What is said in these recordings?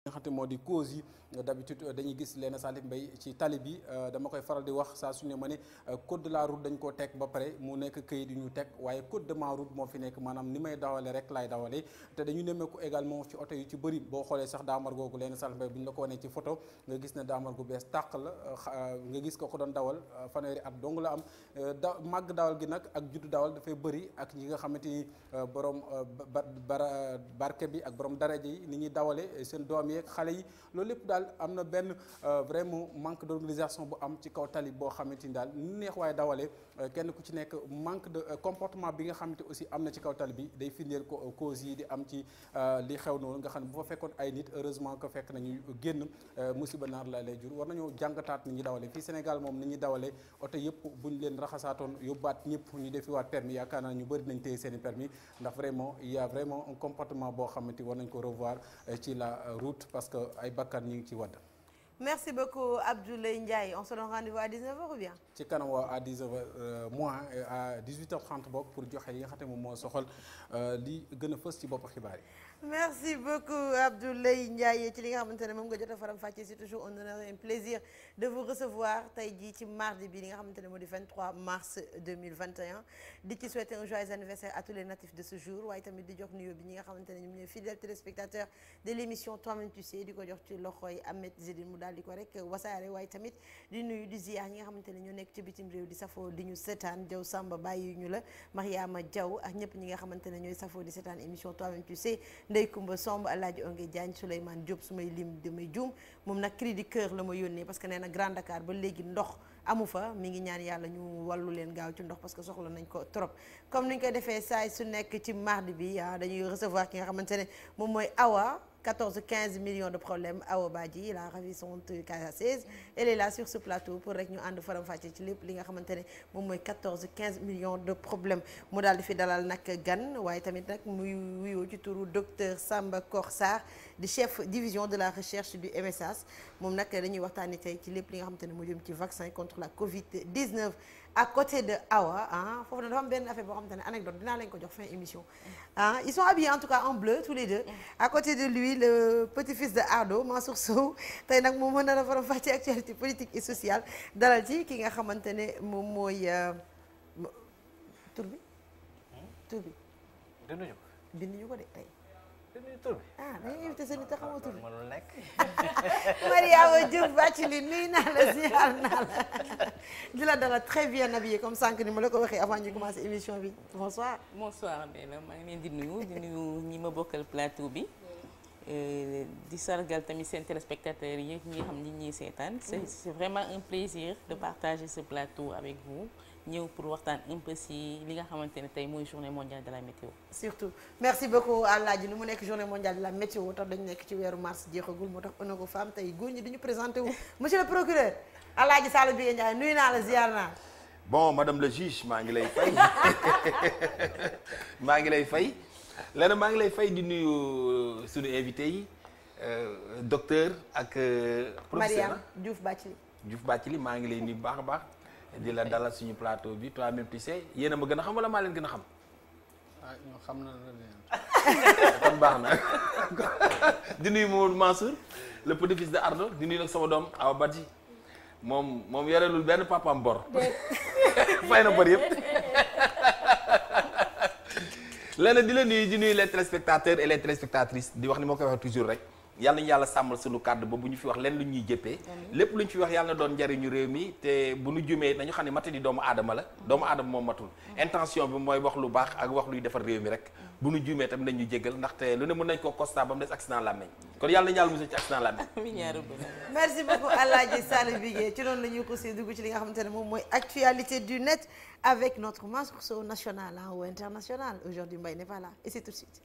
nga xamante moo di cause yi d'habitude dañuy gis Léna Salif Mbaye ci tali bi dama koy faral di wax saa su ne ma ne code de la route dañ koo teg ba pare mu nekk këyit yu ñu teg waaye code de ma route moo fi nekk maanaam ni may dawale rek laay dawale te dañu nemmeeku également ci oto yu ci bëri boo xoolee sax daamar googu Léna Salif Mbaye bu ñu la ko wanee ci photo nga gis ne daamar gu bees tàq la nga gis ko doon dawal fanweeri at dong la am màgg dawal gi nag ak juddu dawal dafay bëri ak ñi nga xamante ni borom barke bi ak borom daraja yi ni ñuy dawale seen doom yeeg xale yi loolu lépp daal am na benn vraiment manque d'organisation bu am ci kaw tali boo xamante ni daal ni neex waaye dawale kenn ku ci nekk manque de comportement bi nga xamante aussi am na ci kaw tali bi day firndeel ko cause yi di am ci li xew noonu nga xam ne bu fa fekkoon ay nit heureusement que fekk nañu génn musiba naar la lay jur war nañoo jàngataat ni ñuy dawale fii Sénégal moom ni ñuy dawale oto yëpp buñ leen raxasaatoon yóbbaat ñëpp ñu defiwaat permis yaakaar naa ñu bëri nañ téye seen i permis ndax vraiment il y a vraiment un comportement boo xamante war nañ ko revoir ci la route parce que ay bakkan ñu ngi ci wadd. Merci beaucoup Abdoulaye Ndiaye on se donne rendez-vous à 19h ou bien. ci kanam waa à 19h moins à 18h30 bokk pour joxe yi nga xam ne moom moo soxal li gën a fës ci bopp xibaar yi. Merci beaucoup Abdoulaye Ndiaye ci li nga xamante ne moom nga jot a faram fàccee c'est toujours un honneur et un plaisir de vous recevoir tey jii ci mardi bi li nga xamante ne moo di 23 mars 2021 di ci souhaiter un joyeux anniversaire à tous les natifs de ce jour waaye tamit di jox nuyoo bi ñi nga xamante ne ñoom ñooy fidèles téléspectateurs de l'émission Toi-même tu sais di ko jox ci loxoy Ahmed Zedine mu daal di ko rek wasaare waaye tamit di nuyu di ziar ñi nga xamante ne ñoo nekk ci bitim réew di safoo di ñu seetaan Diaw Samba bàyyi ñu la Mariama Diaw ak ñëpp ñi nga xamante ne ñooy safoo di seetaan émission Toi-même tu sais Ndey Kumba Somb Alaaji Onge Diagne Souleymane Diop su may lim damay juum moom nag cri du cœur la ma yónnee parce que nee na Grand Dakar ba léegi ndox amu fa mi ngi ñaan yàlla ñu wallu leen gaaw ci ndox parce que soxla nañ ko trop comme ni ñu koy defee saay su nekk ci mardi bi dañuy recevoir ki nga xamante ne moom mooy Awa 14-15 millions de problèmes Awa Badji la ravissante casaceuse elle est là sur ce plateau pour rek ñu ànd faram-fàcce ci lépp li nga xamante ne moom mooy 14-15 millions de problèmes mu daal di fi dalal nag gan waaye tamit nag muy wuyoo ci turu docteur Samba Korsar di chef division de la recherche du MSAS moom nag dañuy waxtaanee tey ci lépp li nga xamante ne moo jëm ci vaccin contre la Covid-19 à côté de Awa foofu na dafa am benn affaire boo xamante ne anecdote dinaa leen ko jox fin émission ils sont habillés en tout cas en bleu tous les deux à côté de lui le petit-fils de Ardo Mansour Sow tey nag moom mën na la faram fàcce actualité politique et sociale dalal ci ki nga xamante ne moom mooy tur bi binduñu ko de tey tur bi dañuy invité sa nit te xamoo tur bi mënul nekk Mariama Diouf Bathily nuyu naa la ziar naa la di la dalal très bien habillé comme sànq ni ma la ko waxee avant ñu commencer émission bi bonsoir. bonsoir Ndella maa ngi leen di nuyu ñi ma bokkal plateau bi di sargal tamit seen téléspectateurs yi ñi nga xam ni ñuy seetaan c'est vraiment un plaisir de partager ce plateau avec vous ñëw pour waxtaan un peu si li nga xamante ne tey mooy journée mondiale de la météo. surtout merci beaucoup Alaaji nu mu nekk journée mondiale de la météo tax dañu nekk ci weeru mars jeexagul moo tax Onago Femme tey góor ñi dañu présenté wu monsieur le procureur Alaaji Sall Bigué Ndiaye nuyu naa la ziar naa. bon madame le juge maa ngi lay fay maa ngi lay fay Léna maa ngi lay fay di nuyu suñu invité yi docteur ak professeur Mariam Diouf Bathily maa ngi lay nuyu bu baax a baax di la dalal suñu plateau bi Toi-même tu sais yéen a ma gën a xam wala maa leen gën a xam. ñoo xam na la kon baax na di nuyu Mamadou Mansour le petit-fils de Ardo di nuyu nag sama doom Awa Badji moom yorelul benn papaam bor fay na bor yëpp Léna di la nuyu di nuyu les téléspectateurs et les téléspectatrices di wax ni moo koy waxee toujours rek yàlla nañu yàlla sàmmal sunu kàddu ba bu ñu fi wax leen lu ñuy jëppee lépp lu ñu fi wax yàlla na doon njariñu réew mi te bu nu jumee nañu xam ne mata di doomu aadama la doomu aadama moom matul intention bi mooy wax lu baax ak wax luy defar réew mi rek bu nu jumee tam nañ ñu jéggal ndaxte lu ne mën nañ koo constat ba mu des accident làmmeñ kon yàlla nañu yàlla musal ci accident làmmeñ merci beaucoup Alaaji Sall Bigué ci noonu la ñuy ko si dugg ci li nga xamante ne moom mooy actualité du net avec notre Mansour Sow national ou international aujourd'hui Mbaye n'est pas là et c'est tout de suite.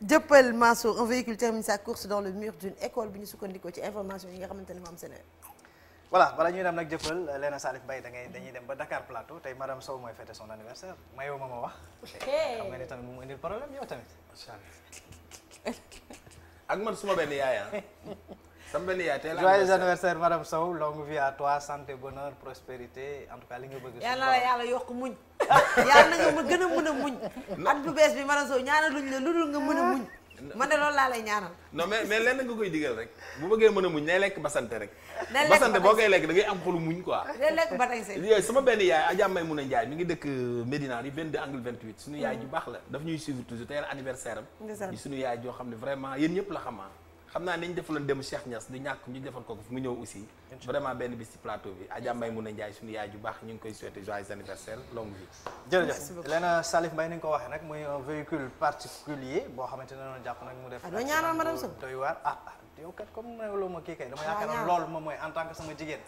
Jëppal Mansour un véhicule termine sa course dans le mur d'une école bi ñu sukkandikoo ci information yi nga xamante ne moo am seen voilà bala ñuy dem nag Jëppal Léna Salif Mbaye dañuy dem ba Dakar Plateau tey madame Sow mooy fêter son anniversaire mayoo ma wax. xam nga ni tamit mu indil problème yow tamit. ak man suma benn yaaya sama benn yaay tey la joyeux anniversaire madame Sow, longue vie à toi, santé, bonheur, prospérité, en tout cas li nga bëgg. yàlla na la yàlla yokk muñ yàlla na nga ma gën a mën a muñ at bu bees bi madame Sow ñaanaluñ la lu dul nga mën a muñ man de loolu laa lay ñaanal. non mais lenn nga koy digal rek bu bëggee mën a muñ nay lekk basante rek. nay lekk basante boo koy lekk da ngay am xolu muñ quoi. day lekk ba tey seen. yooyu sama benn yaay Adja Maymouna Ndiaye mi ngi dëkk Médina di 22 angle 28 suñu yaay ju baax la daf ñuy suivre toujours tey anniversaire am. di suñu yaay joo xam ne vraiment yéen ñëpp la xamaa xam naa nañ defaloon dem Cheikh Niass du ñàkk ñu defal ko fu mu ñëw aussi vraiment benn bis ci plateau bi Adja Maymouna Ndiaye suñu yaay ju baax ñu ngi koy souhaiter joyeux anniversaire longue vie. jërëjëf Léna Salif Mbaye ni nga ko waxee nag muy un véhicule particulier boo xamante ne noonu jàpp nag mu def. doo ñaanal madame Sow doy waar yow kat comme loo ma kii kay dama yaakaar loolu moom mooy en tant que sama jigéen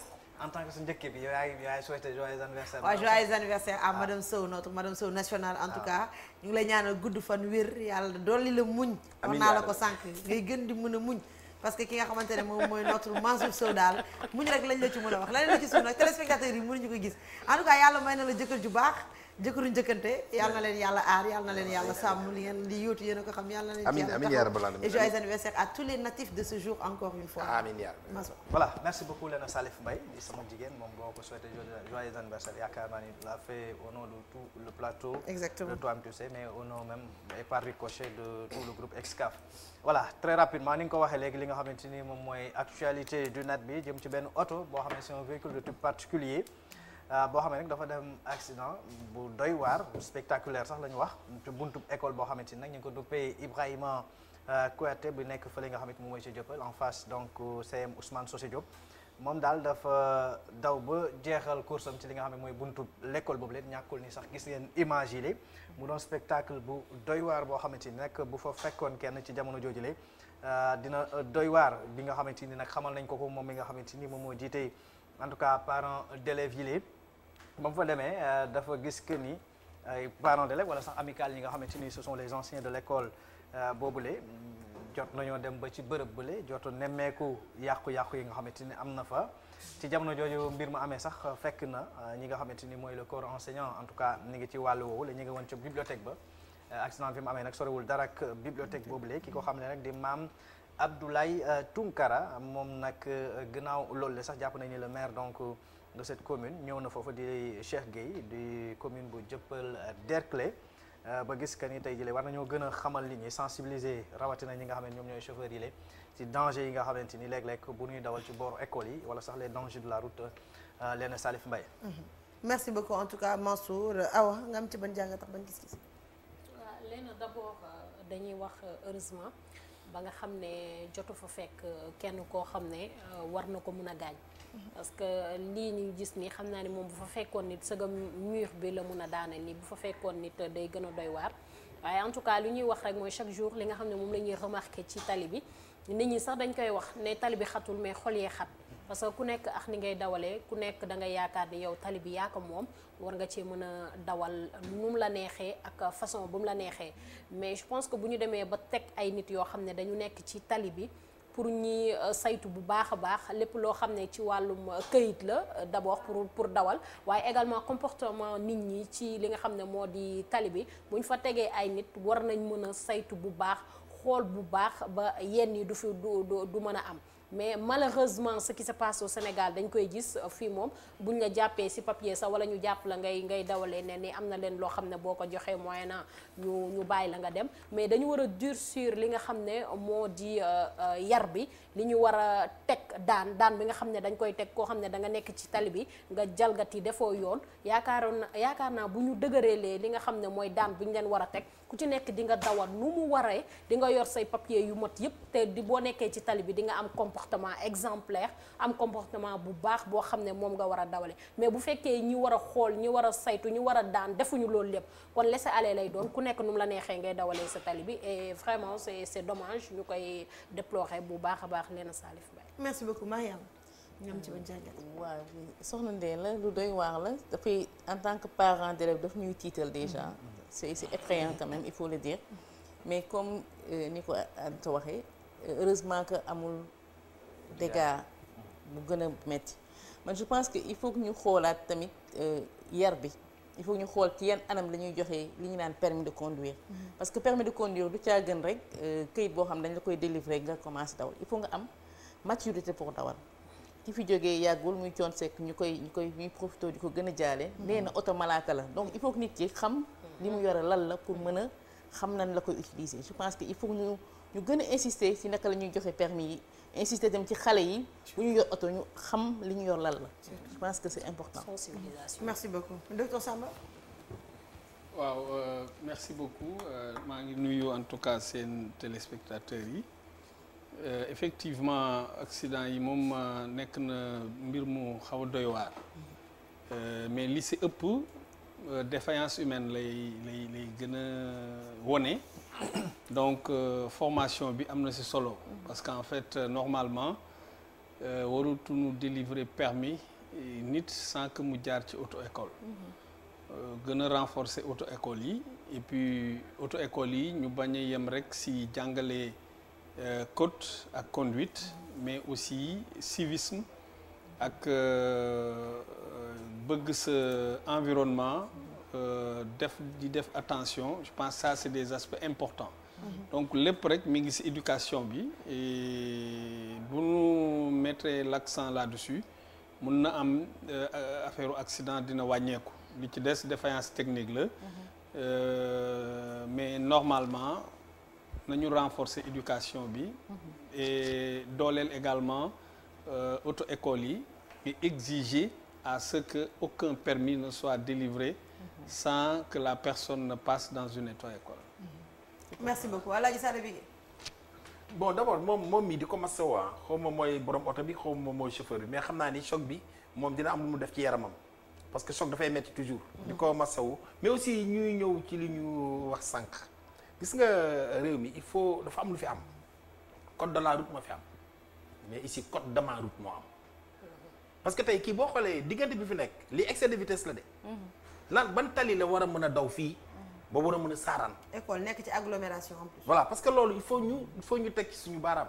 en tant que sa njëkke bi yow yaay souhaiter joyeux anniversaire. waaw joyeux anniversaire à madame Sow notre madame Sow nationale en tout cas ñu ngi lay ñaanal gudd fan wér yàlla dolli la muñ. wax naa la ko sànq ngay gën di mën a muñ. parce que ki nga xamante ne moom mooy notre Mansour Sow daal muñ rek lañ la ci mën a wax leneen la ci suuf nag téléspectateurs yi mënuñu ko gis en tout cas yàlla may na la jëkkër ju baax jëkkëru njëkkante yàlla na leen yàlla aar yàlla na leen yàlla sàmm li ngeen di yóotu yéen a ko xam yàlla na leen amiin amiin yaa rabbal aalamiin et joyeux anniversaire à tous les natifs de ce jour encore une fois amiin yaa Mansour voilà merci beaucoup Léna Salif Mbaye di sama jigéen moom boo ko souhaité joyeux anniversaire yaakaar naa ni l'a fait au nom de tout le plateau exactement de toi tu sais mais au nom même et par ricochet de tout le groupe Excaf voilà très rapidement ni nga ko waxee léegi li nga xamante ni moom mooy actualité du net bi jëm ci benn oto boo xam ne c'est un véhicule de type particulier boo xam ne nag dafa dem accident bu doy waar bu spectaculaire sax la ñu wax ci buntu école boo xamante ni nag ñu ngi ko duppee Ibrahima Kouyaté bu nekk fële nga xamante moom mooy ci Dieuppeul en face donc CM Ousmane Socé Diop moom daal dafa daw ba jeexal course am ci li nga xam ne mooy buntu l'école boobu leen ñàkkul ni sax gis ngeen image yi mu doon spectacle bu doy waar boo xamante ni nag bu fa fekkoon kenn ci jamono joojule dina doy waar bi nga xamante ni nag xamal nañ ko moom mi nga xamante ni moom moo jiite en tout cas parents d'élèves yi ba mu fa demee dafa gis que ni ay parents d'élèves wala sax amicales yi nga xamante ni ce sont les anciens de l'école boobule jot nañoo dem ba ci bërëb bële joto nemmeeku yàqu-yàqu yi nga xamante ni am na fa ci jamono jooju mbir ma amee sax fekk na ñi nga xamante ni mooy le corps enseignant en tout cas ni ngi ci wàllu woowu la ñu ngi woon ca bibliothèque ba accident bi mu amee nag sorewul dara ak bibliothèque boobule ki ko xam ne nag di maam Abdoulaye Tounkara moom nag gannaaw loolu le sax jàpp nañu ni le maire donc de cette commune ñëw na foofu di Cheikh Gueye di commune bu Dieuppeul Derklé ba gis que ni tey jëlee war nañoo gën a xamal nit ñi sensibiliser rawatina ñi nga xam ne ñoom ñooy chauffeurs yi ci danger yi nga xamante ni léeg-léeg bu ñuy dawal ci booru école yi wala sax les dangers de la route Léna Salif Mbaye. merci beaucoup en tout cas Mansour Awa nga am ci ban jàngat tax ban gis-gis. waaw Léna d'abord dañuy wax heureusement ba nga xam ne jotu fa fekk kenn koo xam ne war na ko mun a gaañ. parce que lii ñu gis nii xam naa ni moom bu fa fekkoon nit sëgam mur bi la mun a daaneel nii bu fa fekkoon nit day gën a doy waar waaye en tout cas li ñuy wax rek mooy chaque jour li nga xam ne moom la ñuy remarquer ci tali bi nit ñi sax dañ koy wax ne tali bi xatul mais xol yee xat parce que ku nekk ak ni ngay dawalee ku nekk da nga yaakaar ni yow tali bi yaa ko moom war nga cee mën a dawal nu mu la neexee ak façon bu mu la neexee mais je pense que bu ñu demee ba teg ay nit yoo xam ne dañu nekk ci tali bi pour ñi saytu bu baax a baax lépp loo xam ne ci wàllum këyit la d'abord pour dawal waaye également comportement nit ñi ci li nga xam ne moo di tali bi bu ñu fa tegee ay nit war nañ mën a saytu bu baax xool bu baax ba yenn yi du mën a am mais malheureusement ce qui se passe au Sénégal dañ koy gis fii moom buñ la jàppee ci papier sax wala ñu jàpp la ngay dawalee ne ni am na leen loo xam ne boo ko joxee moyen na ñu bàyyi la nga dem mais dañu war a durcir li nga xam ne moo di yar bi li ñu war a teg daan bi nga xam ne dañ koy teg koo xam ne da nga nekk ci tali bi nga jalgati defoo yoon yaakaar naa bu ñu dëgëreelee li nga xam ne mooy daan bi ñu leen war a teg ku ci nekk di nga dawal nu mu waree di nga yor say papier yu mot yépp te di boo nekkee ci tali bi di nga am comportement exemplaire am comportement bu baax boo xam ne moom nga war a dawale mais bu fekkee ñi war a xool ñi war a saytu ñi war a daan defuñu loolu lépp kon laisser aller lay doon ku nekk nu mu la neexee ngay dawalee sa tali bi et vraiment c'est dommage ñu koy déplorer bu baax a baax Léna Salif Mbaye. merci beaucoup Mariam ñoom ci ban jàngat. waaw soxna Ndeye la lu doy waar la dafay en tant que parent d'élève daf ñuy tiital déjà c'est effrayant quand même il faut le dire mais comme ni ko Anta waxee heureusement que amul dégâts bu gën a metti man je pense que il faut que ñu xoolaat tamit yar bi il faut que ñu xool ci yan anam la ñuy joxee li ñu naan permis de conduire parce que permis de conduire du caa gën rek këyit boo xam dañ la koy délivrer nga commencé dawal il faut nga am maturité pour dawal ki fi jógee yàggul muy coon sekk ñuy profité di ko gën a jaale nee na oto malaaka la donc il faut que nit ki xam li mu yore lan la pour mën a xam nan la koy utiliser je pense que il faut ñu gën a insister ci naka la ñuy joxe permis yi insister dem ci xale yi bu ñu yor oto ñu xam li ñu yor lan la je pense que c'est important. Sensibilisation. Merci beaucoup docteur Samba. waaw merci beaucoup maa ngi nuyu en tout cas seen téléspectateurs yi effectivement accident yi moom nekk na mbir mu xaw a doy waar mais li si ëpp défaillance humaine lay gën a wone donc formation bi am na si solo parce qu'en fait normalement warutuñu délivrer permis nit sans que mu jaar ci auto-école gën a renforcer auto-école yi et puis auto-école yi ñu bañ a yem rek si jàngale code ak conduite mais aussi civisme ak bëgg sa environnement di def attention je pense ça c'est des aspects importants donc lépp rek mi ngi ci éducation bi et bu ñu mettre l'accent là-dessus mun na am affaire accident dina wàññeeku li ci des défaillance technique la mais normalement nañu renforcer éducation bi et dooleel également auto-école yi et exiger à ce que aucun permis ne soit délivré sans que la personne ne passe dans une auto-école. Merci beaucoup Alaaji Sada Bigué. bon d'abord moom mii di ko masawa xaw ma mooy borom oto bi xaw ma mooy chauffeur bi mais xam naa ni choc bi moom dina am lu mu def ci yaramam parce que choc dafay metti toujours. di ko masawu mais aussi ñuy ñëw ci li ñu wax sànq. gis nga réew mi il faut dafa am lu fi am code de la route moo fi am mais ici code de ma route moo am parce que tey kii boo xoolee diggante bi fi nekk li excès de vitesse la de. lan ban tali la war a mën a daw fii ba war a mën a saaraan. école nekk ci agglomération en plus. voilà parce que loolu il faut ñu teg ci suñu baaraam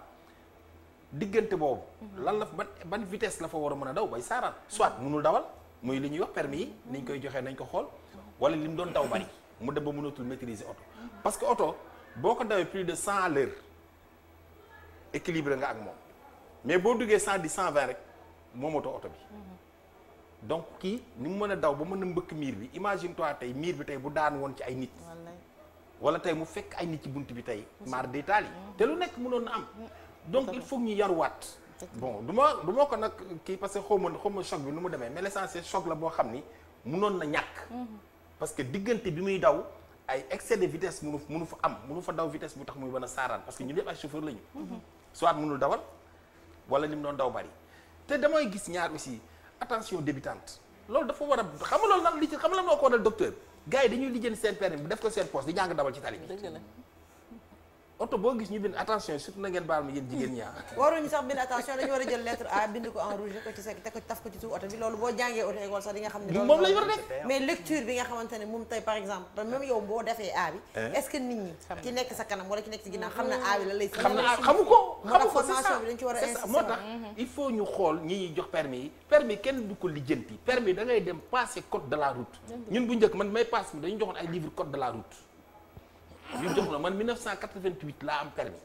diggante boobu. lan la ban vitesse la fa war a mën a daw bay saaraan soit mënul dawal muy li ñuy wax permis yi niñ koy joxee nañ ko xool wala li mu doon daw bari mu dem ba mënatul maîtriser oto. parce que oto boo ko dawee plus de 100 à l'heure équilibré nga ak moom mais boo duggee 110 120 rek moomatoo oto bi. donc kii ni mu mën a daw ba mën a mbëkk miir bi imagine toi tey miir bi tey bu daan woon ci ay nit. wala tey mu fekk ay nit ci bunt bi tey. maar day taal yi te lu nekk mënoon na am. donc il faut ñu yaruwaat. bon du ma ko nag kii parce que xaw ma choc bi nu mu demee mais l'essentiel choc la boo xam ni mënoon na ñàkk. parce que diggante bi muy daw ay excès de vitesse mënu fa am mënu fa daw vitesse bu tax muy mën a saaraan parce que ñu lépp ay chauffeur lañu. soit mënul dawal wala li mu doon daw bari te damay gis ñaar aussi. attention débutante loolu dafa war a xam nga loolu nag li ci xam nga lan moo ko waral docteur gars yi dañuy lijjanti seen permis bi def ko seen poste di jàng dawal ci tali bi. dëgg la oto boo gis ñu bind attention surtout na ngeen baal ma yéen jigéen ñaa waruñu sax bind attention dañu war a jël lettre A bind ko en rouge ko ci sa te ko taf ko ci suuf oto bi loolu boo jàngee auto école sax di nga xam ne moom lañu war a def mais lecture bi nga xamante ne moom tey par exemple même yow boo defee A bi est-ce que nit ñi ki nekk sa kanam wala ki nekk ci ginnaaw xam na A bi la lay xam na xamu ko formation bi dañ ci war a insister moo tax il faut ñu xool ñi ñuy jox permis kenn du ko lijjanti permis da ngay dem passer code de la route ñun bu njëkk man may passe mi dañu joxoon ay livre code de la route ñu jox la man 1988 laa am permis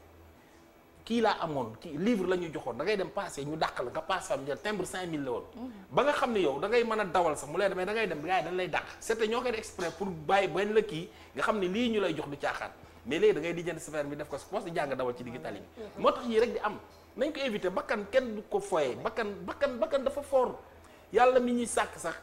kii laa amoon kii livre la ñuy joxoon da ngay dem passé ñu dàq la nga passé am jël timbre 5000 la woon. ba nga xam ne yow da ngay mën a dawal sax mu lay demee da ngay dem gars yi dañ lay dàq. c'était ñoo koy def exprès pour bàyyi bañ la kii nga xam ne lii ñu lay jox du caaxaan mais léegi da ngay di jënd safar bi def ko poste di jàng dawal ci digg tali bi. moo tax yii rek di am nañ ko éviter bakkan kenn du ko foyee bakkan dafa fort yàlla mi ñuy sàkk sax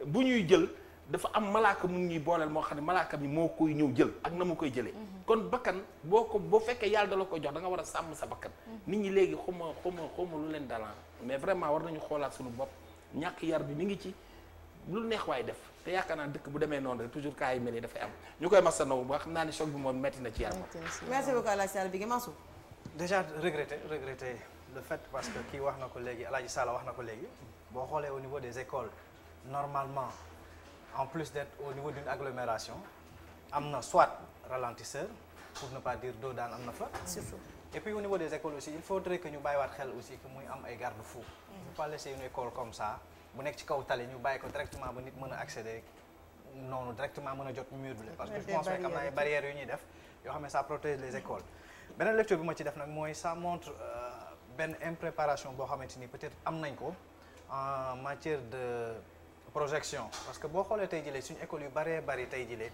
bu ñuy jël. dafa am malaaka mu ñuy booleel moo xam ne malaaka mi moo koy ñëw jël ak na mu koy jëlee kon bakkan boo fekkee yàlla da la koy jox da nga war a sàmm sa bakkan nit ñi léegi xawma lu leen dalan mais vraiment war nañu xoolaat suñu bopp ñàkk yar bi mi ngi ci lu neex waay def te yaakaar naa dëkk bu demee noonu rek toujours cas yi mel ni dafay am ñu koy masanaw ba xam naa ne choc bi moom metti na ci yaram. merci beaucoup Alaaji Sall bi Mansour. déjà regretter le fait parce que kii wax na ko léegi Alaaji Sall wax na ko léegi boo xoolee au niveau des écoles normalement en plus d'être au niveau d'une agglomération am na soit ralentisseur pour ne pas dire doo daan am na fa surtout et puis au niveau des écoles aussi il faudrait que ñu bàyyiwaat xel aussi que muy am ay garde-fous il faut pas laisser une école comme ça bu nekk ci kaw tali ñu bàyyi ko directement ba nit mën a accéder noonu directement mën a jot mur bi parce que je pense que am na ay barrières yu ñuy def yoo xam ne ça protège les écoles beneen lecture bi ma ci def nag mooy ça montre benn impréparation boo xamante ni peut-être am nañ ko en matière de projection parce que boo xoolee tey jëlee suñu école yu bëree bëri tey jëlee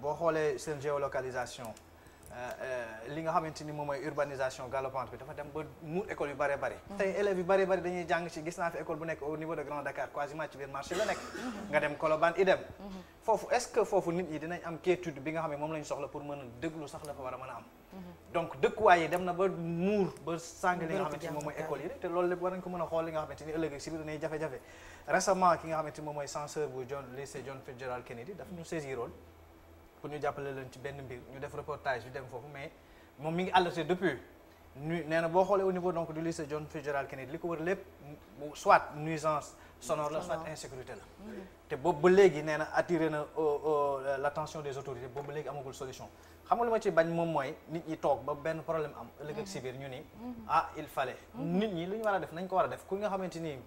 boo xoolee seen géolocalisation li nga xamante ni moom mooy urbanisation galopante bi dafa dem ba muur école yu bëree bëri tey élèves yu bëree bëri dañuy jàng ci gis naa fi école bu nekk au niveau de Grand Dakar quasiment ci biir marché la nekk nga dem Colobane idem foofu est-ce que foofu nit ñi dinañ am quiétude bi nga xam ne moom lañ soxla pour mën a déglu sax la fa war a mën a am donc dëkkuwaay yi dem na ba muur ba sàng li nga xamante ni moom mooy école yi te loolu lépp war nañ ko mën a xool li nga xamante ni ëllëg si biir dañuy jafe-jafe récemment ki nga xamante ni moom mooy censeur bu lycée John Fitzgerald Kennedy daf ñu saisiroon pour ñu jàppale leen ci benn mbir ñu def reportage bi dem foofu mais moom mi ngi alerté depuis nee na boo xoolee au niveau donc du lycée John Fitzgerald Kennedy li ko wër lépp soit nuisance sonore la soit insécurité la te boobu ba léegi nee na attiré na l'attention des autorités boobu ba léegi amagul solution xam nga lu ma ci bañ moom mooy nit ñi toog ba benn problème am ëllëg ak si biir ñu ni il fallait nit ñi lu ñu war a def nañ ko war a def ku nga xamante ni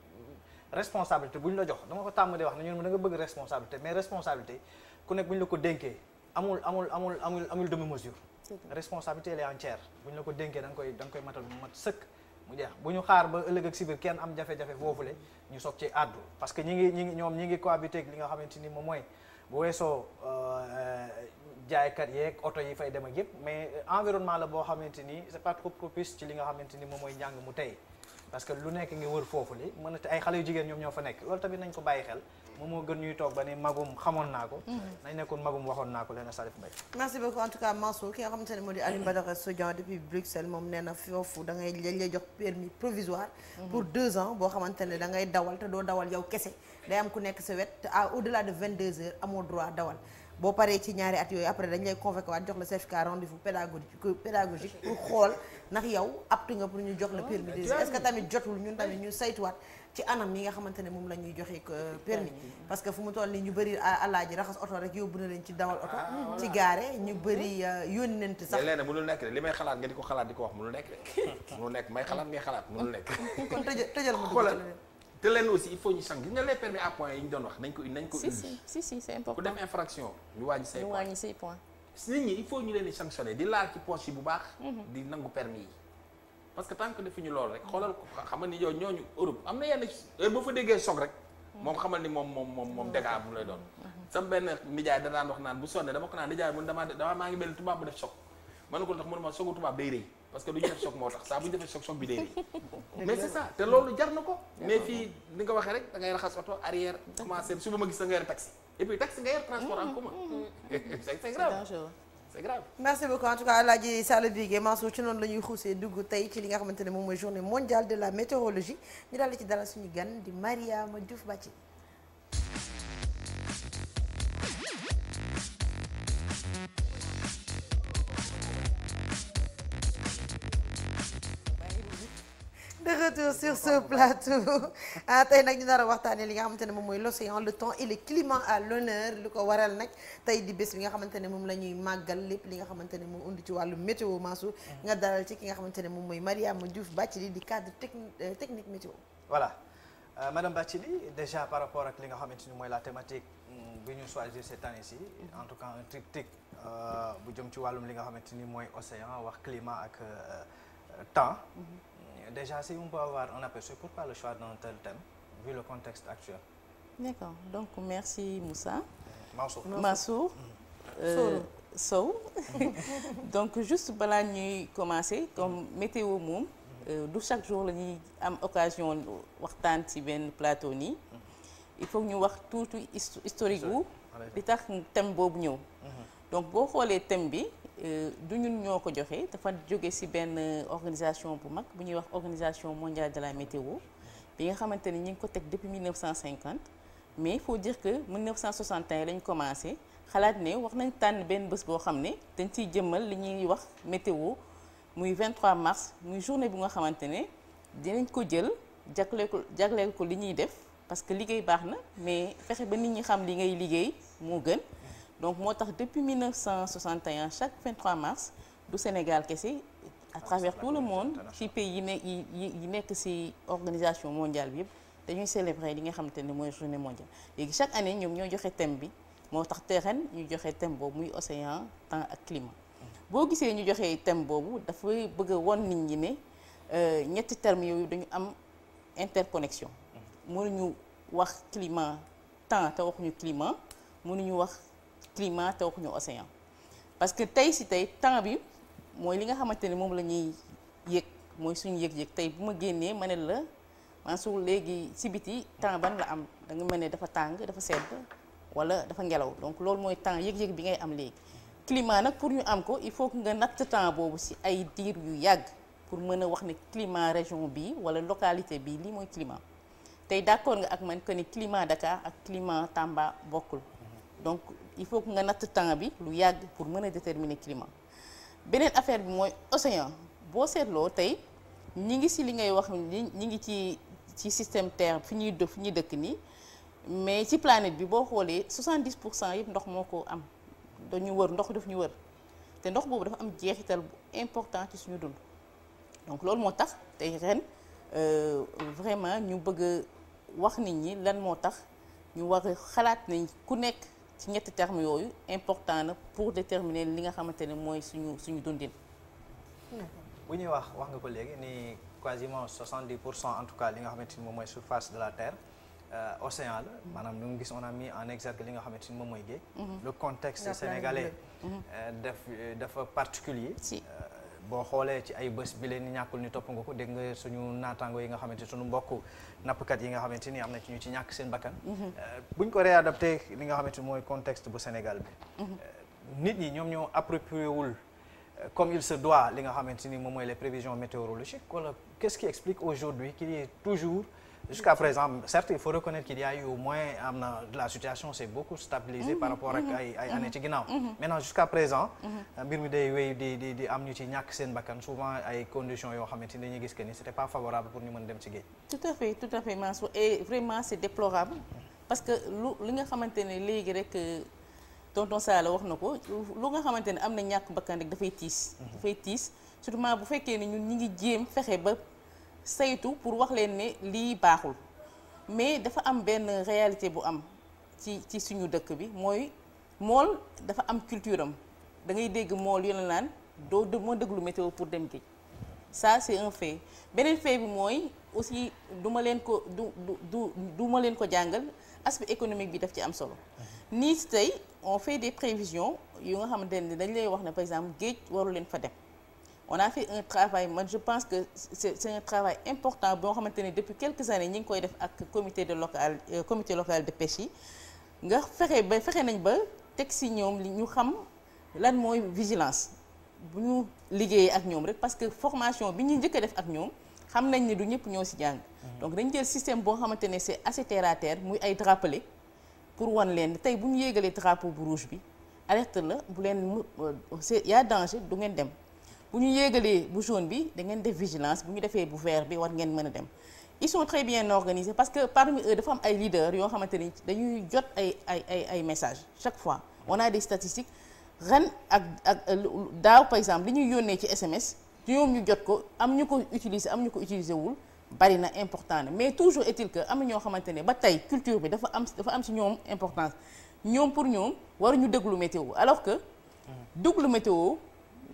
responsabilité bu ñu la jox dama ko tàmm di wax ne ñun da nga bëgg responsabilité mais responsabilité ku nekk bu ñu la ko dénkee amul demi mesure responsabilité elle est entière bu ñu la ko dénkee da nga koy matal mu mat sëkk mu jeex bu ñu xaar ba ëllëg ak si biir kenn am jafe-jafe foofule ñu soog ci àddu parce que ñi ngi cohabité ak li nga xamante ni moom mooy bu weesoo jaaykat yeeg oto yi fay dem ak yëpp mais environnement la boo xamante ni c'est pas trop propice ci li nga xamante ni moom mooy njàng mu tey parce que lu nekk ngi wër foofu li mën na ay xale yu jigéen ñoom ñoo fa nekk loolu tamit nañ ko bàyyi xel moom moo gën ñuy toog ba ni magum xamoon naa ko nañ nekkoon magum waxoon naa ko leen Salif Mbaye merci beaucoup en tout cas Mansour ki nga xamante ne moo di Alioune Badara Sodian depuis Bruxelles moom nee na foofu da ngay dañ lay jox permis provisoire pour 2 ans boo xamante ne da ngay dawal te doo dawal yow kese day am ku nekk sa wet te au delà de 22 heures amoo droit dawal boo paree ci ñaari at yooyu après dañ lay convoqué waat jox la certificat rendez-vous pédagogique pour xool ndax yow apte nga pour ñu jox la permis de est-ce que tamit jotul ñun tamit ñu saytuwaat ci anam yi nga xamante ne moom la ñuy joxe permis parce que fu mu toll nii ñu bëri alaaji raxas oto rek yóbbu na leen ci dawal oto ci gaare ñu bëri yónnent sax léegi mënul nekk de li may xalaat nga di ko xalaat di ko wax mënul nekk de mënul nekk may xalaat ngay xalaat mënul nekk kon tëjal ma xoolal te leen aussi il faut ñu sang gis nga les permis à points yi ñu doon wax nañ ko si c'est important ku def infraction ñu wàññi say points nit ñi il faut ñu leen di sanctionner di laal ci poche yi bu baax di nangu permis yi parce que tant que defuñu loolu rek xoolal xam nga ni yow ñooñu Europe am na yenn heure ba fa déggee choc rek moom xamal ni moom dégâts bu lay doon sama benn nijaay da daan wax naan bu sonne dama ko naan nijaay mun dama maa ngi mel tubaab bu def choc man ko tax mënuma chocu tubaab day rëy parce que du ñu def choc moo tax saa bu ñu defee choc bi day rëy mais c'est ça te loolu jar na ko mais fii ni nga waxee rek da ngay raxas oto arrière commencer suba ma gis da nga yor taxi et puis taxi nga yor transport en commun c'est grave c'est grave. merci beaucoup en tout cas Alaaji Sall Bigué Mansour ci noonu la ñuy xuusee dugg tey ci li nga xamante ne moom mooy journée mondiale de la météorologie ñu daal di ci dalal suñu gan di Mariama Diouf Bathily. de retour sur ce plateau tey nag ñu nar a waxtaanee li nga xamante ne moom mooy l'océan le temps et le climat à l'honneur lu ko waral nag tey di bés bi nga xamante ne moom la ñuy màggal lépp li nga xamante ne moom undi ci wàllu météo Mansour nga dalal ci ki nga xamante ne moom mooy Mariama Diouf Bathily di cadre technique météo. voilà madame Bathily déjà par rapport ak li nga xamante ni mooy la thématique bi ñu choisir cette année-ci en tout cas un triptyque bu jëm ci wàllum li nga xamante ni mooy océan wax climat ak temps. Déjà, si on peut avoir un aperçu, pourquoi le choix d'un tel thème, vu le contexte actuel? D'accord. Donc, merci Moussa. Mansour. Sow. Donc, juste balaa ñuy commencer, comme météo moom, du chaque jour la ñuy am occasion waxtaan ci benn plateau nii. Il faut ñu wax tuuti historique wu li tax thème boobu ñëw. Donc, boo xoolee thème bi. du ñun ñoo ko joxe dafa jóge ci benn organisation bu mag bu ñuy wax organisation mondiale de la météo bi nga xamante ni ñu ngi ko teg depuis 1950 mais il faut dire que 1961 lañ commencé xalaat ne wax nañ tànn benn bés boo xam ne dañ ciy jëmmal li ñuy wax météo muy 23 mars muy journée bu nga xamante ne dinañ ko jël jagleel ko li ñuy def parce que liggéey baax na mais fexe ba nit ñi xam li ngay liggéey moo gën. Donc moo tax depuis 1961 chaque 23 mars du Sénégal kese à travers tout le monde ci pays yi nekk ci organisation mondiale bi yëpp dañuy célébrer li nga xamante ne mooy journée mondiale léegi chaque année ñoom ñoo joxe thème bi moo tax te ren ñu joxe thème boobu muy océan temps ak climat boo gisee ñu joxe thème boobu dafay bëgg a won nit ñi ne ñetti termes yooyu dañu am interconnexion. mënuñu wax climat temps te waxuñu climat mënuñu wax climat te waxuñu océan parce que tey si tey temps bi mooy li nga xamante ne moom la ñuy yëg mooy suñu yëg-yëg tey bu ma génnee ma ne la Mansour léegi si biti temps ban la am da nga mel ne dafa tàng dafa sedd wala dafa ngelaw donc loolu mooy temps yëg-yëg bi ngay am léegi. climat nag pour ñu am ko il faut que nga natt temps boobu si ay diir yu yàgg pour mën a wax ne climat région bi wala localité bi lii mooy climat tey d'accord nga ak man que ni climat Dakar ak climat Tamba bokkul donc il faut que nga natt temps bi lu yàgg pour mën a déterminer climat. beneen affaire bi mooy océan boo seetloo tey ñi ngi si li ngay wax ñi ngi ci système terre fi ñuy dëkk nii mais ci planète bi boo xoolee 70% yëpp ndox moo ko am dañu wër ndox daf ñu wër te ndox boobu dafa am jeexital bu important ci suñu dund donc loolu moo tax tey ren vraiment ñu bëgg a wax nit ñi lan moo tax ñu war a xalaat nañ ku nekk ci ñetti termes yooyu important na pour déterminer li nga xamante ne mooy suñu dundin. bu ñuy wax nga ko léegi ni quasiment 70% en tout cas li nga xamante ni moom mooy surface de la terre océan la maanaam ñu ngi gis on a mis en exergue li nga xamante ni moom mooy géej. le contexte sénégalais dafa particulier boo xoolee ci ay bés bi leen ni ñàkkul ni topp nga ko dégg nga suñu naataango yi nga xamante suñu mbokk nappkat yi nga xamante ni am na ci ñu ci ñàkk seen bakkan buñ ko réadapté li nga xamante ni mooy contexte bu Sénégal bi nit ñi ñoom ñoo approprié wul comme il se doit li nga xamante ni moom mooy les prévisions météorologiques wala qu'est-ce qui explique aujourd'hui qu'il y ait toujours jusqu'à présent certes il faut reconnaître qu'il y a eu au moins am na la situation s'est beaucoup stabilisée par rapport ak ay années ci ginnaaw maintenant jusqu'à présent mbir mi day wéy di am ñu ci ñàkk seen bakkan souvent ay conditions yoo xamante ni dañuy gis que ni c'était pas favorable pour ñu mën dem ci géej. tout à fait Mansour et vraiment c'est déplorable parce que li nga xamante ne léegi rek tonton Sala wax na ko lu nga xamante ne am na ñàkk bakkan rek dafay tiis surtout bu fekkee ne ñun ñi ngi jéem fexe ba saytu pour wax leen ne lii baaxul mais dafa am benn réalité bu am ci suñu dëkk bi mooy mool dafa am culture am da ngay dégg mool yu la naan moo déglu météo pour dem géej ça c'est un fait beneen fait bi mooy aussi du ma leen ko jàngal aspect économique bi daf ci am solo nii tey on fait des prévisions yu nga xamante ne dañ lay wax ne par exemple géej waru leen fa dem on a fait un travail man je pense que c'est un travail important boo xamante ne depuis quelques années ñi ngi koy def ak comité local de pêche yi nga fexe nañ ba teg si ñoom li ñu xam lan mooy vigilance bu ñu liggéeyee ak ñoom rek parce que formation bi ñu njëkk a def ak ñoom xam nañ ne du ñëpp ñoo si jàng donc dañ jël système boo xamante ne c'est assez terre à terre muy ay drapelet pour wan leen tey bu ñu yéegalee drapeau bu rouge bi alerte la bu leen y a danger du ngeen dem bu ñu yéegalee bu jaune bi da ngeen def vigilance bu ñu defee bu vert bi war ngeen mën a dem ils sont très bien organisés parce que parmi eux dafa am ay leaders yoo xamante ni dañuy jot ay messages chaque fois on a des statistiques ren ak daaw par exemple li ñuy yónnee ci SMS ñoom ñu jot ko am ñu ko utiliser am ñu ko utiliser wul bari na important na mais toujours est-il que am na ñoo xamante ne ba tey culture bi dafa am ci ñoom importance ñoom pour ñoom waruñu déglu météo alors que déglu météo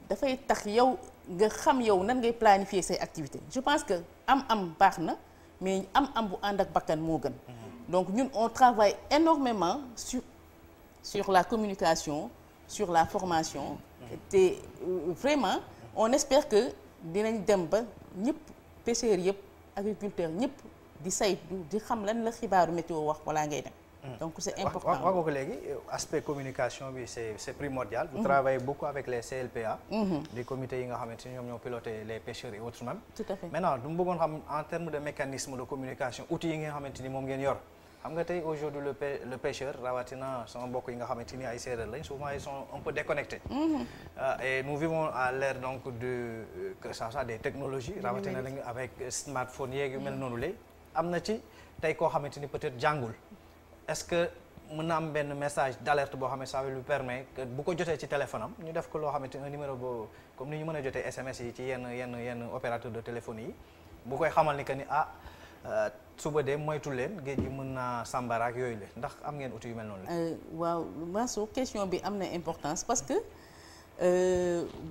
dafay tax yow nga xam yow nan ngay planifier say activités je pense que am baax na mais am bu ànd ak bakkan moo gën donc ñun on travaille énormément sur la communication sur la formation te vraiment on espère que dinañ dem ba ñëpp pêcheurs yëpp agriculteurs ñëpp di saytu di xam lan la xibaaru météo wax wala ngay dem donc c'est important wax nga ko léegi aspect communication bi c'est primordial. Vous travaillez beaucoup avec les CLPA. des comités yi nga xamante ni ñoom ñoo piloté les pêcheurs et autres même. tout à fait maintenant du mu bëggoon xam en termes de mécanisme de communication outils yi nga xamante ni moom ngeen yor xam nga tey aujourd'hui le pêcheur rawatina sama mbokk yi nga xamante ni ay séeréer lañ souvent ils sont un peu déconnectés. Et nous vivons à l'ère donc que ça soit des technologies. rawatina lañu avec smartphone yeeg yu mel noonu léegi am na ci tey koo xamante ni peut-être jàngul. est-ce que mën na am benn message d'alerte boo xam ne ça lui permet que bu ko jotee ci téléphone am ñu def ko loo xamante un numéro boo comme ni ñu mën a jotee SMS yi ci yenn opérateur de téléphone yi bu koy xamal ni que ni suba de moytu leen géej gi mën naa sàmbara ak yooyu la ndax am ngeen outil yu mel noonu la. waaw Mansour question bi am na importance parce que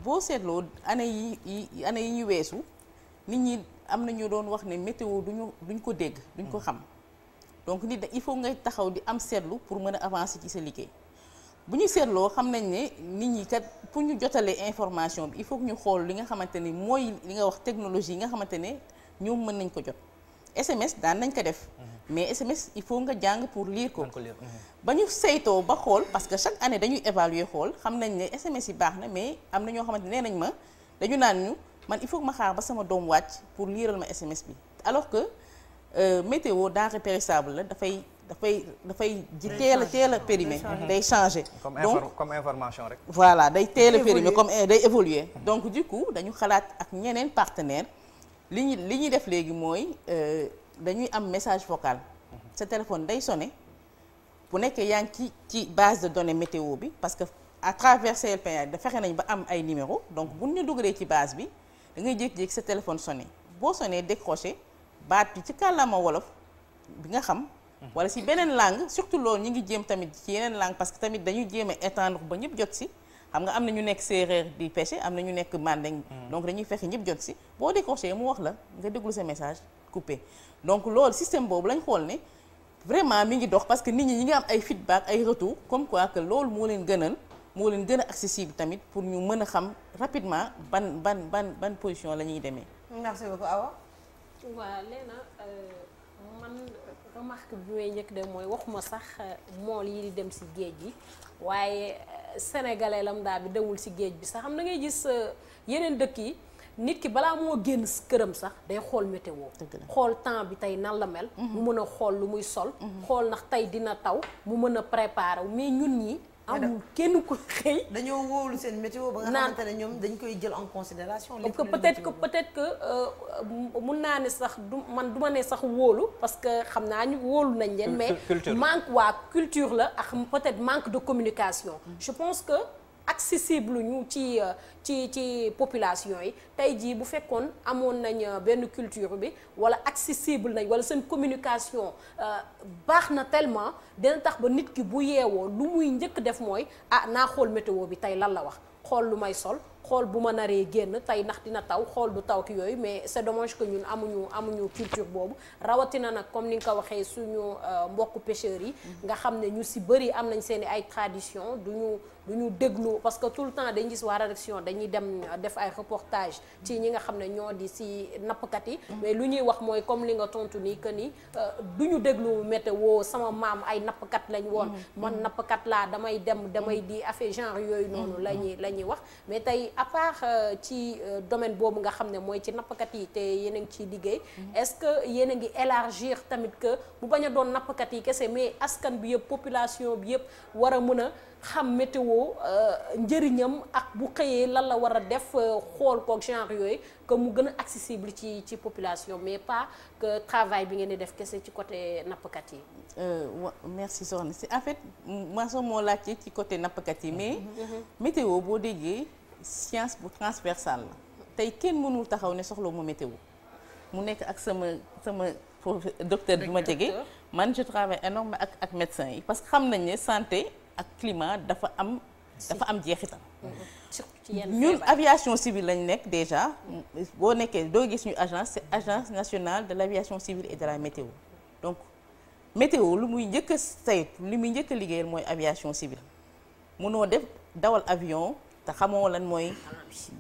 boo seetloo année yi ñu weesu nit ñi am na ñu doon wax ne météo duñ ko dégg duñ ko xam donc nit il faut ngay taxaw di am seetlu pour mën a avancer ci sa liggéey bu ñu seetloo xam nañ ne nit ñi kat pour ñu jotalee information bi il faut que ñu xool li nga xamante ni mooy li nga wax technologie yi nga xamante ne ñoom mën nañ ko jot SMS daan nañ ko def mais SMS il faut nga jàng pour lire ko ba ñu saytoo ba xool parce que chaque année dañuy évaluer xool xam nañ ne SMS yi baax na mais am na ñoo xamante nee nañ ma dañu naan ñu man il faut que ma xaar ba sama doom wàcc pour liiral ma SMS bi alors que météo denrée périssable la dafay ji teel a périmé day changer donc comme information rek voilà day teel a périmé comme day évoluer donc du coup dañu xalaat ak ñeneen partenaire li ñuy def léegi mooy dañuy am message vocal sa téléphone day sonné bu nekkee yaa ngi ci base de données météo bi parce que à travers CLPA da fexe nañ ba am ay numéro donc bu ñu dugalee ci base bi da ngay jékki-jékki sa téléphone sonné boo sonné décroché baat bi ci kàllaama wolof bi nga xam wala si beneen langue surtout loolu ñu ngi jéem tamit ci yeneen langue parce que tamit dañuy jéem a étendre ba ñëpp jot si xam nga am na ñu nekk séeréer di pêcher am na ñu nekk mandeng donc dañuy fexe ñëpp jot si boo décroché mu wax la nga déglu sa message coupé donc loolu système boobu lañ xool ne vraiment mi ngi dox parce que nit ñi ngi am ay feedback ay retour comme quoi que loolu moo leen gën a accessible tamit pour ñu mën a xam rapidement ban position la ñuy demee. merci beaucoup Awa. waaw Léna man remarque bi may njëkk de mooy waxuma sax mool yi di dem ci géej gi waaye sénégalais lambda bi demul ci géej bi sax xam na ngay gis yeneen dëkk yi nit ki balaa moo génn këram sax day xool météo xool temps bi tey nan la mel mu mën a xool lu muy sol xool ndax tey dina taw mu mën a préparer mais ñun ñi amul kenn ko xëy dañoo wóolu seen météo ba nga xamante ne ñoom dañ koy jël en considération peut-être que mun naa ne sax du ma ne sax wóolu parce que xam naa ñu wóolu nañ leen mais manque waa culture la ak peut-être manque de communication je pense que accessible ñu ci population yi tey jii bu fekkoon amoon nañ benn culture bi wala accessible nañ wala seen communication baax na tellement dina tax ba nit ki bu yeewoo lu muy njëkk def mooy naa xool météo bi tey lan la wax xool lu may sol xool bu ma naree génn tey ndax dina taw xool du taw ki yooyu mais c'est dommage que ñun amuñu culture boobu rawatina nag comme ni nga ko waxee suñu mbokku pêcheurs yi nga xam ne ñu si bëri am nañ seen i ay tradition duñu déglu parce que tout le temps dañuy gis waa rédaction dañuy dem def ay reportage ci ñi nga xam ne ñoo di si nappkat yi mais lu ñuy wax mooy comme li nga tontu nii que ni duñu déglu météo sama maam ay nappkat lañ woon man nappkat laa damay di affaire genre yooyu noonu la ñuy wax mais tey à part ci domaine boobu nga xam ne mooy ci nappkat yi te yéen a ngi ciy liggéey est-ce que yéen a ngi élargir tamit que bu bañ a doon nappkat yi kese mais askan bi yëpp population bi yëpp war a mën a xam météo njëriñam ak bu xëyee lan la war a def xool kook genre yooyu que mu gën a accessible ci population mais pas que travail bi ngeen di def kese ci côté nappkat yi. Merci soxna si en fait ma soo moo laajte ci côté nappkat yi mais météo boo déggee science bu transversale la tey kenn mënul taxaw ne soxla mu météo mu nekk ak sama docteur bi ma jege man je travaille énormément ak médecins yi parce que xam nañ ne santé ak climat dafa am jeexital ñun aviation civile lañ nekk déjà boo nekkee doo gis ñu agence c'est agence nationale de l'aviation civile et de la météo donc météo lu muy njëkk a saytu li muy njëkk a liggéeyal mooy aviation civile mënoo def dawal avion te xamoo lan mooy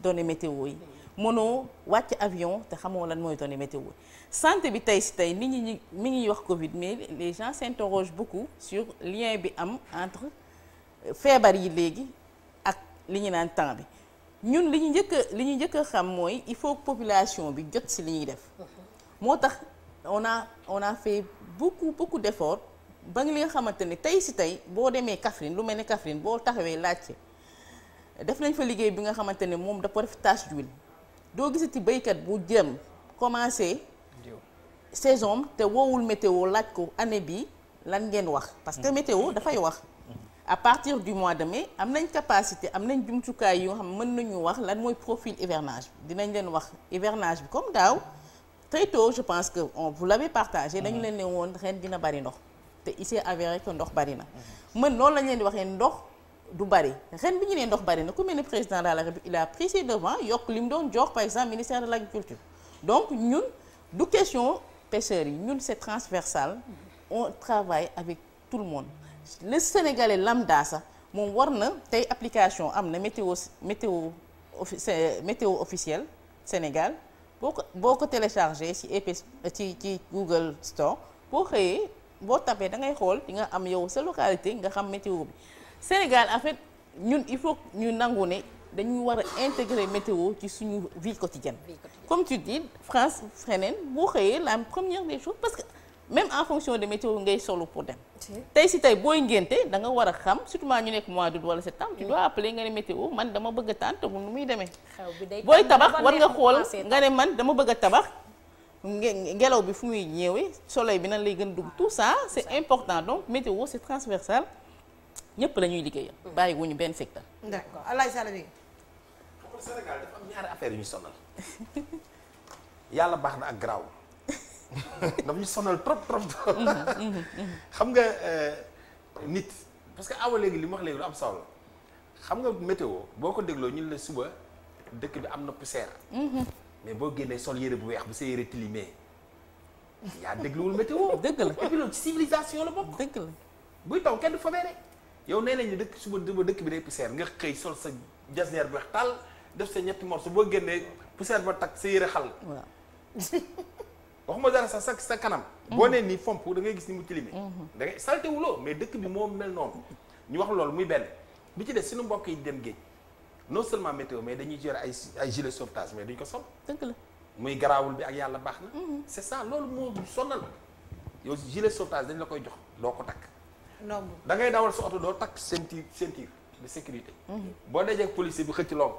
données météo yi mënoo wàcc avion te xamoo lan mooy données météo yi santé bi tey si tey nit ñi mi ngi wax Covid mais les gens s'interrogent beaucoup sur lien bi am entre feebar yi léegi ak li ñu naan temps bi ñun li ñu njëkk a xam mooy il faut que population bi jot si li ñuy def moo tax on a fait beaucoup d'efforts ba li nga xamante ne tey si tey boo demee Kaffrine lu mel ne Kaffrine boo taxawee laajte def nañ fa liggéey bi nga xamante ne moom dafa def tache d'huile doo gisati béykat bu jëm commencé saison te woowul météo laaj ko année bi lan ngeen wax parce que météo dafay wax à partir du mois de mai am nañ capacité am nañ jumtukaay yoo xam mën nañu wax lan mooy profil hivernage dinañ leen wax hivernage bi comme daaw très tôt je pense que vous l'avez partagé dañu leen ne woon ren dina bari ndox te il s'est avéré que ndox bari na mën noonu lañ leen di waxee ndox du bari ren bi ñu nee ndox bari na ku mel ne président de la République il a pris ses devants yokk li mu doon jox par exemple ministère de l'agriculture donc ñun du question pêcheurs yi ñun c'est transversal on travaille avec tout le monde le Sénégalais lambda sax moom war na tey application am na météo officiel Sénégal boo ko téléchargé ci Google Store boo xëyee boo tapé da ngay xool di nga am yow sa localité nga xam météo bi Sénégal en fait ñun il faut ñu nangu ne dañu war a intégrer météo ci suñu vie quotidienne comme tu dis France feneen boo xëyee la première des choses parce que même en fonction de météo ngay solo pour dem tey si tey booy ngénte da nga war a xam surtout ñu nekk mois d'août wala septembre tu dois appeler nga ne météo man dama bëgg a tànn te nu muy demee booy tabax war nga xool nga ne man dama bëgg a tabax ngelaw bi fu muy ñëwee soleil bi nan lay gën a dugg tout ça c'est important donc météo c'est transversal ñëpp la ñuy liggéeyal bàyyi wuñu benn secteur d'accord Alaye Sall bi xam nga Sénégal dafa am ñaari affaire yu ñu sonal yàlla baax na ak garaaw daf ñu sonal trop xam nga nit parce que awa léegi li mu wax léegi lu am solo xam nga météo boo ko dégloo ñu la suba dëkk bi am na poussière mais boo génnee sol yére bu weex bu sa yére tilimee yaa dégluwul météo dëgg la et puis loolu ci civilisation la bokk dëgg la buy taw kenn du fa beere yow nee nañ ni dëkk suba dëkk bi day poussière nga xëy sol sa jasneer bu weex tàll def sa ñetti morceau boo génnee poussière ba takk sa yére xal waxuma dara sa kanam boo nee nii fomp da ngay gis ni mu tilime da ngay salté wuloo mais dëkk bi moo mel noonu ñu wax loolu muy benn bi ci des suñu mbokk yi dem géej non seulement météo mais dañuy jëre ay gilet sauvetage mais duñ ko sol dëgg la muy garaawul bi ak yàlla baax na c'est ça loolu moo sonal yow gilet sauvetage dañ la koy jox doo ko takk nomb da ngay dawal sa oto doo takk ceinture de sécurité boo dajee ak policier bi xëcc lonk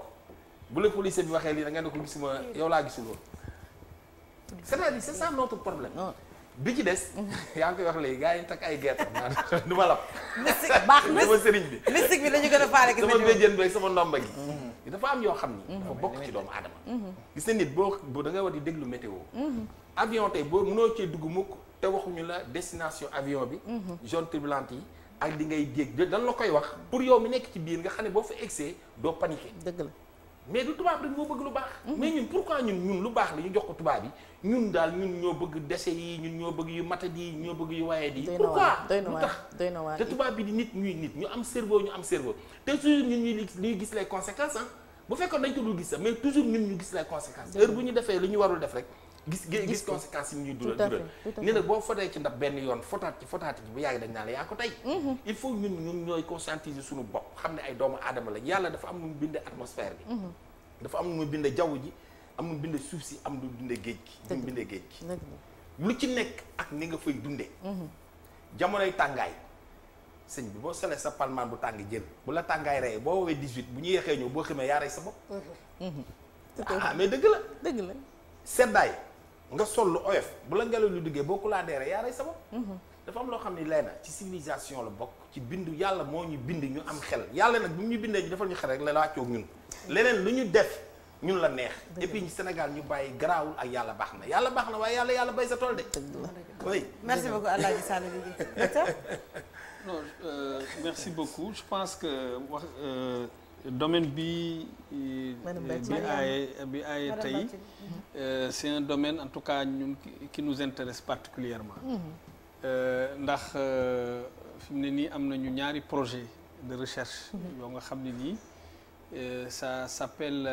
bu la policier bi waxee lii da ngeen ne ko gisuma yow laa gisul woon c'est-à-dire c'est ça notre problème bi ci des yaa ngi koy wax léegi gars yi takk ay gerte du ma lap mystique baax na sama sëriñ bi mystique bi la ñu gën a faale sama béjjén beeg sama ndomba gi dafa am yoo xam ni dafa bokk ci doomu aadama gis na nit boo da ngay war di déglu météo avion tey boo mënoo cee dugg mukk te waxuñu la destination avion bi zone turbulente yi ak di ngay dégg dañ la koy wax pour yow mi nekk ci biir nga xam ne boo fa egsee doo paniquer dëgg la mais du tubaab rek moo bëgg lu baax mais ñun pourquoi ñun lu baax la ñu jox ko tubaab yi ñun daal ñun ñoo bëgg déchets yi ñun ñoo bëgg yu matadi yi ñoo bëgg yu waaye di pourquoi lu tax te tubaab bi di nit ñuy nit ñu am cerveau te toujours ñun ñuy gis les conséquences bu fekkoon dañ ko dul gis sax mais toujours ñun ñu gis les conséquences heure bu ñu defee lu ñu warul def rek gis conséquences yi ñuy dural ni nag boo fotee ci ndax benn yoon fotaati ci bu yàgg dañ naan la yaa ko tey il faut ñun ñooy conscientiser suñu bopp xam ne ay doomu aadama la yàlla dafa am nu mu bindee atmosphère bi dafa am nu mu bindee jaww ji am nu mu bindee suuf si am nu mu bindee géej gi nu mu bindee géej gi lu ci nekk ak ni nga fay dundee jamonoy tàngaay sëñ bi boo solee sa palmaan bu tàng jël bu la tàngaay rey boo woowee 18 bu ñu yeexee ñëw boo xamee yaa rey sa bopp mais dëgg la seddaay nga sol lu oyof bu la ngelaw lu duggee boo ku laa deere yaa rey sa bopp dafa am loo xam ne leena ci civilisation la bokk ci bindu yàlla moo ñu bind ñu am xel yàlla nag bu ñu bindee ñu defal ñu xel rek la wàccoog ñun leneen lu ñu def ñun la neex et puis Sénégal ñu bàyyi garaawul ak yàlla baax na waaye yàlla bay sa tool de oui merci beaucoup Alaaji Sall bi non merci beaucoup je pense que wax domaine bi ay tey c'est un domaine en tout cas ñun qui nous intéresse particulièrement ndax fi mu ne nii am nañu ñaari projet de recherche yoo nga xam ne nii ça s'appelle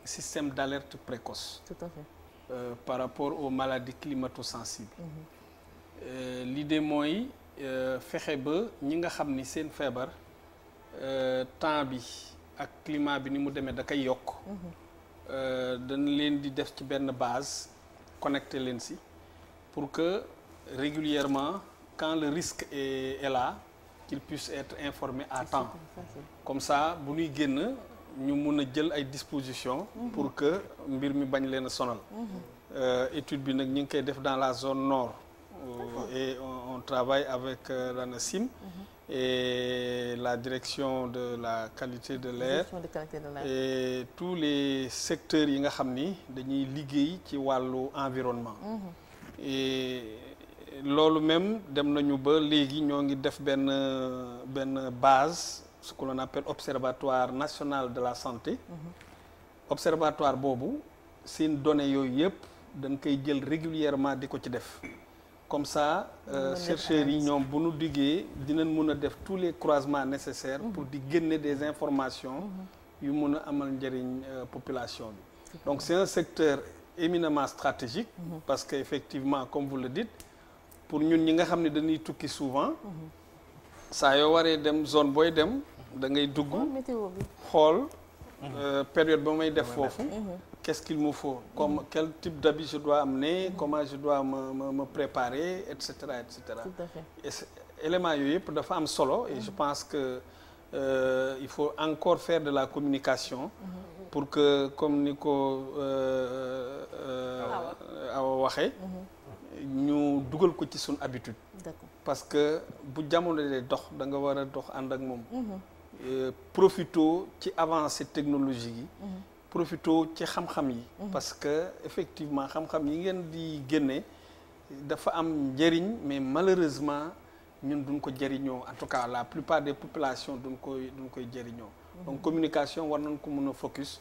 système d'alerte précoce tout à fait par rapport aux maladies climato-sensibles l'idée mooy fexe ba ñi nga xam ni seen feebar temps bi ak climat bi ni mu demee da koy yokk dañ leen di def ci benn base connecté leen si pour que régulièrement quand le risque est là qu'ils puissent être informés à temps comme ça bu ñuy génn ñu mun a jël ay dispositions pour que mbir mi bañ leen a sonal étude bi nag ñu ngi koy def dans la zone nord et on travaille avec l'ANACIM et la direction de la qualité de l'air et tous les secteurs yi nga xam ni dañuy liggéey ci wàllu environnement et loolu même dem nañu ba léegi ñoo ngi def benn base ce que l'on appelle observatoire national de la santé observatoire boobu seen données yooyu yëpp dañ koy jël régulièrement di ko ci def comme ça chercheurs yi ñoom bu nu diggee dinañ mun a def tous les croisements nécessaires pour di génne des informations yu mun a amal njëriñ population bi donc c'est un secteur éminemment stratégique parce que effectivement comme vous le dites pour ñun ñi nga xam ne dañuy tukki souvent saa yoo waree dem zone booy dem da ngay dugg xool période ba may def foofu qu'est-ce qu'il me faut comme quel type d'habit je dois amener comment je dois me préparer et cetera et cetera éléments yooyu yëpp dafa am solo et je pense que il faut encore faire de la communication pour que comme ni ko Awa waxee ñu dugal ko ci suñu habitude parce que bu jamono dee dox da nga war a dox ànd ak moom profito ci avancée technologique yi profito ci xam-xam yi parce que effectivement xam-xam yi ngeen di génne dafa am njëriñ mais malheureusement ñun duñ ko jëriñoo en tout cas la plupart des populations duñ koy jëriñoo donc communication war nañ ko mën a focus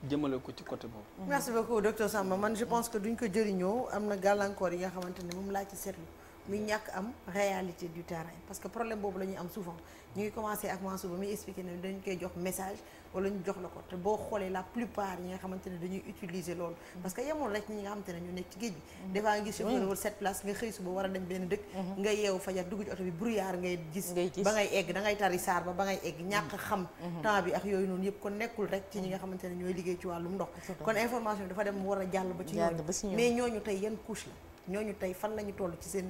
jëmale ko ci côté boobu. merci beaucoup docteur Samba man je pense que duñ ko jëriñoo am na gàllankoor yi nga xamante ne moom laa ci seetlu muy ñàkk am réalité du terrain parce que problème boobu la ñuy am souvent ñu ngi commencé ak Mansour ba muy expliqué ne dañ koy jox message wala ñu jox la ko te boo xoolee la plupart yi nga xamante ne dañuy utiliser loolu parce que yemoon rek ñi nga xamante ne ñu nekk ci géej bi des fois nga gis chauffeur wala 7 places nga xëy suba war a dem benn dëkk nga yeewu fajar dugg ci oto bi brouillard ngay gis ba ngay egg da ngay tari saar ba ngay egg ñàkk xam temps bi ak yooyu noonu yëpp kon nekkul rek ci ñi nga xamante ne ñooy liggéey ci wàllum ndox kon information dafa dem war a jàll ba ci ñooñu mais ñooñu tey yan couche la ñooñu tey fan la ñu toll ci seen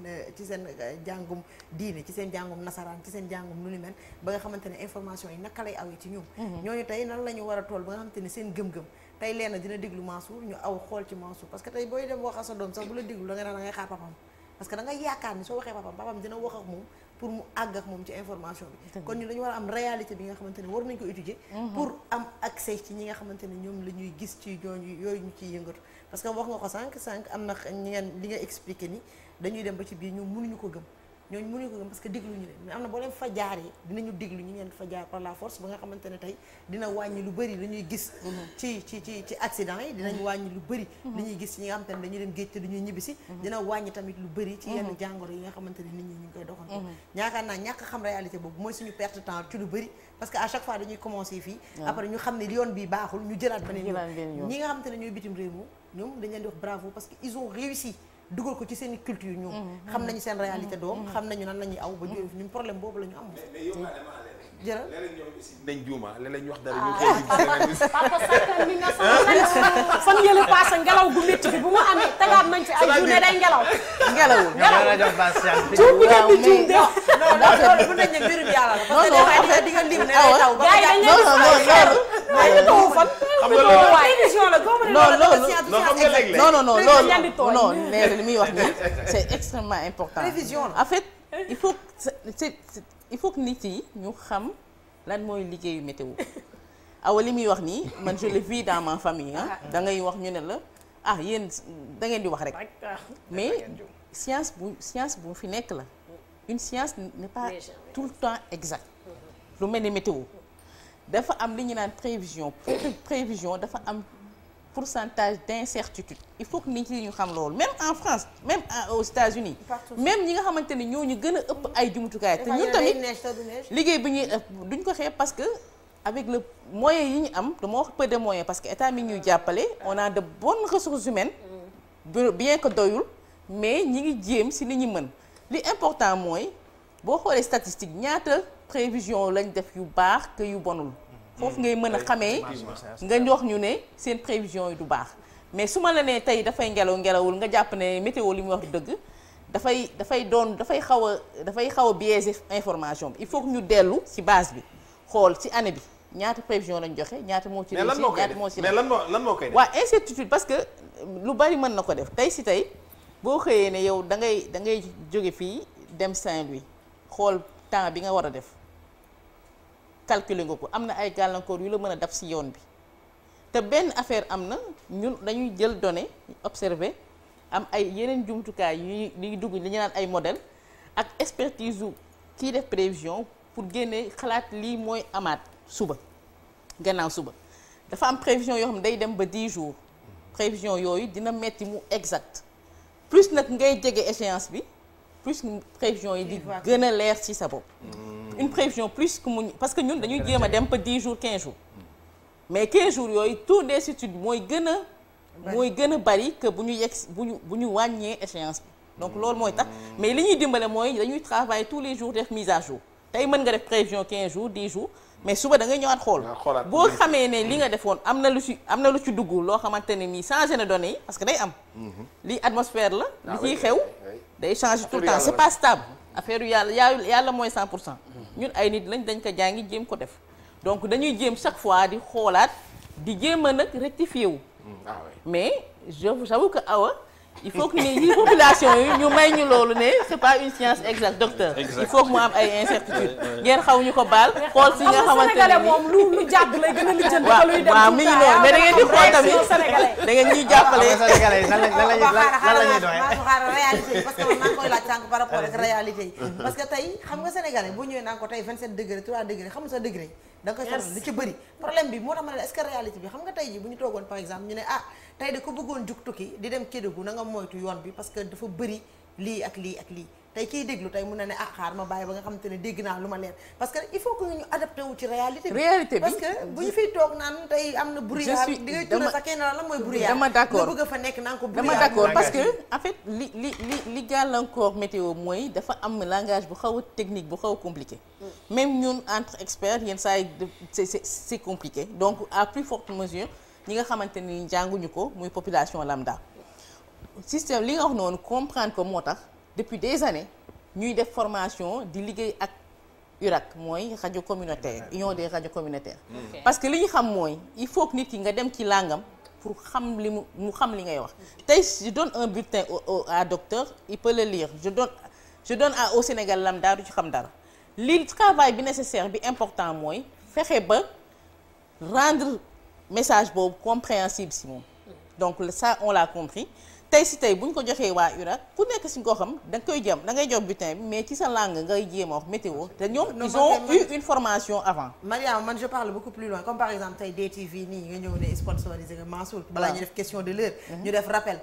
jàngum diine ci seen jàngum nasaraan ci seen jàngum nu ni mel ba nga xamante ne information yi naka lay awee ci ñoom ñooñu tey nan la ñu war a toll ba nga xamante ne seen gëm-gëm tey leena dina déglu Mansour ñu aw xool ci Mansour parce que tey booy dem wax a sa doom sax bu la déglu da nga naan da ngay xaar papam parce que da ngay yaakaar ni soo waxee papam dina wax ak moom pour mu àgg ak moom ci information bi kon ñu dañu war a am réalité bi nga xamante ne war nañ ko étudier pour am accès ci ñi nga xamante ne ñoom la ñuy gis ci ñooñu yooyu ñu ciy yëngatu parce que wax nga ko sànq am na ñi ngeen li nga expliqué ni dañuy dem ba ci biir ñoom mënuñu ko gëm ñooñu mënuñu ko gëm parce que dégluñu leen mais am na boo leen fa jaaree dinañu déglu ñu ngeen fa jaar par la force ba nga xamante ne tey dina wàññi lu bëri li ñuy gis ci accident yi dinañ wàññi lu bëri li ñuy gis ci ñi nga xamante ne dañuy dem géej te duñuy ñibbisi dina wàññi tamit lu bëri ci yenn jàngoro yi nga xamante ne nit ñi ñu ngi koy doxal yaakaar naa ñàkk xam réalité boobu mooy suñu perte temps ci lu bëri parce que à chaque fois dañuy commencer fii après ñu xam ne yoon bi baaxul ñu jëlaat beneen yoon ñi nga xamante ne ñooy bitim réew ñoom dañ leen di wax bravo parce que ils ont réussi dugal ko ci seen culture ñoom xam nañu seen réalité doom xam nañu nan la ñuy aw ba jóge fi ñun problème boobu la ñu am jërëjëf léeg-léeg ñoom aussi nañ juuma léeg-léeg ñu wax dara ñu koy papa sakkan mi nga sama fan yële passé ngelaw gu métti bi bu mu amee tegaat nañ fi ay journée day ngelawul la jox patience juum bi ngeen di juum de non bu nañ ne mbirum yàlla la parce que des di nga lim ne day taw ba gars yi dañ leen di taw fan xam nga loolu prévision la boo non léegi li muy wax nii c'est extrêmement important prévision la en fait il faut que nit yi ñu xam lan mooy liggéeyu météo awa li muy wax nii man je le vis dans ma famille da ngay wax ñu ne la yéen da ngeen di wax rek mais science bu fi nekk la une science n'est pas tout le temps exact lu mel ni météo dafa am li ñu naan prévision dafa am pourcentage d'incertitude il faut que nit ñi ñu xam loolu même en France même aux États-Unis même ñi nga xamante ne ñooñu gën a ëpp ay jumtukaay te ñun tamit liggéey bi ñuy duñ ko xeeb parce que avec le moyen yi ñu am dama wax peu de moyens parce que état mi ñuy jàppale on a de bonnes ressources humaines bien que doyul mais ñi ngi jéem si li ñu mën li important mooy boo xoolee statistique ñaata prévision lañ def yu baax que yu bonul foofu ngay mën a xamee nga jox ñu ne seen prévision yi du baax mais su ma la nee tey dafay ngelawul nga jàpp ne météo li muy wax du dëgg dafay xaw a biaisé information bi il faut que ñu dellu ci base bi xool ci année bi ñaata prévision lañ joxe ñaata moo ci réussi ñaata moo ci mais lan moo koy def waaw incertitude parce que lu bari mën na ko def tey si tey boo xëyee ne yow da ngay jóge fii dem Saint-Louis xool temps bi nga war a def calculer nga ko am na ay gàllankoor yu la mën a dab ci yoon bi te benn affaire am na ñun dañuy jël données observer am ay yeneen jumtukaay yu dugg li ñu naan ay modèle ak expertise u kii def prévision pour génne xalaat lii mooy amaat suba gannaaw suba dafa am prévision yoo xam ne day dem ba 10 jours prévision yooyu dina metti mu exact plus nag ngay jege échéance bi plus prévision yi di gën a leer ci sa bopp. une prévision plus que mu parce que ñun dañuy jéem a dem ba 10 jours 15 jours mais 15 jours yooyu taux d'incertitude mooy gën a bari que bu ñu wàññee échéance bi. donc loolu mooy tax mais li ñuy dimbale mooy dañuy travailler tous les jours def mise à jour tey mën nga def prévision 15 jours 10 jours mais suba da ngay ñëwaat xool boo xamee ne li nga defoon am na lu ci dugg loo xamante ne nii changé na données yi parce que day am li atmosphère la li ciy xew day changer tout le temps c'est pas stable affaire yu yàlla mooy 100% ñun ay nit lañ dañ ko jàngi jéem ko def donc dañuy jéem chaque fois di xoolaat di jéem a nag rectifier wu mais j'avoue que Awa il faut que ni population yi ñu may ñu loolu ne c'est pas une science exacte docteur il faut que mu am ay incertitude ngeen xaw ñu ko baal xool si nga xamante ne moom lu jàdd lay gën a lijjanti ko luy dem waaw mi ngi noonu mais da ngeen di xool tamit da ngeen ñuy jàppale sénégalais yi lan la ñuy doxee xaaral réalité yi parce que man maa ngi koy laaj sànq par rapport ak réalité yi parce que tey xam nga sénégalais boo ñëwee naan ko tey 27 degré 3 degré xam nga sa degré da nga koy sonal lu ci bëri problème bi moo tax ma ne est-ce que réalité bi xam nga tey ji bu ñu toogoon par exemple ñu ne tey de ko bëggoon jug tukki di dem Kédougou na nga moytu yoon bi parce que dafa bëri lii ak lii ak lii tey kiy déglu tey mun na ne xaar ma bàyyi ba nga xamante ne dégg naa lu ma leer parce que il faut que ñu adapté wu ci réalité bi parce que bu ñu fiy toog naan tey am na brouillard di ngay tudd sax kenn la mooy brouillard dama d'accord nga bëgg fa nekk naan ko dama d'accord parce que en fait li gàllankoor météo mooy dafa am langage bu xaw a technique bu xaw a compliqué même ñun entre experts yenn saa yi c'est compliqué donc à plus forte mesure ñi nga xamante ni jànguñu ko muy population lambda système li nga wax noonu comprendre ko moo tax depuis des années ñuy def formation di liggéey ak URAC mooy rajo communautaire union des radios communautaires parce que li ñu xam mooy il faut que nit ki nga dem ci langam pour xam li mu xam li ngay wax tey je donne un bulletin à docteur il peut le lire je donne au Sénégal lambda du ci xam dara li travail bi nécessaire bi important mooy fexe ba rendre message boobu compréhensible si moom donc ça on l'a compris tey bu ñu ko joxee waa URAC ku nekk si ngoo xam da nga koy jëm da ngay jox bulletin bi mais ci sa langue ngay jéem a wax météo te ñoom ils ont eu une formation avant Mariama man je parle beaucoup plus loin comme par exemple tey DTV nii nga ñëw ne sponsorisé nga Mansour balaa ñu def question de l'heure ñu def rappel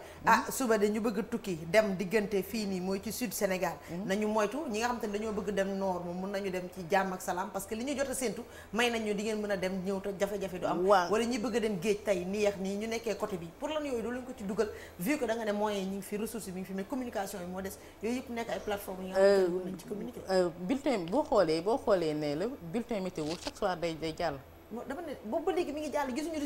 suba de ñu bëgg a tukki dem diggante fii nii mooy ci sud Sénégal nañu moytu ñi nga xam te ne dañoo bëgg dem nord moom mun nañu dem ci jàmm ak salaam parce que li ñu jot a séntu may nañu di ngeen mën a dem ñëw te jafe-jafe du am wala ñi bëgg a dem géej tey nii yax nii ñu nekkee côté bi pour lan yooyu doo leen ko ci dugal vu que da nga ne moyens ñi ngi fi ressources yi mi ngi fi mais communication yi moo des yooyu yëpp nekk ay plateformes yi nga xam ne nañ ci communiquer bulletin boo xoolee ne la bulletin météo chaque soir day jàll dama ne boobu ba léegi mi ngi jàll gisuñu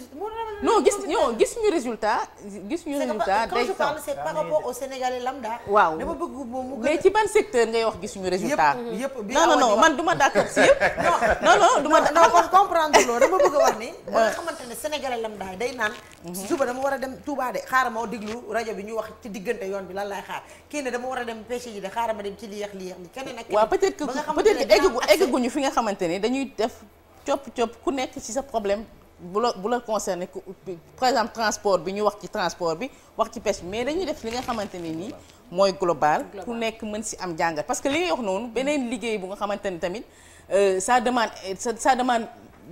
résultat gisuñu résultat quand je parle c'est par rapport au Sénégalais lambda waaw dama bëgg moom mu mais ci ban secteur ngay wax gisuñu résultat yëpp non man duma d'accord si yëpp non duma kon comprendre loolu dama bëgg a wax ni ba nga xamante ne Sénégalais lambda day naan suba dama war a dem Touba de xaaral ma déglu rajo bi ñu wax ci diggante yoon bi lan laay xaar kii ne dama war a dem pêche ji de xaaral ma dem ci li keneen ak waaw peut-être que egguñu fi nga xamante ne dañuy def copp ku nekk ci sa problème bu la concerné par exemple transport bi ñu wax ci transport bi wax ci pêche mais dañuy def li nga xamante ne nii mooy global ku nekk mën si am jàngat parce que li ngay wax noonu beneen liggéey bu nga xamante ni tamit ça demande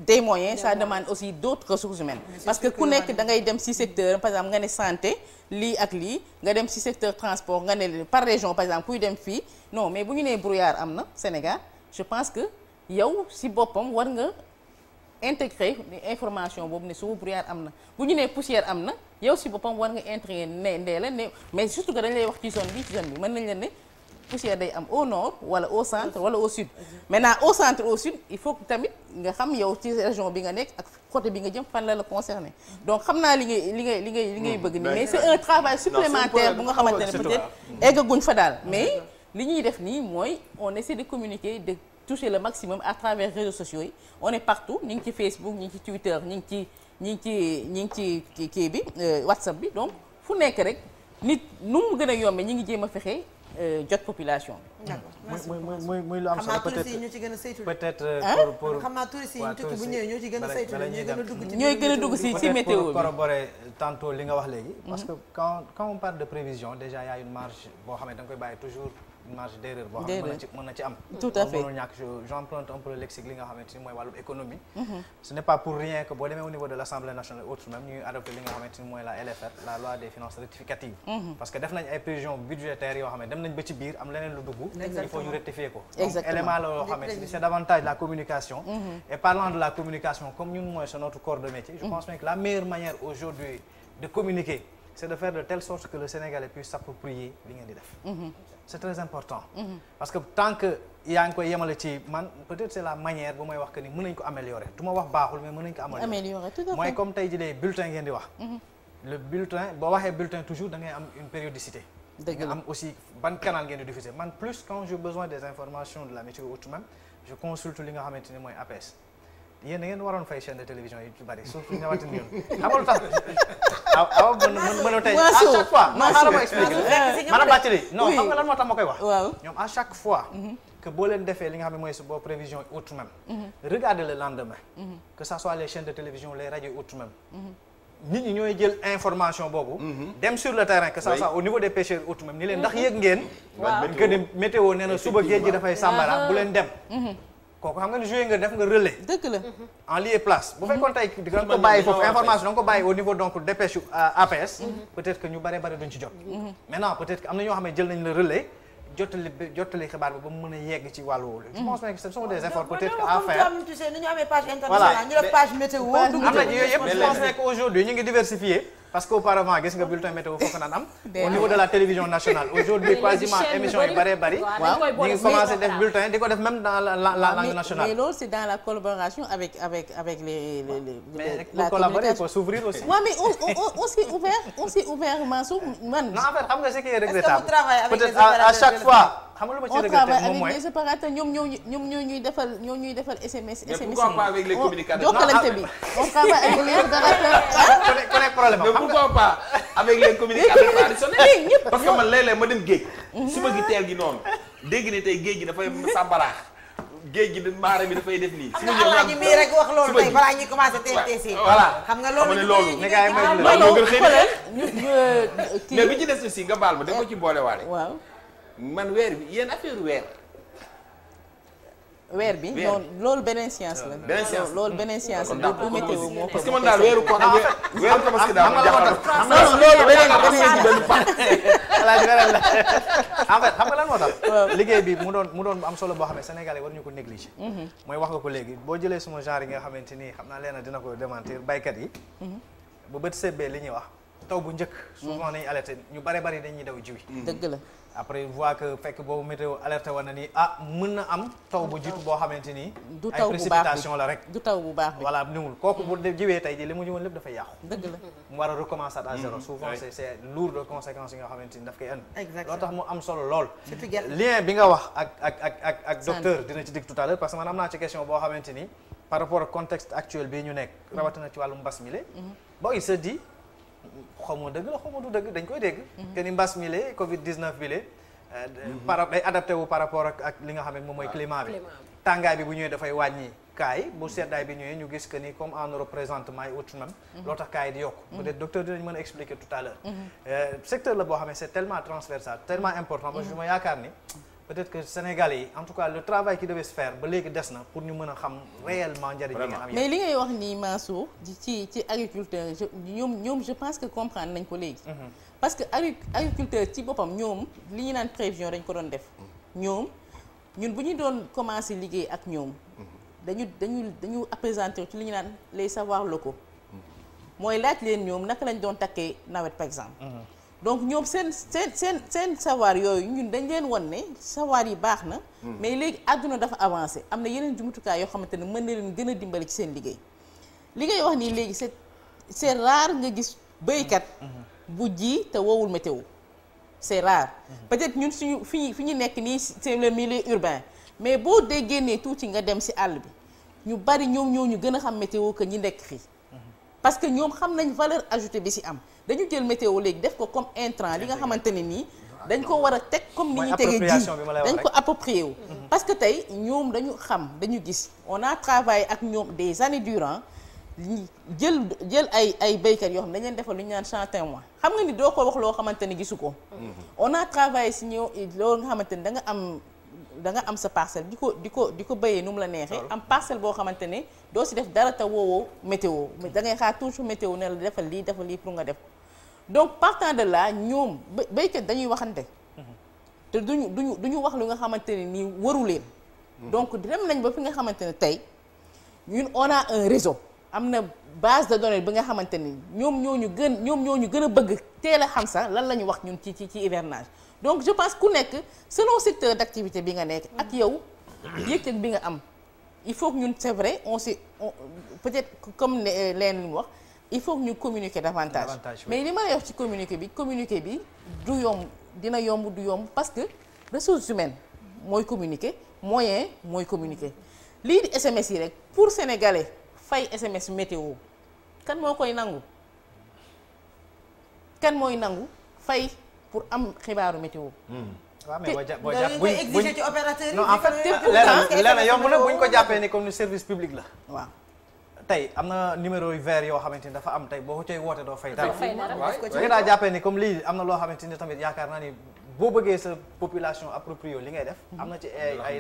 des moyens ça demande aussi d'autres ressources humaines parce que ku nekk da ngay dem ci secteur par exemple nga ne santé lii ak lii nga dem ci secteur transport nga ne par région par exemple kuy dem fii non mais bu ñu nee brouillard am na Sénégal je pense que yow ci boppam war nga intégrer information boobu ne suba brouillard am na bu ñu nee poussière am na yow ci boppam war nga intégrer ne mais surtout que dañ lay wax ci zone bi mën nañ leen ne poussière day am au nord wala au centre wala au sud maintenant au centre au sud il faut que tamit nga xam yow ci région bi nga nekk ak côté bi nga jëm fan la concerné donc xam naa li ngay bëgg ni mais c'est un travail supplémentaire bu nga xamante ne peut-être eggaguñ fa daal mais li ñuy def nii mooy on essaie de communiquer de toucher le maximum à travers réseaux sociaux yi on est partout ñu ngi ci Facebook ñu ngi ci Twitter ñu ngi ci kii bi WhatsApp bi donc fu nekk rek nit nu mu gën a yombee ñu ngi jéem a fexe jot population bi. muy lu am solo peut-être pour xam naa touristes yi ñu tukki bu ñëwee ñoo ci gën a saytu ñooy gën a dugg ci météo bi corroborer tantôt li nga wax léegi parce que quand on parle de prévision déjà y a une marge boo xam ne da nga koy bàyyi toujours une marge d'erreur boo xam ne mën na ci am. tout à fait mënul ñàkk j'emprunte un peu le lexique li nga xamante ni mooy wàllum économie. ce n'est pas pour rien que boo demee au niveau de l'Assemblée nationale autre même ñuy adopté li nga xamante ni mooy la LFR la loi des finances rectificatives. parce que def nañ ay prévisions budgétaires yoo xam ne dem nañ ba ci biir am leneen lu dugg. il faut ñu rectifier ko. donc élément la yoo xamante ni c'est davantage la communication. et parlant de la communication comme ñun mooy c'est notre corps de métier. je pense que la meilleure manière aujourd'hui de communiquer c'est de faire de telle sorte que le Sénégalais puisse s'approprier li ngeen di def. c'est très important. parce que tant que yaa ngi koy yemale ci man peut-être c'est la manière bu may wax que ni mën nañ ko améliorer du ma wax baaxul mais mën nañ ko améliorer tout à fait mooy comme tey jii bulletin ngeen di wax. le bulletin boo waxee bulletin toujours da ngay am une périodicité. dëgg la am aussi ban canal ngeen di diffuser man plus quand j'ai besoin des informations de la météo ou tout même je consulte li nga xamante ni mooy APS. yéen da ngeen waroon fay chaîne de télévision yi ci bari surtout ñëwaat nañu yoon xam nga lu tax awa mën a tey à chaque fois non xaaral ma expliquer maanaam bàccali non xam nga lan moo tax ma koy wax ñoom à chaque fois que boo leen defee li nga xam ne mooy boo prévision autre même regardez le lendemain que ça soit les chaînes de télévision les radios autre même nit ñi ñooy jël information boobu dem sur le terrain que ça soit au niveau des pêcheurs autre même ni leen ndax yëg ngeen que ni météo nee na suba géej gi dafay sàmbara bu leen dem kooku xam nga ne joué nga def nga relais. dëgg la en lieu et place. bu fekkoon tey di nga ko bàyyi foofu information da nga ko bàyyi au niveau donc dépêche APS. peut-être que ñu bare duñ ci jot. maintenant peut-être que am na ñoo xam ne jël nañ le relais jottali xibaar bi ba mu mën a yegg ci wàllu wóolu. je pense que ce sont des efforts peut-être à faire. tu sais ni ñu amee page internationale ñu def page météo. am na yooyu yëpp je pense que aujourd'hui ñu ngi diversifier. parce que auparavant gis nga bulletin météo foofu naan am au niveau de la télévision nationale aujourd'hui quasiment émission yi bari ñu ngi commencé def bulletin di ko def même dans la langue nationale. mais loolu c'est dans la collaboration avec les mais pour collaborer il faut s'ouvrir aussi. waaw mais on s'est ouvert Mansour man. non en fait xam nga ce qui est regrettable peut-être à chaque fois. xam nga lu ma ci regretté moom mooy on travaille avec les séparateurs ñoom ñoo ñuy defal SMS. mais pourquoi pas avec les communicateurs. jokkalante bi on travaille avec les opérateurs. connect problème mais pourquoi pas avec les communicateurs traditionnels parce que man léeg-léeg ma dem géej. suba gi teel gi noonu dégg ne tey géej gi dafay sàmbaraax géej gi maare bi dafay def nii. su ma ñëw ñi mii rek wax loolu tey balaa ñuy commencé TNTC. voilà xam nga loolu ne gars yi may ñoo gën xëy na mais bi ci des aussi nga baal ma da ko ci boole waale. waaw. man weer bi yéen affaire weer bi non loolu beneen science la. beneen science loolu beneen science la bu météo moo ko. parce que man daal weeru ko weeru tabaski daal ma jaxal. non loolu beneen en fait xam nga lan moo tax. liggéey bi mu doon bu am solo boo xam ne Sénégalais waruñu ko négliger. mooy wax nga ko léegi boo jëlee suma genre yi nga xamante ni xam naa leena dina ko démentir baykat yi. bu bët sebbee li ñuy wax taw bu njëkk. souvent nañu alerté ñu bari dañuy daw jiwi. dëgg la. après voit que fekk boobu météo alerté woon na ni mën na am taw bu jiitu boo xamante ni. du taw bu baax bi ay précipitation la rek. du taw bu baax bi voilà niwul kooku bu jiwee tey jii li mu jiwoon lépp dafay yàqu. dëgg la mu war a recommencer à zéro. souvent c'est lourd de conséquences yi nga xamante ni daf koy indi. exactement loo tax mu am solo lool. lien bi nga wax ak docteur dina ci dig tout à l'heure parce que man am naa ci question boo xamante ni par rapport ak contexte actuel bii ñu nekk. rawatina ci wàllu mbas mi la. bon il se dit xaw ma dëgg la xaw ma du dëgg dañ koy dégg. que ni mbas mi la Covid 19 bi la. day adapté wu par rapport ak li nga xam ne moom mooy climat bi. tàngaay bi bu ñëwee dafay wàññi kaay bu seddaay bi ñëwee ñu gis que ni comme en Europe présentement yi autre même. loo tax kaay di yokk. peut-être docteur dinañ mën a expliquer tout à l'heure secteur la boo xam ne c'est tellement transversal tellement important parce que ma yaakaar ni peut-être que Sénégalais yi en tout cas le travail qui devait se faire ba léegi des na pour ñu mën a xam réellement njëriñ li nga am. mais li ngay wax nii Mansour ci agriculteur ñoom je pense que comprendre nañ ko léegi. parce que agriculteur ci boppam ñoom li ñu naan prévision dañ ko doon def ñun bu ñu doon commencer liggéey ak ñoom dañu appesantir ci li ñu naan les savoirs locaux mooy laaj leen ñoom naka lañ doon takkee nawet par exemple. donc ñoom seen savoir yooyu ñun dañ leen won ne savoir yi baax na. mais léegi àdduna dafa avancé am na yeneen jumtukaay yoo xamante ne mën na leen gën a dimbali ci seen liggéey li ngay wax nii léegi c'est rare nga gis béykat. bu ji te woowul météo c'est rare. peut-être ñun suñu fi ñu nekk nii c'est le milieu urbain mais boo dee génnee tuuti nga dem ci àll bi ñu bari ñoo ñu gën a xam météo que ñi nekk fii. parce que ñoom xam nañ valeur ajoutée bi ci am dañu jël météo léegi def ko comme intrant li nga xamante ne nii dañ ko war a teg comme ni ñuy tegee ji dañ ko approprié wu. parce que tey ñoom dañu gis on a travaillé ak ñoom des années durant jël ay béykat yoo xam dañ leen defal lu ñu naan champ témoin xam nga ni doo ko wax loo xamante ni gisu ko. on a travaillé si ñëw loolu nga xamante ni da nga am sa parcelle di ko béyee nu mu la neexee. am parcelle boo xamante ne doo si def dara te woowoo météo da ngay xaar toujours météo ne la defal lii pour nga def donc partant de là ñoom béykat dañuy waxante. te duñu wax lu nga xamante ne nii waru leen. donc dem nañ ba fi nga xamante ne tey ñun on a un réseau. am na base de données bi nga xamante ni ñoom ñoo ñu gën a bëgg teel a xam sax lan la ñu wax ñun ci hivernage donc je pense ku nekk selon secteur d'activité bi nga nekk ak yow yëg-yëg bi nga am il faut que ñun c'est vrai peut-être comme leen li mu wax il faut que ñu communiquer davantage mais li ma lay wax ci communiquer bi du yomb dina yomb du yomb parce que ressources humaines mooy communiquer moyen mooy communiquer lii di SMS yi rek pour sénégalais fay SMS météo kan moo koy nangu fay pour am xibaaru météo. waaw mais boo jàpp buñ exiger ci opérateur yi. non en fait lenn yomb na buñ ko jàppee ni comme ni service public la. waaw tey am na numéro yu vert yoo xamante ni dafa am tey boo ko cay woote doo fay dara. waaw daa jàppee ni comme lii am na loo xamante ni tamit yaakaar naa ni boo bëggee sa population appropriée li ngay def. am na ci ay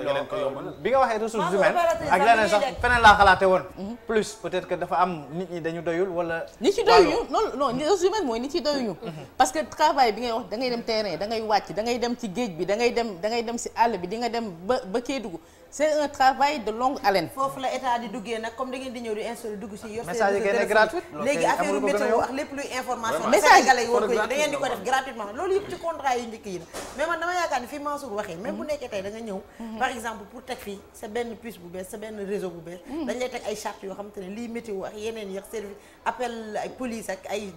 bi nga waxee ressources humaines ak leneen sax feneen laa xalaate woon. plus peut-être que dafa am nit ñi dañu doyul wala. nit ci doyuñu non ressources humaines mooy nit ci doyuñu. parce que travail bi ngay wax da ngay dem terrain da ngay wàcc da ngay dem ci géej bi da ngay dem si àll bi di nga dem ba Kédougou c'est un travail de longue haleine. foofu la état di duggee nag comme da ngeen di ñëw di installer dugg si yor message yi génne gratuit léegi affaire météo ak lépp luy information sénégalais yi war ko da ngeen di ko def gratuitement loolu yëpp ci contrat yu njëkk yi la mais man dama yaakaar ni fi Mansour waxee même bu nekkee tey da nga ñëw par exemple pour teg fii sa benn puce bu bees sa benn réseau bu bees dañ lay teg ay chartes yoo xam te ne lii météo ak yeneen yi ak service appel ay police ak ay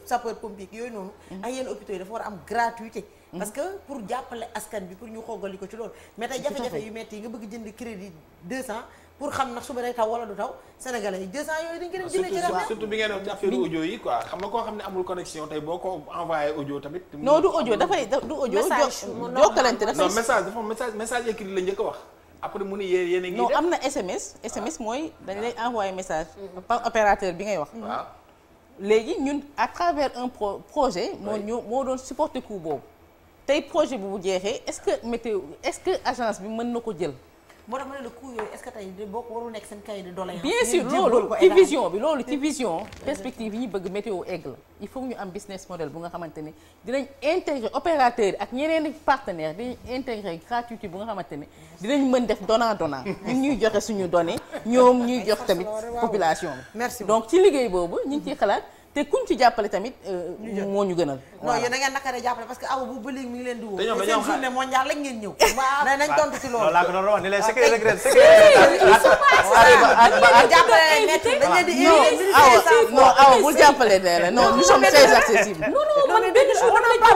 sapeur pompier yooyu noonu ak yenn hôpitaux yi dafa war a am gratuité parce que pour jàppale askan bi pour ñu xoogali ko ci loolu mais tey jafe-jafe yu metti yi nga bëgg jënd crédit 200 pour xam nag suba day taw wala du taw sénégalais yi 200 yooyu dañ ko dem jënd ci surtout bi ngeen wax ci affaire audio yi quoi xam nga koo xam ne amul connexion tey boo ko envoyé audio tamit non du audio dafay du audio jokkalante dafay non message écrit la njëkk a wax après mu ni yéen a ngi non am na SMS mooy dañ lay envoyé message par opérateur bi ngay wax waaw léegi ñun à travers un projet moo doon supporter coût boobu tey projet bi bu jeexee est-ce que agence bi mën na ko jël. moo tax ma ne la coût yooyu est-ce que tey boo ko warul nekk seen cahier de doléance. bien sûr loolu ci vision bi loolu ci vision perspective yi ñu bëgg météo egg la il faut ñu am business model bu nga xamante ne dinañ intégrer opérateur yi ak ñeneen partenaires dinañ intégrer gratuité bu nga xamante ne dinañ mën def donnant ñun ñuy joxe suñu données ñoom ñuy jox tamit population bi. merci donc ci liggéey boobu ñu ngi ciy xalaat. te kuñ ci jàppale tamit moo ñu gënal. non yéen da ngeen naqaree jàppale parce que aw bu ba léegi mi ngi leen di woo. dañoo seen journée mondiale lañ ngeen ñëw. waaw nañ tontu ci loolu. loolu laa ko doon wax ni leen secret secret jàppale métti dañ leen di non awa bul jàppale nee la non nous sommes très accessibles. non mais benn jour on a pas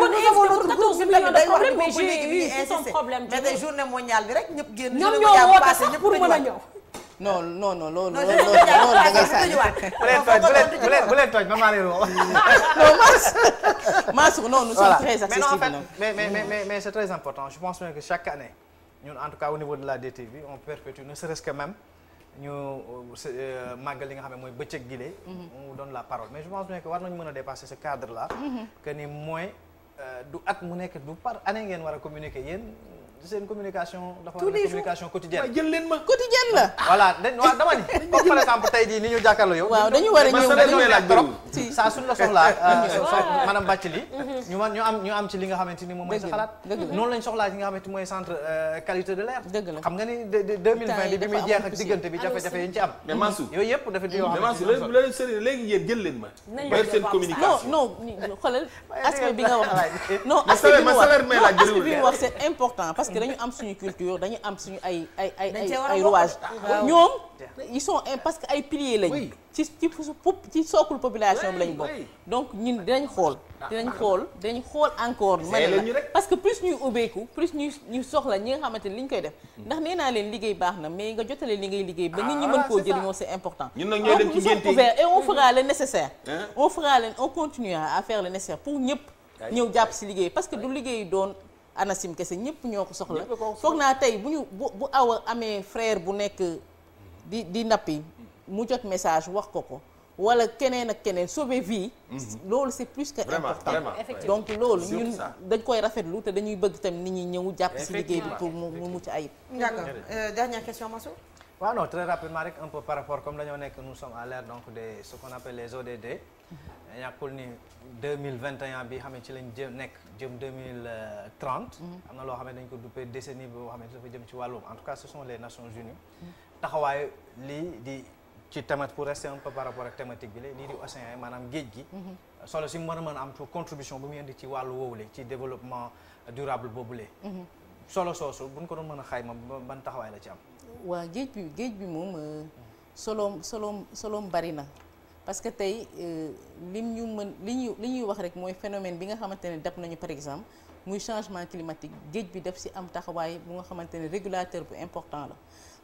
mais j'ai eu son problème. mais tey journée mondiale bi rek ñëpp génn. ñoom ñoo woote sax pour mën a ñëw. non loolu da ngay sànni. bu leen tooñ man maa leen woo. non Mansour non nous sommes très accessibles. mais c'est très important je pense que chaque année ñun en tout cas au niveau de la DTV on perpétue ne serait-ce que même ñu màggal li nga xam ne mooy bëccëg gile. on donne la parole mais je pense que war nañu mën a dépasser ce cadre là. que ni mooy du at mu nekk du par année ngeen war a communiquer yéen. seen communication dafa war a communication quotidienne. jël leen ma quotidienne la. voilà waaw dama ni comme par exemple tey jii ni ñu jàkkaarloo yow. waaw dañu war a ñëw dañu laaj trop saa suñ la soxlaa maanaam bàcc li ñu am ci li nga xamante ni moom mooy sa xalaat. noonu lañ soxlaa ci nga xamante mooy centre qualité de l'air. dëgg la xam nga ni 2020 bi muy jeex ak diggante bi jafe-jafe yi ñu ci am. mais Mansour yooyu yëpp dafa di yoo mais Mansour léegi yéen jël leen ma. nañ seen communication non xoolal aspect bi nga wax. non aspect bi nga wax c'est important parce que dañu am suñu culture dañu am suñu ay rouages ñoom ils sont parce que ay piliers lañu ci sookul population bi lañu bokk donc ñun dinañ xool encore ma ne la parce que plus ñuy ubbeeku plus ñu soxla ñi nga xamante ni li ñu koy def ndax nee naa leen liggéey baax na mais nga jotale li ngay liggéey ba nit ñi mën koo jëriñoo c'est important ñun nag ñooy dem ci ngénte yi et on fera le nécessaire on continuera à faire le nécessaire pour ñëpp ñëw jàpp si liggéey parce que du liggéey doon ANACIM kese ñëpp ñoo ko soxla foog naa tey bu awa amee frère bu nekk di nappi mu jot message wax ko wala keneen ak keneen sauver vie loolu c'est plus que important donc loolu ñun dañ koy rafetlu te dañuy bëgg tamit nit ñi ñëw jàpp ci liggéey bi pour mu mucc ayib. d'accord dernière question Massour. waaw non très rapidement rek un peu par rapport comme dañoo nekk nous sommes à l'ère donc de ce qu'on appelle les ODD ñàkkul ni 2021 bi xam ne ci lañ jëm 2030 am na loo xam ne dañ ko duppee décennie boo xam ne dafa jëm ci wàllum en tout cas ce sont les Nations Unies taxawaay lii di ci thématique pour rester un peu par rapport ak thématique bi la lii di océan yi maanaam géej gi solo si mën a mën a am ci contribution bu mu indi ci wàllu woowule ci développement durable boobule solo soosu buñ ko doon mën a xayma ban taxawaay la ci am. waa géej bi moom soloom bari na parce que tey lim ñu mën li ñuy wax rek mooy phénomène bi nga xamante ne dab nañu par exemple muy changement climatique géej bi daf ci am taxawaay bu nga xamante ne régulateur bu important la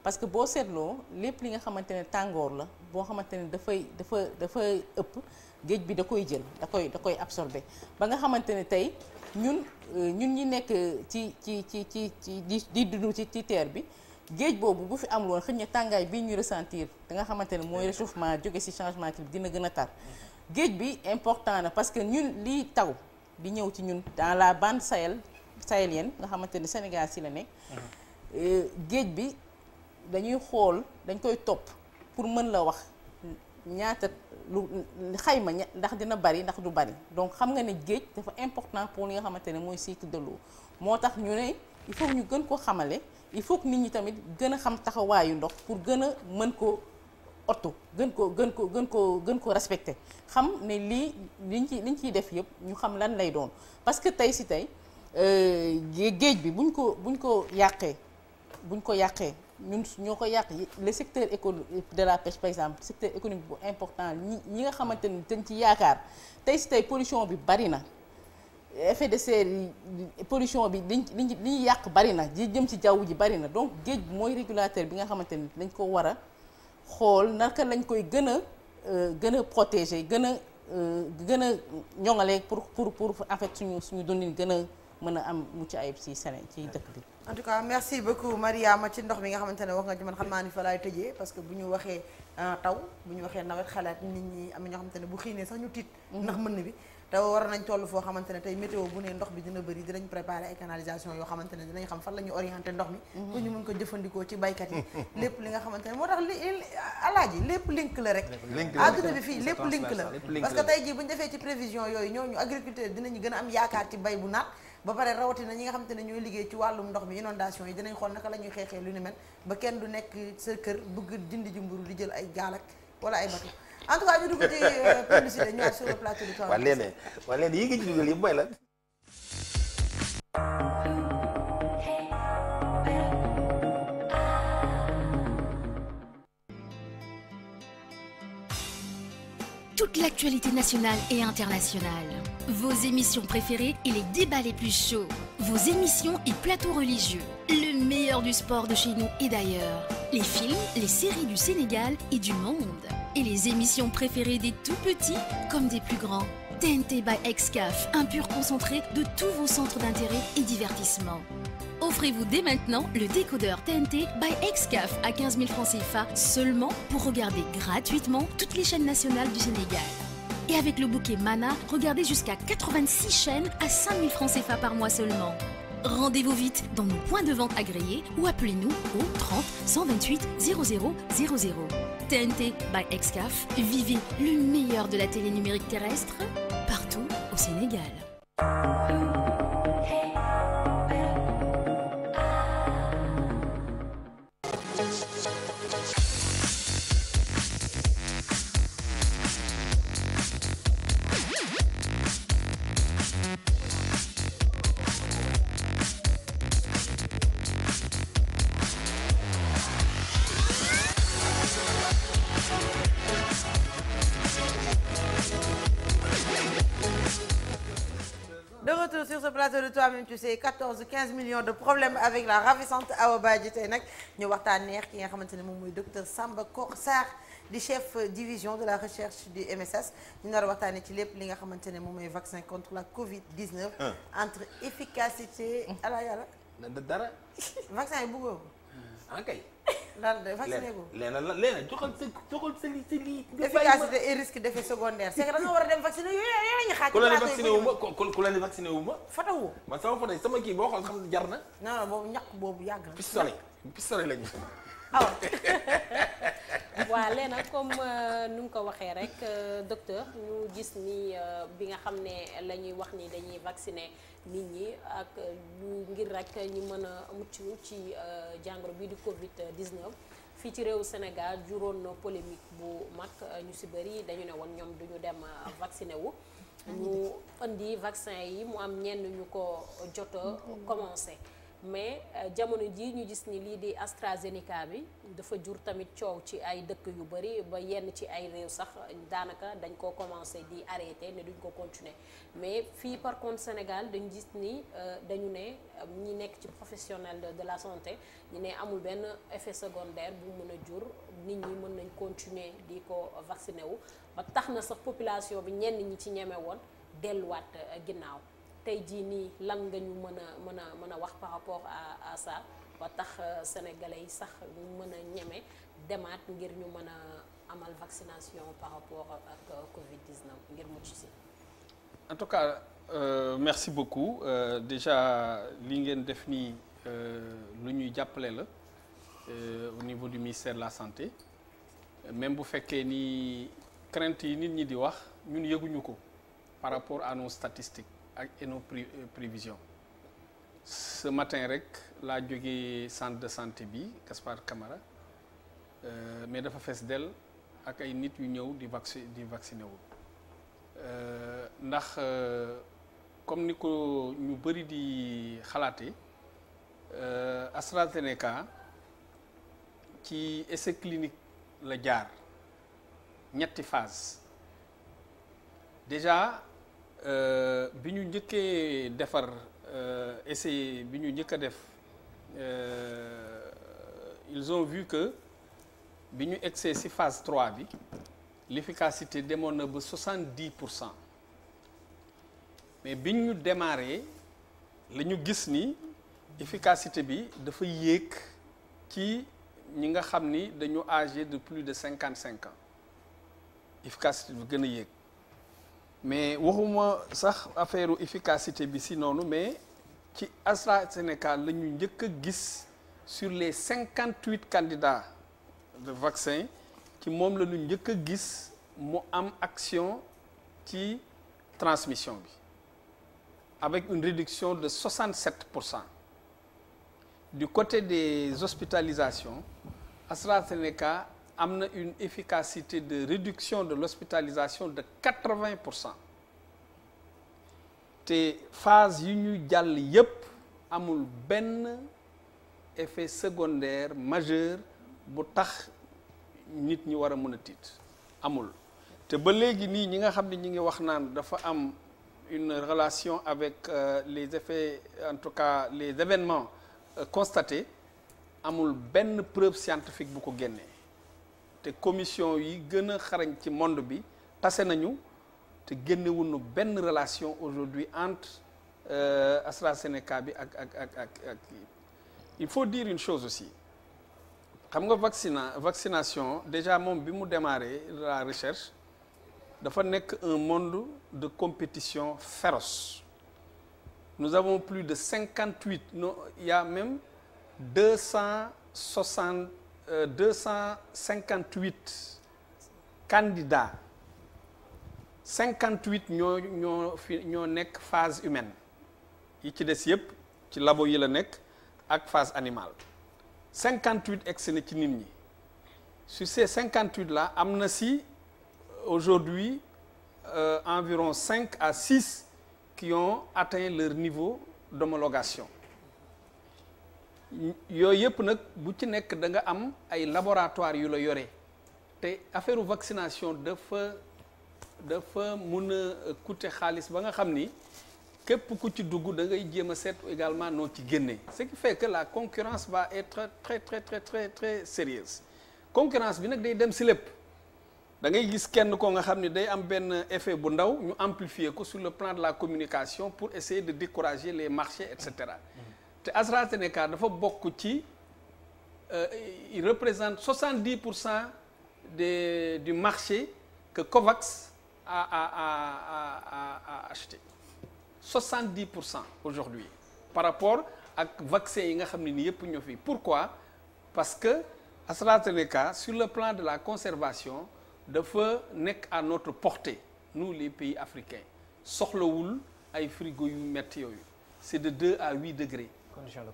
parce que boo seetloo lépp li nga xamante ne tàngoor la boo xamante ne dafa ëpp géej bi da koy jël da koy absorber ba nga xamante ne tey ñun ñi nekk ci di dund ci terre bi géej boobu bu fi amul woon xëy na tàngaay bii ñuy ressentir da nga xamante ne mooy réchauffement jóge ci changement climatique dina gën a tar géej bi important na parce que ñun lii taw di ñëw ci ñun dans la bande sahélienne nga xamante ne Sénégal ci la nekk géej bi dañuy xool dañ koy topp pour mën la wax ñaata lu xayma ndax dina bari ndax du bari donc xam nga ne géej dafa important pour li nga xamante ne mooy cycle de l'eau moo tax ñu ne il faut ñu gën ko xamale il faut que nit ñi tamit gën a xam taxawaayu ndox pour gën a mën ko ottu gën ko respecter xam ne liñ ciy def yëpp ñu xam lan lay doon parce que tey géej bi buñ ko yàqee ñun ñoo ko yàq le secteur économique de la pêche par exemple secteur économique bu important ñi nga xamante ni dañ ci yaakaar tey pollution bi bari na effet de serre pollution bi li ñuy yàq bari na di jëm ci jaww ji bari na donc géej bi mooy régulateur bi nga xamante ni dañ ko war a xool naka lañ koy gën a protéger gën a ñoŋalee pour en fait suñu dundin gën a mën a am mucc ayib ci Sénégal ci dëkk bi. en tout cas merci beaucoup Mariama ci ndox mi nga xamante ne wax nga ci man xam naa ni fa laay tëjee parce que bu ñu waxee taw bu ñu waxee nawet xalaat nit ñi am na ñoo xamante ne bu xiinee sax ñu tiit ndax mën bi te war nañ toll foo xamante ne tey météo bu ne ndox bi dina bëri dinañ préparer ay canalisation yoo xamante ne dinañ xam fan la ñu orienté ndox mi pour ñu mën ko jëfandikoo ci baykat yi lépp li nga xamante ne moo tax alaaji lépp link la rek adduna bi fii lépp link la parce que tey jii bu ñu defee ci prévision yooyu ñooñu agriculteur dinañu gën a am yaakaar ci bay bu naat ba pare rawatina ñi nga xamante ne ñooy liggéey ci wàllum ndox mi inondation yi dinañ xool naka la ñuy xeexee lu ni mel ba kenn du nekk sa kër bëgg dindi ji mburu di jël ay gaal ak wala ay bateau en tout cas ñu dugg ci publicité ñëwaat sur le plateau du temps. waa leen yi ngi ci dugal yëpp mooy lan. Toute l'actualité nationale et internationale. Vos émissions préférées et les débats les plus chauds. Vos émissions et plateaux religieux. Le meilleur du sport de chez nous et d'ailleurs. Les films, les séries du Sénégal et du monde. Et les émissions préférées des tout petits comme des plus grands. TNT by Excaf, un pur concentré de tous vos centres d'intérêt et divertissement. Offrez-vous dès maintenant le décodeur TNT by Excaf à 15 000 francs CFA seulement pour regarder gratuitement toutes les chaînes nationales du Sénégal. Et avec le bouquet Mana, regardez jusqu'à 86 chaînes à 5 000 francs CFA par mois seulement. Rendez-vous vite dans nos points de vente agréés ou appelez-nous au 30 128 0000. TNT by Excaf, vivez le meilleur de la télé numérique terrestre partout au Sénégal. De retour sur ce plateau de Toi-même tu sais 14-15 millions de problèmes avec la ravissante Awa Badji tey nag ñu waxtaan neex ki nga xamante ne moom mooy docteur Samba Kor Sarr di chef division de la recherche du MSS ñu nar a waxtaanee ci lépp li nga xamante ne moom mooy vaccin contre la Covid-19. entre efficacité ala yàlla dara. vaccin yi bëggoo ko. ah kay. daal de vacciné ko. Léna joxal sa lii. efficacité et risque d'effet secondaire c'est que da nga war a dem vacciné yooyu la ñuy xaaj. ku la ne vacciné wu ma ku la ne vacciné wu ma. foto wu. man sama foto sama kii boo xool xam ne jar na. non boobu ñàkk boobu yàgg na. pistolet lañu. waaw léegi comme nu nga ko waxee rek docteur ñu gis ni bi nga xam ne la ñuy wax ni dañuy vacciner nit ñi ak lu ngir rek ñu mën a mucc ci jàngoro bii di Covid 19 fii ci réewu Sénégal juróon na polémique bu mag ñu si bëri dañu ne woon ñoom duñu dem vacciner wu. ñu indi vaccin yi mu am ñenn ñu ko jot a commencé. mais jamono ji ñu gis ni lii di AstraZeneca bi dafa jur tamit coow ci ay dëkk yu bari ba yenn ci ay réew sax daanaka dañ ko commencé di arrêté ne duñ ko continuer mais fii par contre Sénégal dañu gis ni dañu ne ñi nekk ci professionnel de la santé ñu ne amul benn effet secondaire bu mën a jur nit ñi mën nañ continuer di ko vacciner wu ba tax na sax population bi ñenn ñi ci ñeme woon delluwaat ginnaaw. tey jii nii lan nga ñu mën a wax par rapport à ça ba tax sénégalais yi sax ñu mën a ñeme demaat ngir ñu mën a amal vaccination par rapport ak Covid-19 ngir mucc si. en tout cas merci beaucoup déjà li ngeen def nii lu ñuy jàppale la au niveau du ministère de la santé même bu fekkee ni crainte yi nit ñi di wax ñun yëguñu ko par rapport à nos statistiques. et nos prévisions ce matin rek laa jógee centre de santé bi Gaspard Camara mais dafa fees dell ak ay nit yu ñëw di vacciné wu ndax comme ni ko ñu bëri di xalaate AstraZeneca ci essai clinique la jaar ñetti phase déjà bi ñu njëkkee defar essai bi ñu njëkk a def ils ont vu que bi ñu egsee ci phase 3 bi l'efficacité demoon na ba 70%. mais bi ñu démarré la ñu gis ni efficacité bi dafa yéeg ci ñi nga xam ni dañu âgé de plus de 55 ans efficacité bi gën a yéeg. mais waxuma sax affaire efficacité bi si noonu mais ci AstraZeneca la ñu njëkk a gis sur les 58 candidats de vaccin ci moom la ñu njëkk a gis mu am action ci transmission bi avec une réduction de 67%. Du côté des hospitalisations AstraZeneca am na une efficacité de réduction de l'hospitalisation de 80%. te phase yi ñu jàll yépp amul benn effet secondaire majeur bu tax nit ñi war a mën a tiit amul te ba léegi nii ñi nga xam ne ñi ngi wax naan dafa am une relation avec les effets en tout cas les événements constatés amul benn preuve scientifique bu ko génnee te commission yi gën a xarañ ci monde bi tase nañu te génnewuñu benn relation aujourd'hui entre AstraZeneca bi ak il faut dire une chose aussi xam nga vaccination déjà moom bi mu démarré la recherche dafa nekk un monde de compétition féroce. Nous avons plus de 58 non il y a même 258 candidats 58 ñoo nekk phase humaine yi ci des yépp ci labo yi la nekk ak phase animale 58 egsi na ci nit ñi sur ces 58 là am na si aujourd'hui environ 5 à 6 qui ont atteint leur niveau d'homologation yooyu yëpp nag bu ci nekk da nga am ay laboratoire yu la yore te affaire vaccination dafa mun a coûter xaalis ba nga xam ni képp ku ci dugg da ngay jéem a seet également noo ci génne ce qui fait que la concurrence va être très sérieuse concurrence bi nag day dem si lépp da ngay gis kenn ko nga xam ni day am benn effet bu ndaw ñu amplifier ko sur le plan de la communication pour essayer de décourager les marchés et cetera te AstraZeneca dafa bokk ci il représente 70% du marché que COVAX a acheté. 70% aujourd'hui par rapport ak vaccin yi nga xam ne ni yëpp ñoo fi. Pourquoi? Parce que AstraZeneca sur le plan de la conservation dafa nekk à notre portée nous les pays africains soxlawul ay frigo yu metti yooyu c'est de 2 à 8 degrés. condition de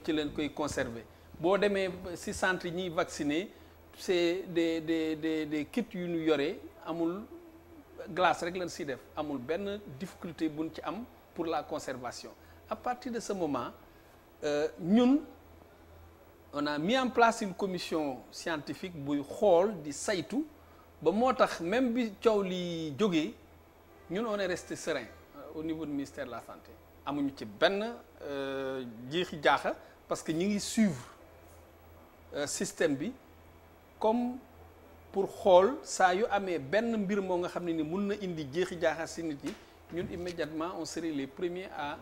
ci leen koy conserver. boo demee ci centre yi ñuy vacciner c'est des kits yu ñu yore amul glace rek lañ ci def amul benn difficulté buñ ci am pour la conservation. À partir de ce moment ñun on a mis en place une commission scientifique buy xool di saytu ba moo tax même bi coow li jógee ñun on est resté serein au niveau du ministère de la santé amuñu ci benn jiixi jaaxa parce que ñi ngi suivre système bi comme pour xool saa yu amee benn mbir moo nga xam ne ni mun na indi jeexi jaaxa si nit yi ñun immédiatement on serait les premiers à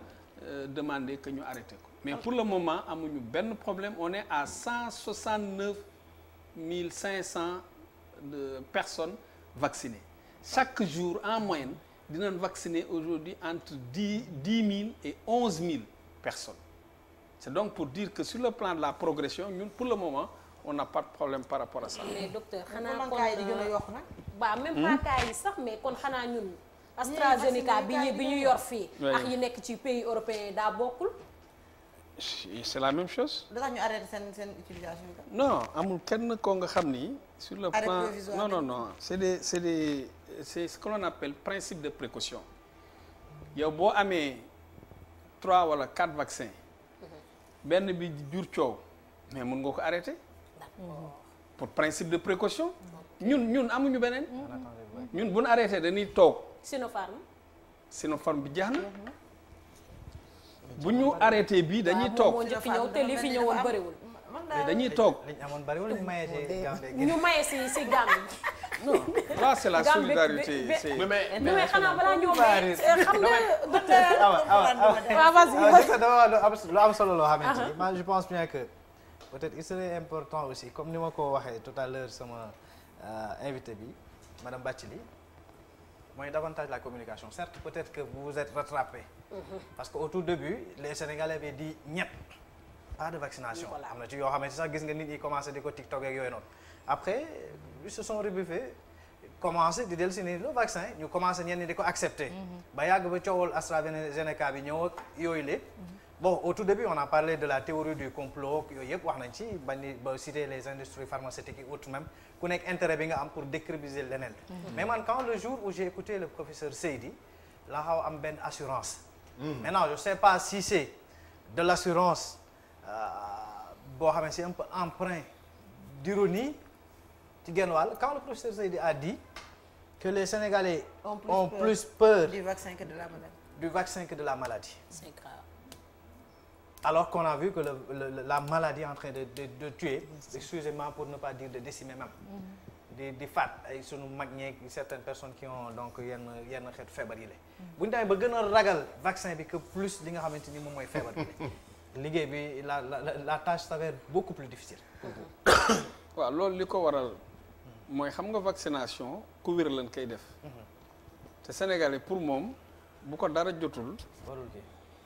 demander que ñu arrêté ko mais pour le moment amuñu benn problème on est à 169 500 de personnes vaccinées chaque jour en moyenne dinañ vacciner aujourd'hui entre 10 000 et 11 000 personnes c'est donc pour dire que sur le plan de la progression ñun pour le moment on n'a pas de problème par rapport à ça. mais docteur xanaa kon kon kaay di gën a yokk nag. ba même pas kaay yi sax mais kon xanaa ñun AstraZeneca bi ñu yor fii ak yi nekk ci pays européens daa bokkul. c'est la même chose. da tax ñu arrêté seen utilisation bi. non amul kenn koo nga xam ni. sur le plan non c'est ce que l'on appelle principe de précaution yow boo amee 3 wala 4 vaccins benn bi jur coow mais mun nga ko arrêter pour principe de précaution ñun amuñu beneen ñun bu ñu arrêté dañuy toog Sinopharm bi jeex na bu ñu arrêté bii dañuy toog moo njëkk ñëw te li fi ñëwoon bëriwul dañuy toog liñ amoon bariwul ñu maye ci Gambie ñu maye si Gambie non là c'est la solidarité c'est mais xanaa balaa ñoo maye xam nga lu am solo loo xamante ni man je pense bien que peut-être il serait important aussi comme ni ma ko waxee tout à l'heure sama invité bi madame Bathily mooy davantage la communication certes peut-être que vous vous êtes rattrapé parce que au tout début les Sénégalais avaient dit ñett pas de vaccination am na ci yoo xamante sax gis nga nit yi commencé di ko TikTok ak yooyu noonu après ils se sont rebuffés commencé di dellu si ni le vaccin ñu commencé ñenn ñi di ko accepter ba yàgg ba coowal AstraZeneca bi ñëw ak yooyu le bon au tout début on a parlé de la théorie du complot yooyu yëpp wax nañ ci bañ ni ba citer les industries pharmaceutiques et autres même ku nekk intérêt bi nga am pour décrypter leneen mais man quand le jour où j'ai écouté le professeur Seydi la xaw am benn assurance maintenant je sais pas si c'est de l'assurance boo xam ne c'est un peu empreint d'ironie ci genn wàll quand le professeur Seydi a dit que les Sénégalais ont plus peur du vaccin que de la maladie. Du vaccin que de la maladie. C'est grave. Alors qu'on a vu que la maladie est en train de tuer, excusez-moi pour ne pas dire de décimer même. di faat ay sunu mag ñeeg certaines personnes qui ont donc yenn xeetu feebar yi la. bu ñu demee ba gën a ragal vaccin bi que plus li nga xamante ni moom mooy feebar bi la liggéey bi la tâche s'avère beaucoup plus difficile. waaw loolu li ko waral mooy xam nga vaccination ku wér lañ koy def. te Sénégalais pour moom bu ko dara jotul.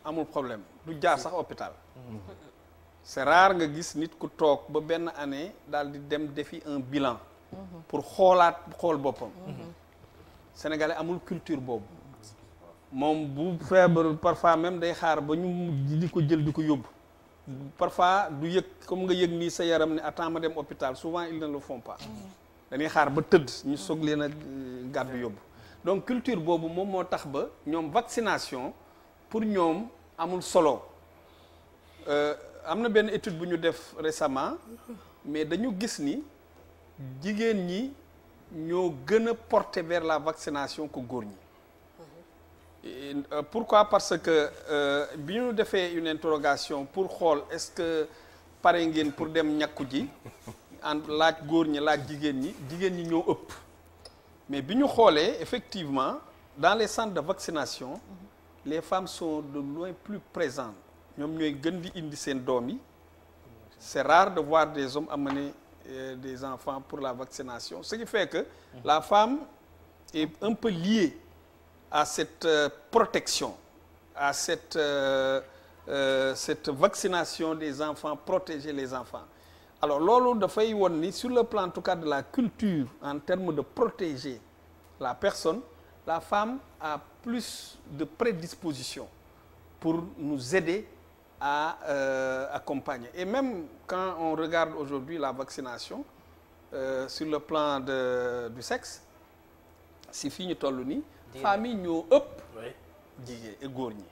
amul problème du jaar sax hôpital. c'est rare nga gis nit ku toog ba benn année daal di dem defi un bilan. pour xool boppam. Sénégalais amul culture boobu. moom bu feebar parfois même day xaar ba ñu di ko jël di ko yóbbu. parfois du yëg comme nga yëg nii sa yaram ne attends ma dem hôpital souvent ils ne le font pas. dañuy xaar ba tëdd ñu soog leen a gàddu yóbbu. donc culture boobu moom moo tax ba ñoom vaccination pour ñoom amul solo. am na benn étude bu ñu def récemment mais dañu gis ni jigéen ñi ñoo gën a porter vers la vaccination que góor ñi. Pourquoi? Parce que bi ñu defee une interrogation pour xool est-ce que pare ngeen pour dem ñàkku ji en laaj góor ñi laaj jigéen ñi ñoo ëpp. mais bi ñu xoolee effectivement dans les centres de vaccination les femmes sont de loin plus présentes ñoom ñooy gën di indi seen doom yi c'est rare de voir des hommes amener des enfants pour la vaccination, ce qui fait que la femme est un peu liée à cette protection, à cette vaccination des enfants, protéger les enfants. Alors loolu dafay won ni sur le plan en tout cas de la culture en termes de protéger la personne, la femme a plus de prédisposition pour nous aider à accompagner. Et même quand on regarde aujourd'hui la vaccination sur le plan du sexe, si fii ñu toll nii famille ñoo ëpp jigéen góor ñi.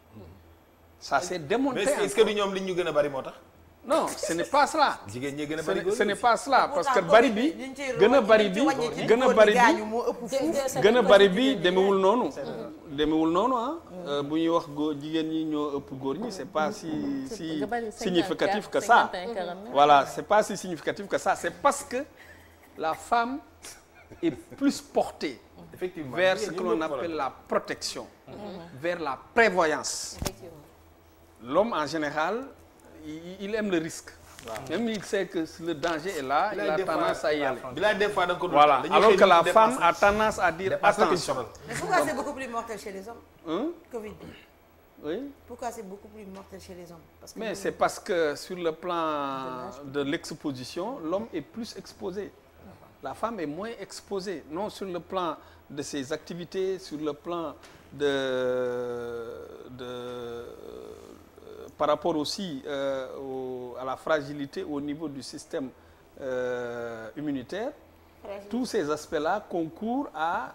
Ça c'est démontré. Mais est-ce que du ñoom li ñu gën a bari moo tax. Non, ce n'est pas cela. jigéen ñi gën a bari ce n'est pas cela parce que bari bi gën a bari bi gën a bari bi demewul noonu. demewul noonu ah. bu ñuy wax góor jigéen ñi ñoo ëpp góor ñi c'est pas si significatif que ça. Voilà, c'est pas si significatif que ça. C'est parce que la femme est plus portée vers ce que l'on appelle la protection, vers la prévoyance. L'homme en général, il aime le risque. Même il sait que le danger est là, il a tendance à y aller. Voilà. Alors que la femme a tendance à dire attention. Mais pourquoi c'est beaucoup plus mortel chez les hommes? Covid. Oui. Pourquoi c'est beaucoup plus mortel chez les hommes? Parce que mais c'est parce que sur le plan de l'exposition, l'homme est plus exposé. La femme est moins exposée, non sur le plan de ses activités, sur le plan par rapport aussi à la fragilité au niveau du système immunitaire. Tous ces aspects-là concourent à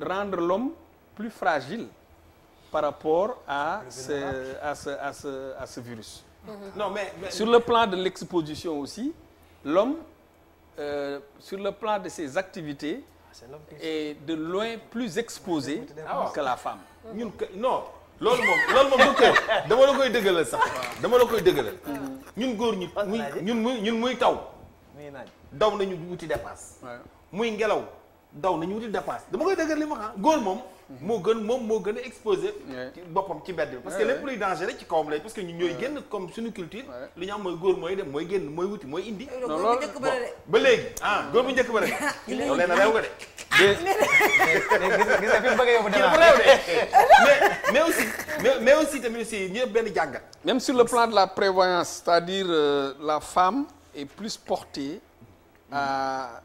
rendre l'homme plus fragile par rapport à ce virus. Non, mais sur le plan de l'exposition aussi, l'homme, sur le plan de ses activités, est de loin plus exposé que la femme. Non. loolu moom du kër dama la koy dëggalal sax dama la koy dëggalal ñun góor ñi ñun muy taw daw nañu wuti dépense muy ngelaw daw nañu wuti dépense dama koy dëggal li ma xam góor moom moo gën a exposé boppam ci mbedd bi parce que lépp luy danger rek ci kawam lay parce que ñun ñooy génn comme suñu culture li ñu am mooy góor mooy dem mooy génn mooy wuti mooy indi ba léegi góor bu njëkk ba rek yow leen réew nga de mais aussi tamit aussi ñëpp benn jàngat. Même sur le plan de la prévoyance, c'est-à-dire la femme est plus portée à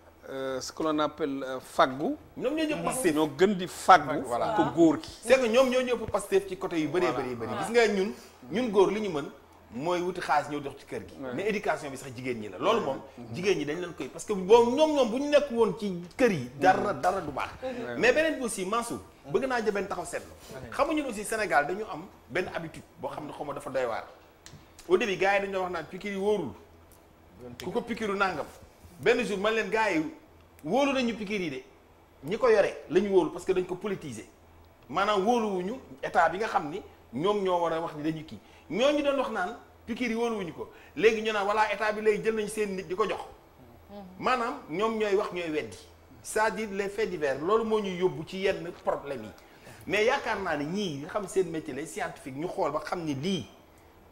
ce que l'on appelle faggu. ñoom ñoo ñëpp Pastef ñoo gën di faggu ko góor gi. c'est que ñoom ñoo ñëpp Pastef ci côté yu bëree bëri gis nga ñun góor li ñu mën mooy wuti xaalis ñëw dox ci kër gi mais éducation bi sax jigéen ñi la loolu moom jigéen ñi dañ leen koy parce que boobu ñoom bu ñu nekk woon ci kër yi dara du baax mais beneen bi aussi Mansour bëgg naa jël benn taxaw seetlu xam nga ñun aussi Sénégal dañu am benn habitude boo xam ne xaw ma dafa doy waar au début gars yi dañoo wax naan piqûre yi wóorul ku ko piqûre nangam benn jour man leen gars yi wóolu nañu piqûre yi de ñi ko yore la ñu wóolu parce que dañ ko politiser maanaam wóoluwuñu état bi nga xam ni ñoom ñoo war a wax ni dañu kii ñooñu doon wax naan piqûre yi wóoluwuñu ko léegi ñu naan voilà état bi léegi jël nañ seen nit di ko jox maanaam ñoom ñooy wax ñooy weddi c'est-à-dire les faits divers loolu moo ñuy yóbbu ci yenn problème yi mais yaakaar naa ne ñii nga xam seen métier lay scientifique ñu xool ba xam ni lii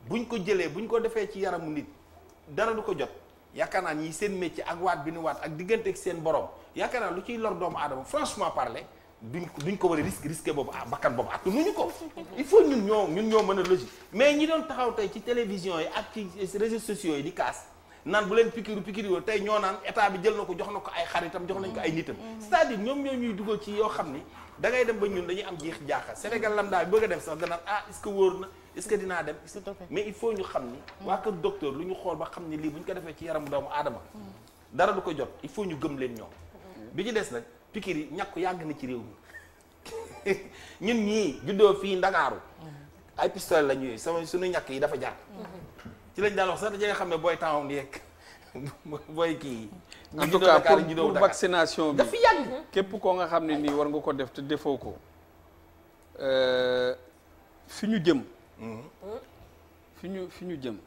buñ ko jëlee buñ ko defee ci yaramu nit dara du ko jot yaakaar naa ñii seen métier ak waat bi nu waat ak diggante ak seen borom yaakaar naa lu ciy lor doomu aadama franchement parler duñ ko war a risqué boobu bakkan boobu ak nuñu ko il faut ñun ñoo mën a logique mais ñi doon taxaw tey ci télévision yi ak ci réseaux sociaux yi di kaas naan bu leen piqûre yoo tey ñoo naan état bi jël na ko jox na ko ay xaritam jox nañ ko ay nitam c'est-à-dire ñoom ñoo ñuy dugal ci yoo xam ni da ngay dem ba ñun dañuy am jiix jaaxa Sénégal lambda bi bëgg a dem sax danaan est-ce que wóor na est-ce que dinaa dem mais il faut ñu xam ni waa kër docteur lu ñu xool ba xam ni lii bu ñu ko defee ci yaramu doomu aadama dara du ko jot il faut ñu gëm leen ñoom bi ci des nag piqûre yi ñàkk yàgg na ci réew mi ñun ñii juddoo fii Ndakaaru ay pistolet la ñuy suñu ñàkk yi dafa jar ci lañ daan wax sax da nga xam ne booy temps yeeg booy kii. en tout cas pour vaccination bi dafa yàgg. képp koo nga xam ne nii war nga ko def te defoo ko fi ñu jëm. fi ñu jëm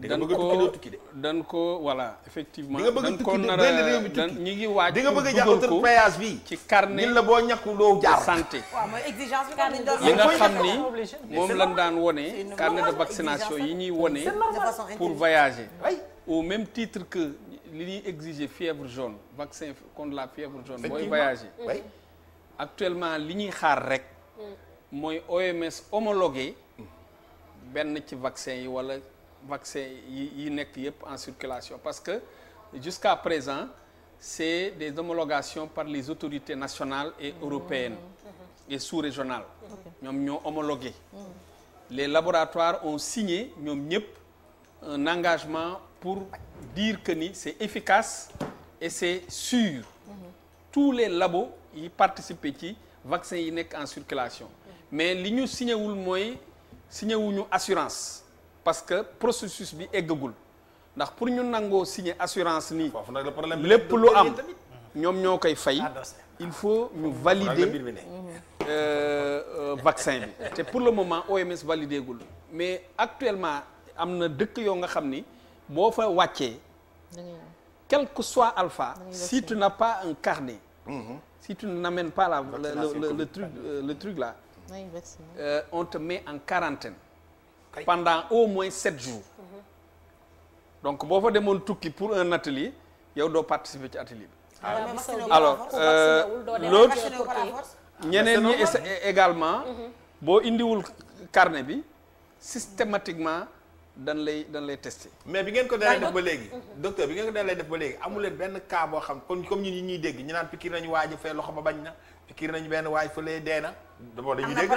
dañ ko voilà effectivement. di nga bëgg a tukki benn réew mi tukki ñi ngi waaj. di nga bëgg a jàpp péage bi ci carnet ñun la boo ñàkku loo jaar santé. waaw mooy exigence bi li nga xam ni moom lañ daan wone carnet de vaccination yi ñuy wone pour voyager. au même titre que li ñuy exiger fièvre jaune vaccin contre la fièvre jaune. booy voyager. actuellement li ñuy xaar rek. mooy OMS homologué benn ci vaccin yi wala vaccin yi nekk yëpp en circulation parce que jusqu'à présent c'est des homologations par les autorités nationales et européennes et sous-régionales ñoom ñoo homologué les laboratoires ont signé ñoom ñëpp un engagement pour dire que ni c'est efficace et c'est sûr tous les labos yi participer ci vaccin yi nekk en circulation mais li ñu signé wul mooy signé wuñu assurance parce que processus bi eggagul ndax pour ñu nangoo signé assurance nii lépp lu am ñoom ñoo koy fay il faut ñu valider vaccin bi te pour le moment OMS validé gul mais actuellement am na dëkk yoo nga xam ni boo fa wàccee quel que soit alpha si tu n'as pas un carnet si tu n'amènes pas le truc là on te met en quarantaine pendant au moins 7 jours donc boo fa demoon tukki pour un atelier yow doo participer ci atelier bi alors l'autre ñeneen ñi également boo indiwul carnet bi systématiquement dañ lay tester. mais bi ngeen ko dalee def ba léegi docteur bi ngeen ko dalee def ba léegi amu leen benn cas boo xam comme ñun ñuy dégg ñu naan pikiir nañu waaj fee loxo ba bañ na pikiir nañu benn waay fële dee na. d'abord dañuy dégg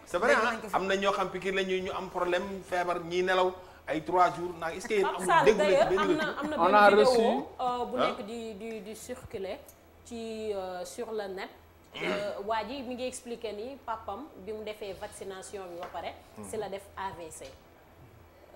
c'est vrai am na ñoo xam pikiir lañu ñu am problème feebar ñii nelaw ay 3 jours naa est-ce que yéen amul dégg am na benn vidéo bu nekk di circuler ci sur le net. waa ji mi ngi expliquer ni papam bi mu defee vaccination bi ba pare si la def AVC.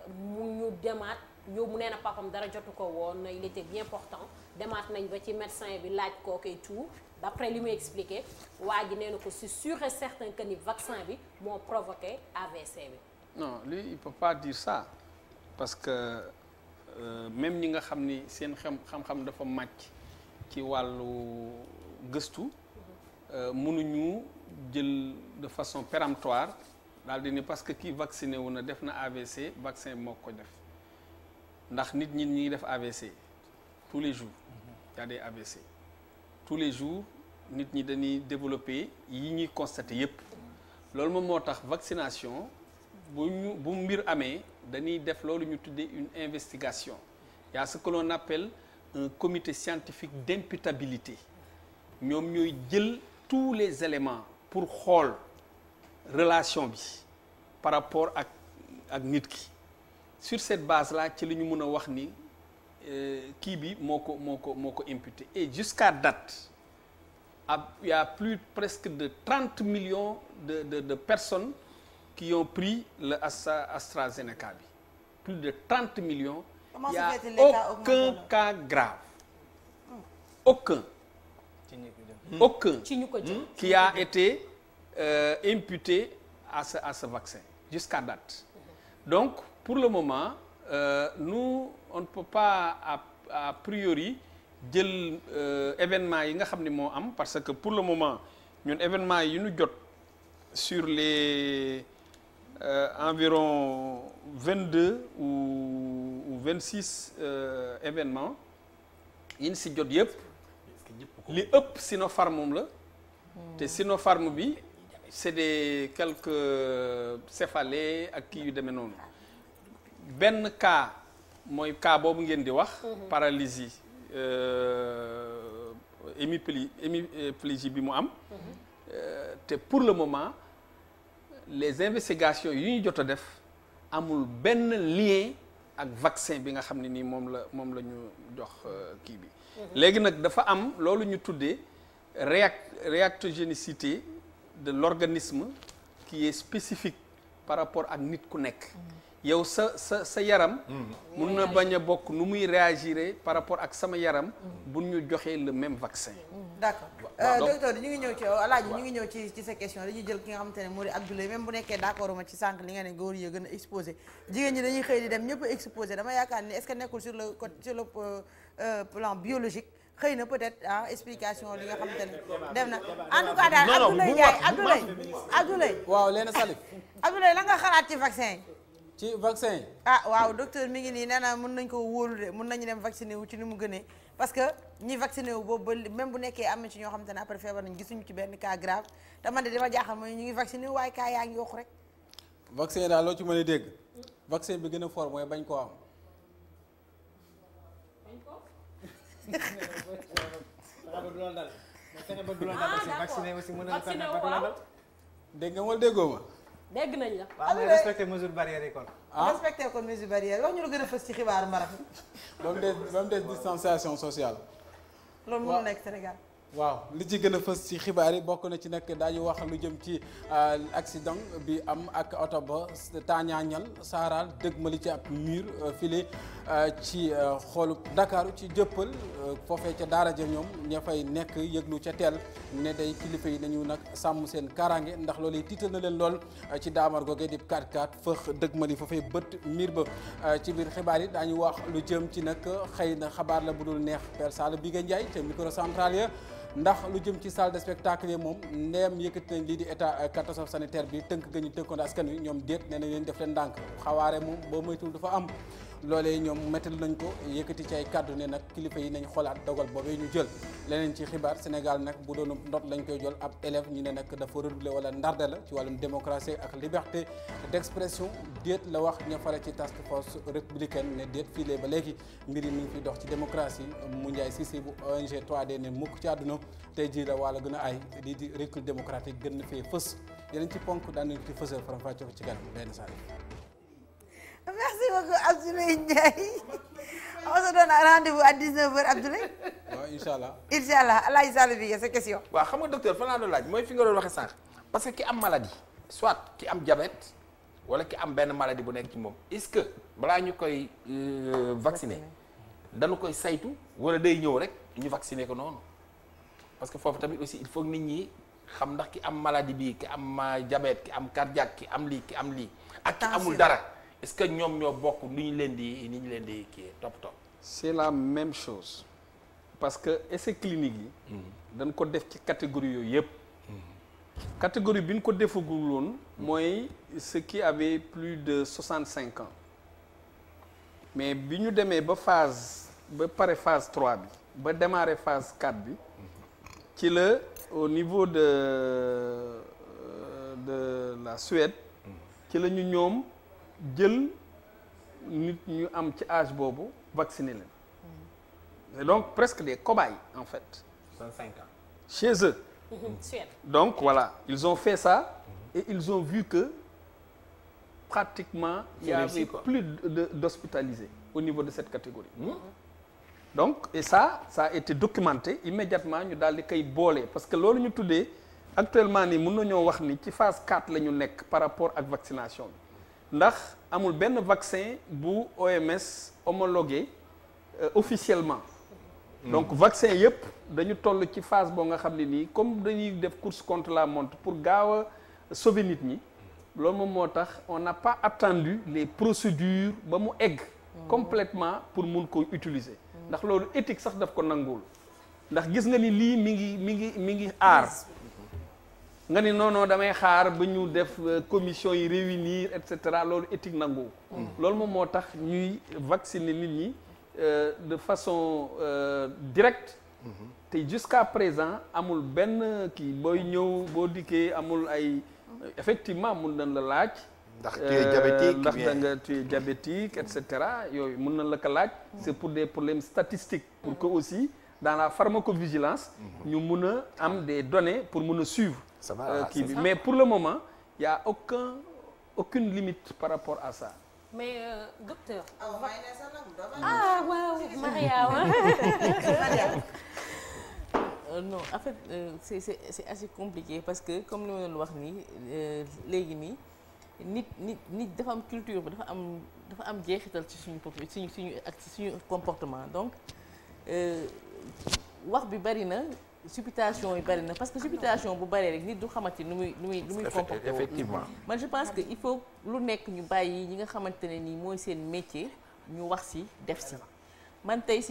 mu ñu demaat yow mu nee na papam dara jotu ko woon il était bien portant demaat nañ ba ci médecin bi laaj kooku et tout d'après li muy expliqué waa ji nee na ko c'est sûr et certain que ni vaccin bi moo provoqué AVC bi. non lui il peut pas dire ça parce que même ñi nga xam ni seen xam-xam dafa màcc ci wàllu gëstu mënuñu jël de façon péremptoire. daal di ni parce que kii vacciné wu na def na AVC vaccin bi moo ko def ndax nit ñi ngi def AVC tous les jours y a des AVC tous les jours nit ñi dañuy développer yi ñuy constater yépp loolu moom moo tax vaccination bu mbir amee dañuy def loolu ñu tuddee une investigation y a ce que l'on appelle un comité scientifique d'imputabilité ñoom ñooy jël tous les éléments pour xool relation bi par rapport ak nit ki sur cette base là ci la ñu mën a wax ni kii bi moo ko imputé et jusqu'à date il y a plus presque de 30 millions de personnes qui ont pris le AstraZeneca bi plus de 30 millions. Il y a aucun cas grave aucun qui a été imputé à ce vaccin jusqu'à date. Donc pour le moment nous on ne peut pas a priori jël événement yi nga xam ne moo am parce que pour le moment ñun événement yi ñu jot sur les environ 22 ou 26 événements yi ñu si jot yëpp li ëpp Sinopharm moom la te Sinopharm bi c'est des quelques céphalées ak kii yu demee noonu benn cas mooy cas boobu ngeen di wax paralysie hémiplégie bi mu am te pour le moment les investigations yu ñu jot a def amul benn lien ak vaccin bi nga xam ne nii moom la ñu jox kii bi léegi nag dafa am loolu ñu tuddee réactogénicité de l'organisme qui est spécifique par rapport ak nit ku nekk yow sa yaram mun na bañ a bokk nu muy réagir par rapport ak sama yaram bu ñu joxee le même vaccin. d'accord docteur ñu ngi ñëw ci yow Alaaji ñu ngi ñëw ci sa question dañuy jël ki nga xamante ne moo di Abdoulaye même bu nekkee d'accord ma ci sànq li nga ne góor yi gën a exposé jigéen ñi dañuy xëy di dem ñëpp a exposé dama yaakaar ni est-ce que nekkul sur le plan biologique xëy na peut-être explication li nga xamante ne dem na en tout cas daal Abdoulaye Ndiaye Abdoulaye waaw Léna Salif Abdoulaye la nga xalaat ci vaccin yi ci vaccin yi waaw docteur mi ngi nii nee na mën nañ ko wóolu de mën nañu dem vacciné wu ci ni mu gënee parce que ñi vacciné wu boobu ba même bu nekkee am na ci ñoo xamante ne après feebar nañ gisuñu ci benn cas grave te man de dama jaaxal mooy ñu ngi vacciné wu waaye cas yaa ngi yokku rek vaccin daal loo ci mën a dégg vaccin bi gën a fort mooy bañ koo am dégg nga wala déggoo ma dégg nañ la. waaw mais respecté mesure barrière yi kon. respecté kon mesure barrière wax ñu la gën a fës ci xibaaru marax ba mu des distanciation sociale. loolu mënul nekk Sénégal. waaw li ci gën a fës ci xibaar yi bokk na ci nag daañu wax lu jëm ci accident bi am ak oto ba taañaañal saaraal dëgmali ci ab mur file ci xoolu Dakar ci jëppal foofee ca daara ja ñoom ña fay nekk yëglu ca teel ne day kilifa yi nañu nag sàmm seen kaaraange ndax loolu yi tiital na leen lool ci daamar googee di 4-4 fëx dëgmali foofee bët mur ba ci biir xibaar yi daañu wax lu jëm ci nag xëy na xabaar la bu dul neex Père Sall Bigué Ndiaye ca microcentral ya ndax lu jëm ci salle de spectacle yi moom ndeem yëkkati nañ lii di état catastrophe sanitaire bi tënk ga ñu tënkoon askan wi ñoom déet nee nañ leen def leen ndànk xawaare moom boo moytuwul dafa am loolee ñoom méttal nañ ko yëkkati ci ay kàddu ne nag kilifa yi nañ xoolaat dogal boobee ñu jël leneen ci xibaar Sénégal nag bu doon ndot lañ koy jël ab élève ñu ne nag dafa redoubler wala ndarde la ci wàllum démocratie ak liberté d'expression déet la wax ña fare ci task force républicaine ne déet fii ba léegi mbir yi mu ngi fiy dox ci démocratie mu Ndiaye Cissé bu ONG 3D ne mukk ci àdduna tey jii la wala gën a ay lii di recul démocratique gën na fee fës yeneen ci ponk daan nañ ci fësal faram-fàcce ko ci kanam benn saa merci beaucoup Abdoulaye Ndiaye on se donne rendez-vous à 19h Abdoulaye. waaw incha allah. incha allah Alaaji Sall bi sa question. waaw xam nga docteur fan laa doon laaj mooy fi nga doon waxee sànq parce que ki am maladie soit ki am diabète wala ki am benn maladie bu nekk ci moom est-ce que balaa ñu koy vacciner dañu koy saytu wala day ñëw rek ñu vacciner ko noonu parce que foofu tamit aussi il faut que nit ñi xam ndax ki am maladie bi ki am diabète ki am cardiaque ki am lii ak ki amul dara. est-ce que ñoom ñoo bokk ni ñu leen di kii topp. c'est la même chose parce que essai clinique yi. dañ ko def ci catégorie yooyu yëpp. catégorie bi ñu ko defagul woon. mooy ceux qui avaient plus de 65 ans. mais bi ñu demee ba pare phase 3 bi ba démarrer phase 4 bi. ci la au niveau de la Suède. ci la ñu ñoom. jël nit ñu am ci âge boobu vacciner leen c'est donc presque des cobayes en fait 65 ans chez eux donc voilà ils ont fait ça et ils ont vu que pratiquement il y avait plus d'hospitalisés au niveau de cette catégorie donc et ça a été documenté immédiatement ñu daal di koy boole parce que loolu ñu tuddee actuellement nii mën nañoo wax ni ci phase 4 la ñu nekk par rapport ak vaccination bi ndax amul benn vaccin bu OMS homologué officiellement donc vaccin yëpp dañu toll ci phase boo nga xam ne nii comme dañuy def course contre la montre pour gaaw a sauver nit ñi loolu moom moo tax on n'a pas attendu les procédures ba mu egg complètement pour mun ko utiliser ndax loolu éthique sax daf ko nanguwul ndax gis nga ni lii mi ngi aar nga ni non damay xaar ba ñu def commission yi réunir et cetera loolu éthique nangu. loolu moom moo tax ñuy vacciner nit ñi de façon directe. te jusqu'à présent amul benn kii booy ñëw boo dikkee amul ay effectivement mun nañ la laaj. ndax tu es diabétique ndax tu es diabétique et cetera yooyu mun nañ la ko laaj. c'est pour des problèmes statistiques. pour que aussi dans la pharmacovigilance. ñu mun a am des données pour mun a suivre. ça va kii bi mais pour le moment il y a aucune limite par rapport à ça. mais docteur. waaw Mariama. non en fait c'est assez compliqué parce que comme li ma doon wax nii léegi nii nit dafa am culture bi dafa am jeexital ci suñu ak ci suñu comportement donc wax bi bari na supputation yi bari na parce que supputation bu bari rek nit du xamante nu muy comporter effectivement man je pense que il faut lu nekk ñu bàyyi ñi nga xamante ne nii mooy seen métier ñu wax ci def ci man tey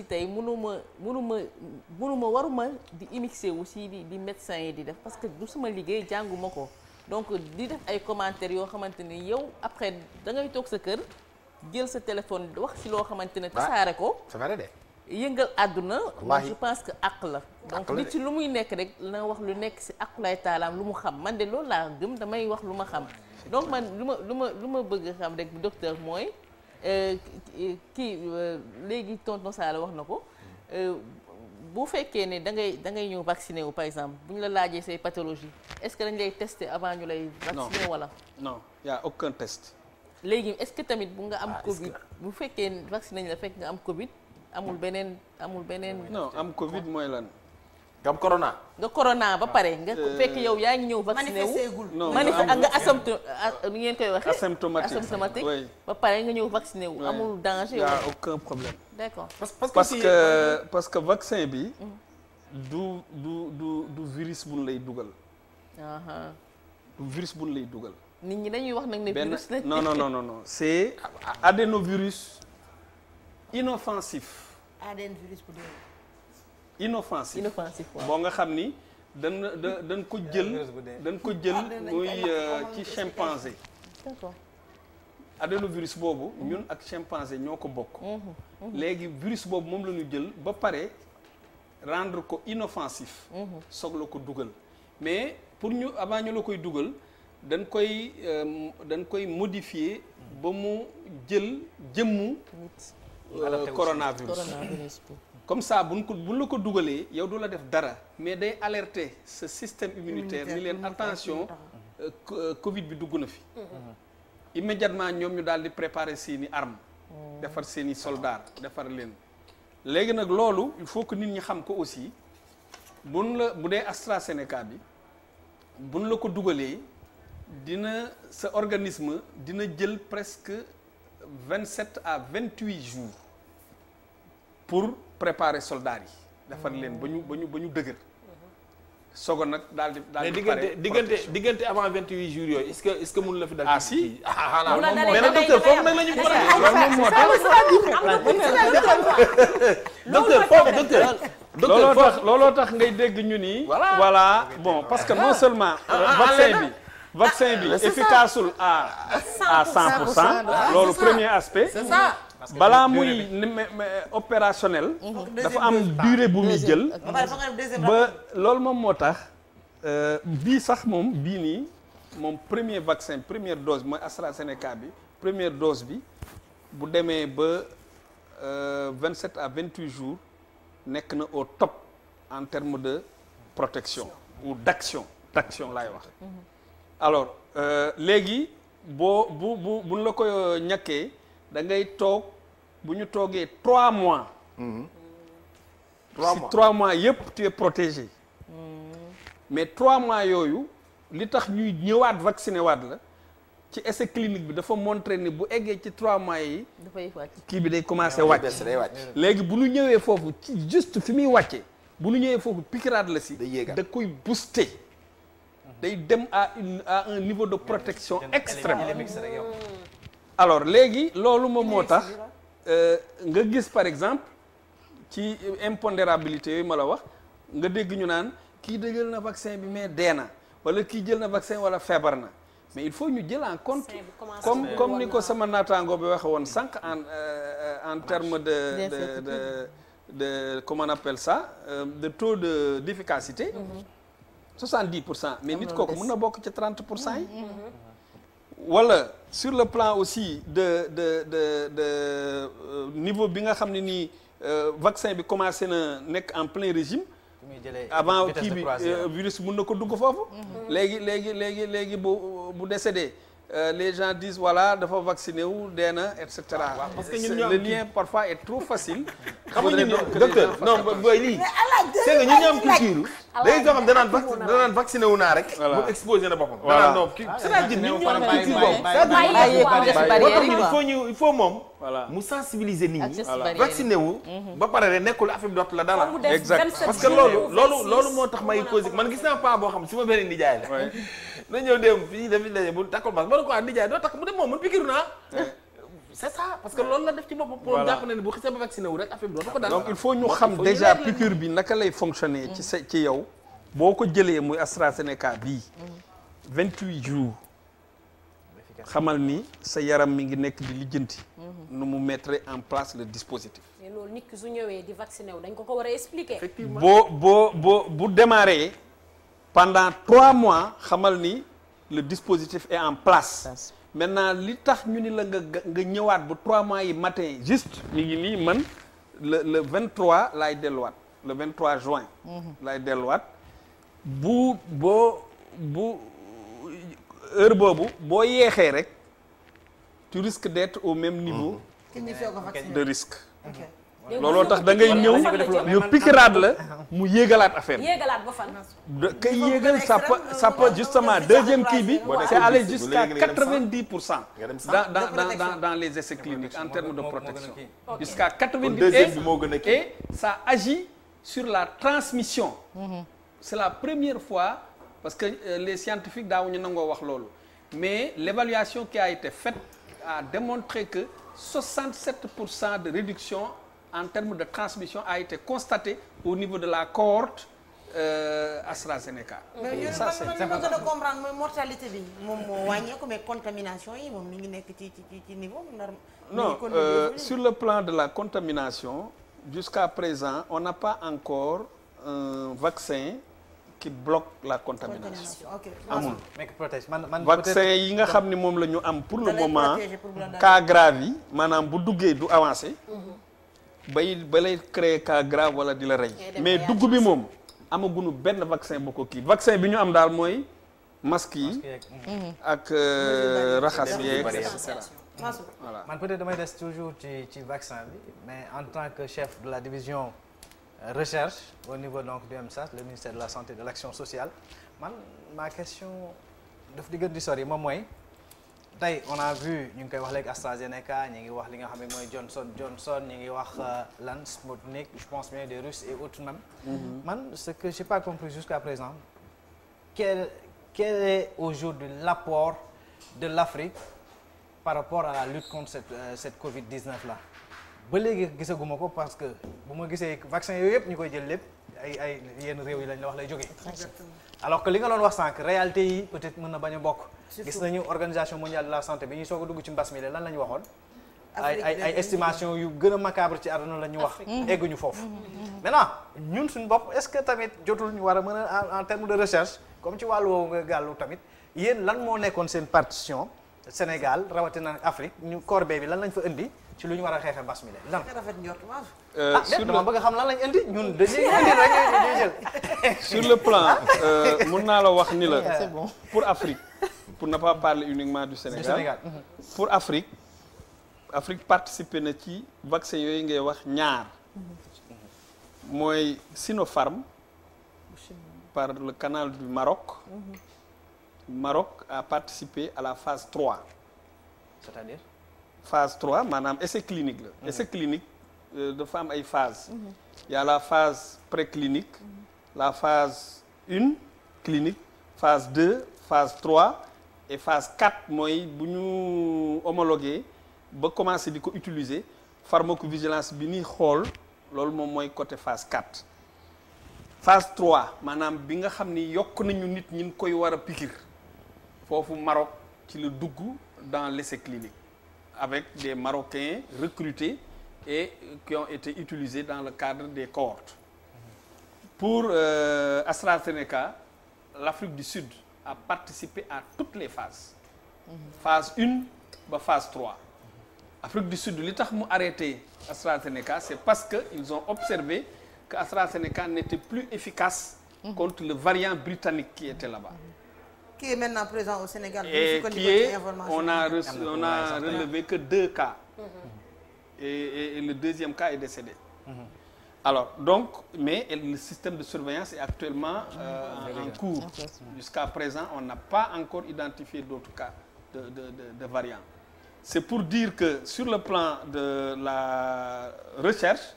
waruma di immixé wu ci di médecin yi di def parce que du sama liggéey jànguma ko donc di def ay commentaires yoo xamante ni yow après da ngay toog sa kër jël sa téléphone wax ci loo xamante ne tasaare ko c'est vrai de yëngal àdduna je pense que àq la donc nit ci lu muy nekk rek na wax lu nekk ci àqulaay taalaam lu mu xam man de loolu laa gëm damay wax lu ma xam donc man lu ma bëgg xam rek docteur mooy léegi tonton Sala wax na ko bu fekkee ne da ngay ñëw vacciner wu par exemple bu ñu la laajee say pathologie est-ce que dañ lay tester avant ñu lay vacciner wala non y a aucun test léegi est-ce que tamit bu nga am Covid bu fekkee vacciné nañ la fekk nga am Covid amul beneen non am Covid mooy lan nga am corona nga corona ba pare nga fekk yow yaa ngi ñëw vacciné wu nga ngeen koy waxee asymptomatique ba pare nga ñëw vacciné wu amul danger y a aucun problème d'accord parce que vaccin bi du virus buñ lay dugal du virus buñ lay dugal nit ñi dañuy wax nag ne virus la non c'est adénovirus inoffensif adénovirus bu inoffensif waaw boo nga xam ni dañ ko jël muy ci chimpanzé d'accord adénovirus boobu ñun ak chimpanzé ñoo ko bokk léegi virus boobu moom la ñu jël ba pare rendre ko inoffensif soog la ko dugal mais pour ñu avant ñu la koy dugal dañ koy modifier ba mu jël jëmmu coronavirus comme ça buñ la ko dugalee yow du la def dara mais day alerter ce système immunitaire ni leen attention Covid bi dugg na fi immédiatement ñoom ñu daal di préparer seeni arme defar seeni soldats defar leen léegi nag loolu il faut que nit ñi xam ko aussi bu dee AstraZeneca bi buñ la ko dugalee sa organisme dina jël presque 27 à 28 jours pour préparer soldats yi defar leen ba ñu dëgër sogo nag daal di diggante avant 28 jours yooyu est-ce que mun la fi dal si mais nag docteur foofu nag la ñu looloo tax ngay dégg ñu ni voilà bon parce que non seulement vaccin bi efficaceul à 100% loolu premier aspect c'est ça balaa muy opérationnel dafa am durée bu muy jël ba loolu moom moo tax bii sax bii nii moom premier vaccin première dose mooy AstraZeneca bi première dose bi bu demee ba 27 à 28 jours nekk na au top en termes de protection ou d'action laay wax alors léegi buñ la ko ñàkkee da ngay toog bu ñu toogee 3 mois. 3 mois yëpp tu es protégé. mais 3 mois yooyu li tax ñuy ñëwaat vacciné waat la ci essai clinique bi dafa montré ni bu eggee ci 3 mois yi. dafay wàcc kii bi day commencé wàcc. léegi bu ñu ñëwee foofu ci juste fi muy wàccee bu ñu ñëwee foofu piqûre la si. da koy booster. day dem à un niveau de protection extrême. alors léegi loolu moom moo tax nga gis par exemple ci impondérabilité yooyu ma la wax nga dégg ñu naan kii da jël na vaccin bi mais dee na wala kii jël na vaccin wala feebar na mais il faut ñu jël en compte comme ni ko sama naataango bi waxe woon sànq en terme de comment on appelle ça de taux d'efficacité 70%, mais nit kooku mën na bokk ci 30% yi wala sur le plan aussi de niveau bi nga xam ne nii vaccin bi commencé na nekk en plein régime avant kii bi virus mën na ko dugg foofu léegi bu décédé les gens disent voilà dafa vacciné wu dee na et cetera parce que ñun le lien parfois est trop facile xam nga ñun docteur non booy lii c'est que ñun ñoo am culture day joo xam danaan vacciné wu naa rek. voilà moom exposé na boppam. voilà danaan non kii c'est-à-dire nit ñi am culture boobu. il faut moom. voilà mu sensibiliser nit ñi. Voilà. vacciné wu. ba pare rek nekkul affaire bi dootu la dala. exact parce que loolu moo tax may posé man gis naa pas boo xam si ma benn nijaay la. na ñëw dem fii dafi daje bu takkul mas ma ne ko ah nijaay doo takk mu dem moom man pikiru naa. c'est ça parce que loolu la def ci boppam. pour jàpp ne bu xisee ba vacciné wu rek affaire bi dootu ko dal. donc il faut ñu xam déjà piqûre bi naka lay fonctionner ci yow boo ko jëlee muy AstraZeneca bii 28 jours xamal ni sa yaram mi ngi nekk di lijjanti nu mu mettre en place le dispositif. mais loolu nit ki su ñëwee di vacciné wu dañ ko war a expliquer. effectivement bu démarré pendant 3 mois xamal ni le dispositif est en place. maintenant li tax ñu ni la nga ñëwaat bu 3 mois yi matin juste ñu ngi nii man le 23 laay delluwaat le 23 juin. laay delluwaat bu heure boobu boo yeexee rek tu risques d'être au même niveau. de risque. looloo tax da ngay ñëw ñu piqûraat la mu yéegalaat affaire bi. yéegalaat ba fan. kay yéegal ça peut justement deuxième kii bi c'est aller jusqu'à 90% dans les essais cliniques en termes de protection. jusqu'à 90% et ça agit sur la transmission. C'est la première fois parce que les scientifiques daawuñu nangoo wax loolu mais l'évaluation qui a été faite a démontré que 67% de réduction en termes de transmission a été constaté au niveau de la cohorte AstraZeneca. mais ça c'est important. mais gën a comprendre mooy mortalité bi moom moo wàññeeku mais contamination yi moom mi ngi nekk ci niveau normal. non sur le plan de la contamination jusqu'à présent on n'a pas encore un vaccin qui bloque la contamination. amul vaccin yi nga xam ni moom la ñu am pour le moment cas grave yi maanaam bu duggee du avancé. ba lay créer cas grave wala di la rey. mais dugg bi moom amaguñu benn vaccin bu ko kii vaccin bi ñu am daal mooy masque yi ak raxas yeeg et cetera. voilà man peut-être damay des toujours ci vaccin bi mais en tant que chef de la division recherche au niveau donc du MSAS le ministère de la santé et de l'action sociale man ma question daf di gën di sori moom mooy tey on a vu ñu ngi koy wax léegi AstraZeneca ñu ngi wax li nga xam ne mooy Johnson ñu ngi wax lan Sputnik je pense bien des Russes et autres même. man ce que j'ai pas compris jusqu'à présent quel est aujourd'hui l'apport de l'Afrique par rapport à la lutte contre cette Covid-19 là. ba léegi gisaguma ko parce que bu ma gisee vaccin yooyu yëpp ñu koy jël lépp ay yenn réew yi lañ la wax lay jógee. alors que li nga doon wax sànq réalité yi peut-être mën na bañ a bokk. gis nañu organisation mondiale de la santé bi ñuy soog a dugg ci mbas mi lan la ñu waxoon. ay estimation yu gën a macabre ci àdduna la ñu wax. egguñu foofu. maintenant ñun suñu bopp est-ce que tamit jotul ñu war a mën a en termes de recherche comme ci wàllu woowu nga gàllu tamit yéen lan moo nekkoon seen partition Sénégal rawatina Afrique ñu corbeille bi lan lañ fa indi. ci lu ñu war a xeexe mbas mi la lan. sur dama bëgg xam lan lañ indi ñun dañuy indi rek ñuy jël. sur le plan mun naa la wax ni la. c'est bon pour Afrique pour ne pas parler uniquement du Sénégal. pour Afrique participer na ci vaccin yooyu ngay wax ñaar. mooy Sinopharm par le canal du Maroc. Maroc a participé à la phase 3. c'est-à-dire. phase 3 maanaam essai clinique la. essai clinique dafa am ay phase il y a la phase préclinique la phase 1 clinique phase 2 phase 3 et phase 4 mooy bu ñu homologué ba commencé di ko utiliser pharmacovigilance bi ñuy xool loolu moom mooy côté phase 4. phase 3 maanaam bi nga xam ni yokk nañu nit ñi koy war a piqûre foofu Maroc ci la dugg dans l'essai clinique. avec des Marocains recrutés et qui ont été utilisés dans le cadre des cohortes. Pour AstraZeneca, l'Afrique du Sud a participé à toutes les phases. Phase 1 ba phase 3. Afrique du Sud li tax mu arrêté AstraZeneca, c'est parce que ils ont observé que AstraZeneca n'était plus efficace contre le variant britannique qui était là-bas. Qui est maintenant présent au Sénégal. Et on a relevé que 2 cas. Et le deuxième cas est décédé. Alors, donc, mais le système de surveillance est actuellement en cours. Jusqu'à présent, on n'a pas encore identifié d'autres cas de variants. C'est pour dire que sur le plan de la recherche,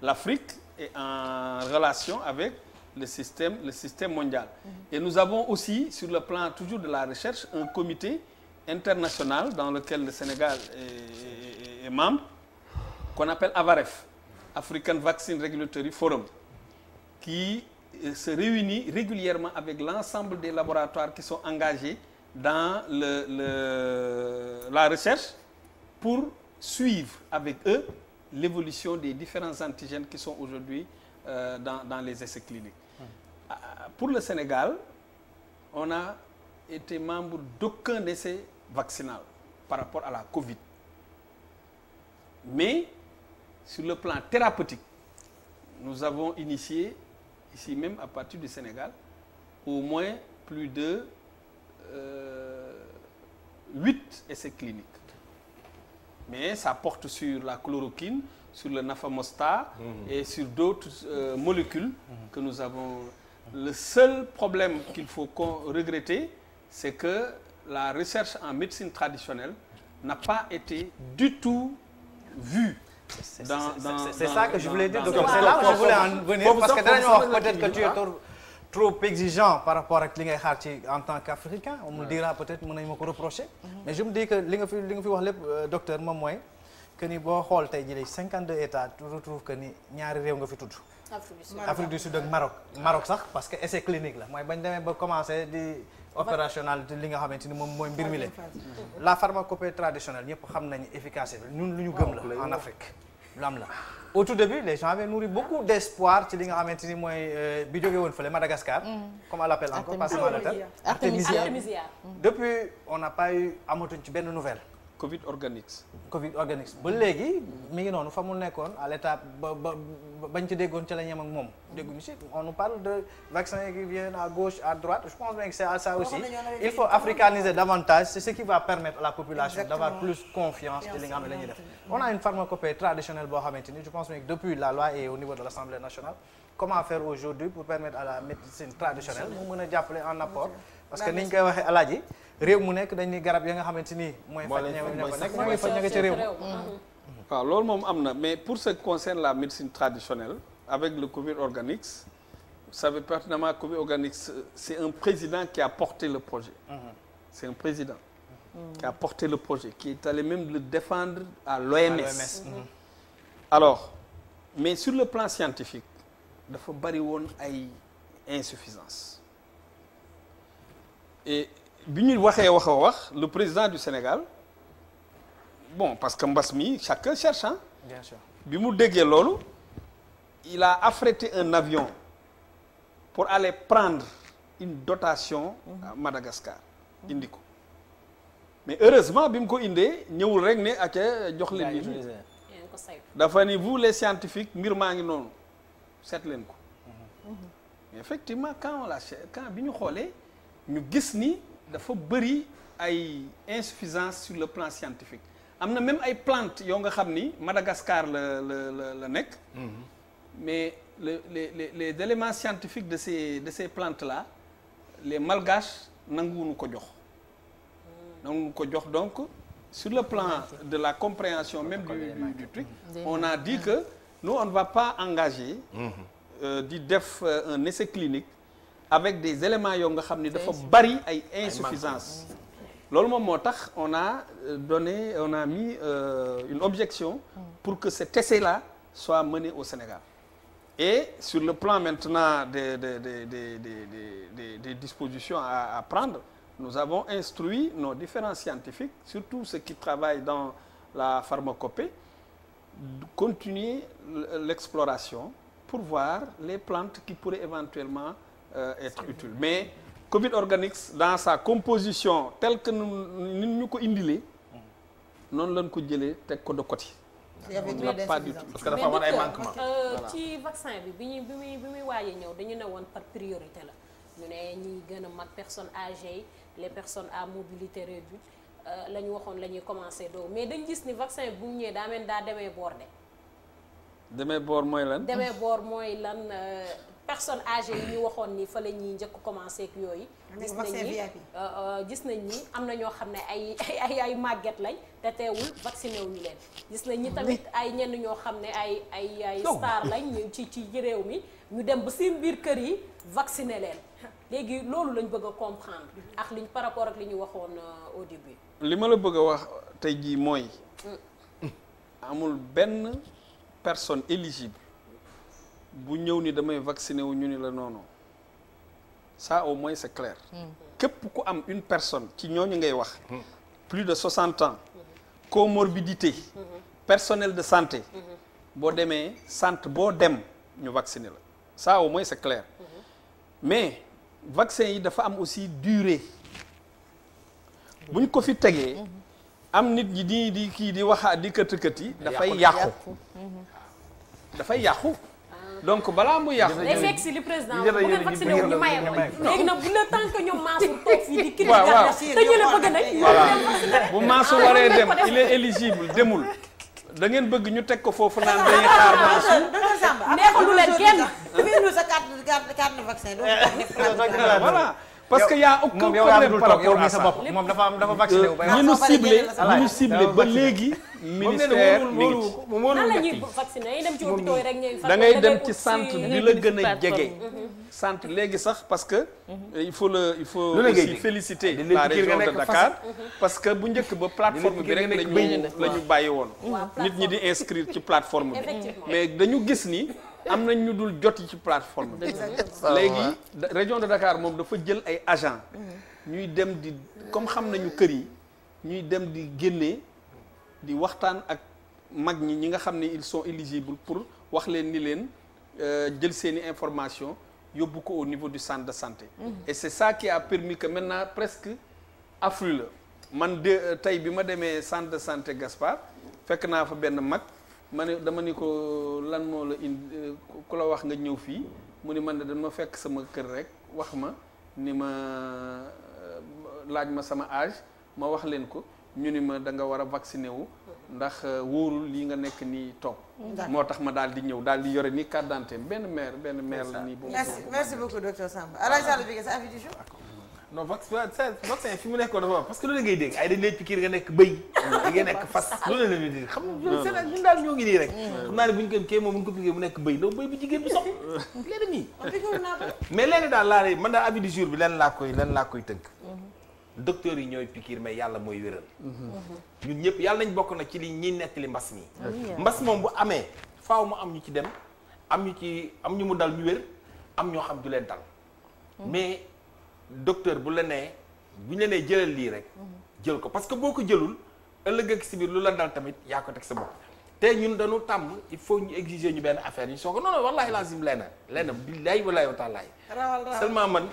l'Afrique est en relation avec le système mondial. Et nous avons aussi, sur le plan toujours de la recherche, un comité international dans lequel le Sénégal est membre, qu'on appelle AVAREF, African Vaccine Regulatory Forum, qui se réunit régulièrement avec l'ensemble des laboratoires qui sont engagés dans la recherche pour suivre avec eux l'évolution des différents antigènes qui sont aujourd'hui dans les essais cliniques. Pour le Sénégal, on a été membre d'aucun essai vaccinal par rapport à la Covid. Mais sur le plan thérapeutique, nous avons initié, ici même à partir du Sénégal, au moins plus de 8 essais cliniques. Mais ça porte sur la chloroquine, sur le nafamostat et sur d'autres molécules que nous avons. Le seul problème qu'il faut regretter, c'est que la recherche en médecine traditionnelle n'a pas été du tout vue. C'est ça que je voulais dire. Donc c'est là où je voulais en venir parce que peut-être que tu es trop exigeant par rapport ak li ngay xaar ci en tant qu'Africain. On me dira peut-être mën nañu ma ko reprocher. Mais je me dis que li nga fi wax lépp docteur moom mooy que ni boo xool tey jii 52 états tu retrouves que ni ñaari réew nga fi tudd. Afrique du Sud ak Maroc sax parce que essai clinique la mooy bañ demee ba commencé di opérationnel li nga xamante ni moom mooy mbir mi la pharmacopée traditionnelle ñëpp xam nañu efficacité ñun lu ñu gëm la en Afrique lu am la au tout début les gens avaient nourri beaucoup d'espoir ci li nga xamante ni mooy bi jógee woon fële Madagascar comme on l'appelle encore pas Artemisia depuis on n'a pas eu amatuñ ci benn nouvelle Covid organics ba léegi mi ngi noonu fa mu nekkoon à l'étape bañ ci déggoon ca la ñem ak moom dégguñu si on nous parle de vaccins qui viennent à gauche à droite je pense bien que c'est à ça aussi il faut africaniser davantage c'est ce qui va permettre à la population d'avoir plus confiance ci li nga xam ne la ñuy def on a une pharmacopée traditionnelle boo xamante ni je pense bien que depuis la loi et au niveau de l'Assemblée nationale comment faire aujourd'hui pour permettre à la médecine traditionnelle mu mën a jàppale en apport parce que ni ñu koy waxee alaaji réew mu nekk dañ ni garab ya nga xamante ni mooy faj ña faj ña nga ca réew waaw loolu moom am na mais pour ce qui concerne la médecine traditionnelle avec le Covid organics vous savez pertinemment Covid organics c'est un président qui a porté le projet c'est un président qui a porté le projet qui est allé même le défendre à l'OMS alors mais sur le plan scientifique dafa bari woon ay insuffisances et bi ñu waxee wax le président du Sénégal bon parce que mbas mi chacun cherche hein. Bien sûr. Bi mu déggee loolu il a affrété un avion pour aller prendre une dotation à Madagascar indi ko mais heureusement bi mu ko indee ñëwul rek ne aca jox leen nit ñi dafa ni vous les scientifiques mbir maa ngi noonu seet leen ko mais effectivement quand bi ñu xoolee ñu gis ni dafa bëri ay insuffisances sur le plan scientifique am na même ay plantes yoo nga xam ni Madagascar la nekk mais les éléments scientifiques de ces plantes là les malgaches nanguwuñu ko jox donc sur le plan de la compréhension même du truc on a dit que nous on ne va pas engager di def un essai clinique avec des éléments yoo nga xam ni dafa bari ay insuffisances loolu moom moo tax on a mis une objection pour que cet essai-là soit mené au Sénégal et sur le plan maintenant des dispositions à prendre nous avons instruit nos différents scientifiques surtout ceux qui travaillent dans la pharmacopée de continuer l'exploration pour voir les plantes qui pourraient éventuellement être utiles mais Covid organics dans sa composition telle que nit ñu ko indilee noonu lañ ko jëlee teg ko de côté. pas du tout parce que dafa amoon ay manquements. ci vaccin bi muy waaye ñëw dañu ne woon par priorité la ñu ne ñi gën a mag personnes âgées les personnes à mobilité réduite la ñu waxoon la ñuy commencer doo mais dañ gis ni vaccin bu mu ñëwee daa mel daa demee bordé. demee boor mooy lan. demee boor mooy lan personne âgée yi ñu waxoon ni fa la ñuy njëkk commencé ak yooyu. gis nañ ni am na ñoo xam ne ay màgget lañ te teewul vacciné wu ñu leen. gis nañ ni tamit ay ñenn ñoo xam ne ay star lañ ci réew mi ñu dem ba seen biir kër yi vacciné leen léegi loolu lañ bëgg a comprendre ak liñ par rapport ak li ñu waxoon au début. li ma la bëgg a wax tey jii mooy amul benn personne éligible bu ñëw ni damay vacciné wu ñu ni la non non ça au moins c'est clair. képp ku am une personne ci ñooñu ngay wax. plus de 60 ans. comorbidité. personnel de santé. boo demee centre boo dem ñu vacciner la ça au moins c'est clair. mais vaccin yi dafa am aussi durée. buñ ko fi tegee. am nit ñi di kii di wax di kët yi. dafay yàqu. dafay yàqu. donc balaa mu yàqu. day fekk si li président bu ngeen vacciné wu ñu maye ko léegi nag bu le temps que ñoom Mansour toog fii di cri te ñu la bëgg nañ bu Mansour waree dem il est éligible demul da ngeen bëgg ñu teg ko foofu naan dañuy xaar Mansour neexalu leen kenn dafay ñu sa carte de vaccin voilà parce que y a aucun problème par rapport à ça moom dafa vacciné wu ba ñi ñu ciblé ba léegi ministère mi ngi ci nan la ñuy vacciné yi dem ci hôpitaux yi rek ñuy da ngay dem ci centre bi la gën a jege centre léegi sax parce que il faut aussi féliciter la région de Dakar parce que bu njëkk ba plateforme bi rek la ñu bàyyi woon nit ñi di inscrire ci plateforme bi mais dañu gis ni am nañ ñu dul jot ci plateforme bi léegi région de Dakar moom dafa jël ay agents ñuy dem di comme xam nañu kër yi ñuy dem di génnee di waxtaan ak mag ñi nga xam ne ils sont éligibles pour wax leen ni leen jël seeni information yóbbu ko au niveau du centre de santé et c'est ça qui a permis que maintenant presque afflux la man tey bi ma demee centre de santé Gaspard fekk naa fa benn mag ma ne dama ni ko lan moo la indi ku la wax nga ñëw fii mu ni man ne dama fekk sama kër rek wax ma ni ma laaj ma sama âge ma wax leen ko ñu ni ma da nga war a vacciner wu ndax wóorul lii nga nekk nii toog moo tax ma daal di ñëw daal di yore ni carte d'identité benn maire la nii boobu merci beaucoup docteur Samba Alaaji Sall bi sa avis du jour non vaccin fi mu nekkoon dafa parce que loolu ngay dégg ay dañ lay piqûre nga nekk bëy nga nekk fas loolu la ñuy dégg xam nga ñun daal ñoo ngi nii rek xam naa ne bu ñu ko kii moom bu ñu ko piqûre mu nekk bëy ndaw bëy bu jigéen bi sox léegi nii mais léegi daal laa man daal avis du jour bi len laa koy tënk docteurs yi ñooy piqûre mais yàlla mooy wéral ñun ñëpp yàlla nañ bokk na ci li ñiy nettali mbas mi mbas moom bu amee faaw mu am ñu ci dem am ñu mu dal ñu wér am ñoo xam du leen dal mais docteur bu la nee jëlal lii rek jël ko parce que boo ko jëlul ëllëg ak si biir lu la dal tamit yaa ko teg sa bopp te ñun dañu tàmm il faut ñu exiger ñu benn affaire ñu soo ko non wallahi lazim lenn billahi wallahi wa taala seulement man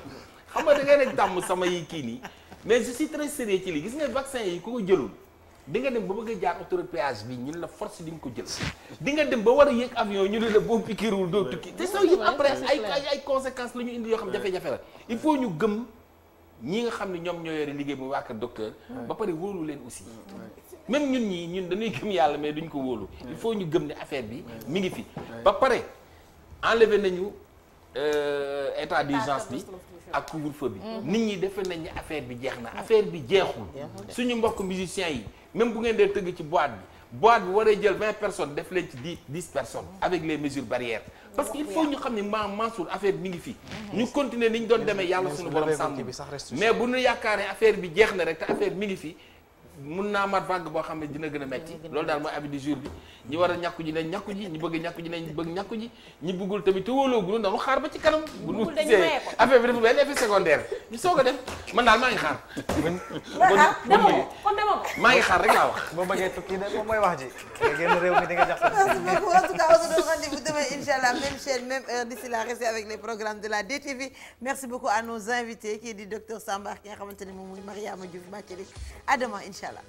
xam nga da ngay nekk tàmm sama yi kii nii mais je suis très sérieux ci lii gis nga vaccin yi ku ko jëlul di nga dem ba bëgg a jaar autoroute péage bi ñun la force di nga ko jël di nga dem ba war a yéeg avion ñu ne la boo piqûrewul doo tukki te soo yëpp après ay conséquences la ñu indi yoo xam jafe-jafe la il faut ñu gëm ñi nga xam ne ñoom ñoo yore liggéey bu waa kër docteur ba pare wóolu leen aussi même ñun dañuy gëm yàlla mais duñ ko wóolu il faut ñu gëm ne affaire bi mi ngi fi ba pare enlevé nañu état d'urgence bi ak couvre-feu bi nit ñi defe nañ ni affaire bi jeex na affaire bi jeexul suñu mbokk musiciens yi même bu ngeen dee tëgg ci boîte bi waree jël 20 personnes def leen ci 10 personnes avec les mesures barrières parce que il faut ñu xam ne Mansour affaire bi mi ngi fi ñu continuer ni ñu doon demee yàlla suñu borom sàmm mais bu ñu yaakaaree affaire bi jeex na rek te affaire bi mi ngi fi mun naa mat vague boo xam ne dina gën a metti loolu daal mooy avis du jour bi ñi war a ñàkku ji nañ ñàkku ji ñi bëgg ñàkku ji nañ bëgg ñàkku ji ñi bëggul tamit te wóoloogul dañu xaar ba ci kanam bu ñu gisee affaire bi dafa benn effet secondaire ñu soog a def man daal maa ngi xaar maa ngi xaar rek laa wax boo bëggee tukki de moom mooy wax ji nga génn réew mi di nga jax en tout cas on se donne rendez-vous demain inchallah même chaîne même heure d'ici là restez avec les programmes de la DTV merci beaucoup à nos invités qui est du docteur Samba ki nga xamante ne moom muy Mariama Diouf Bathily à demain inchallah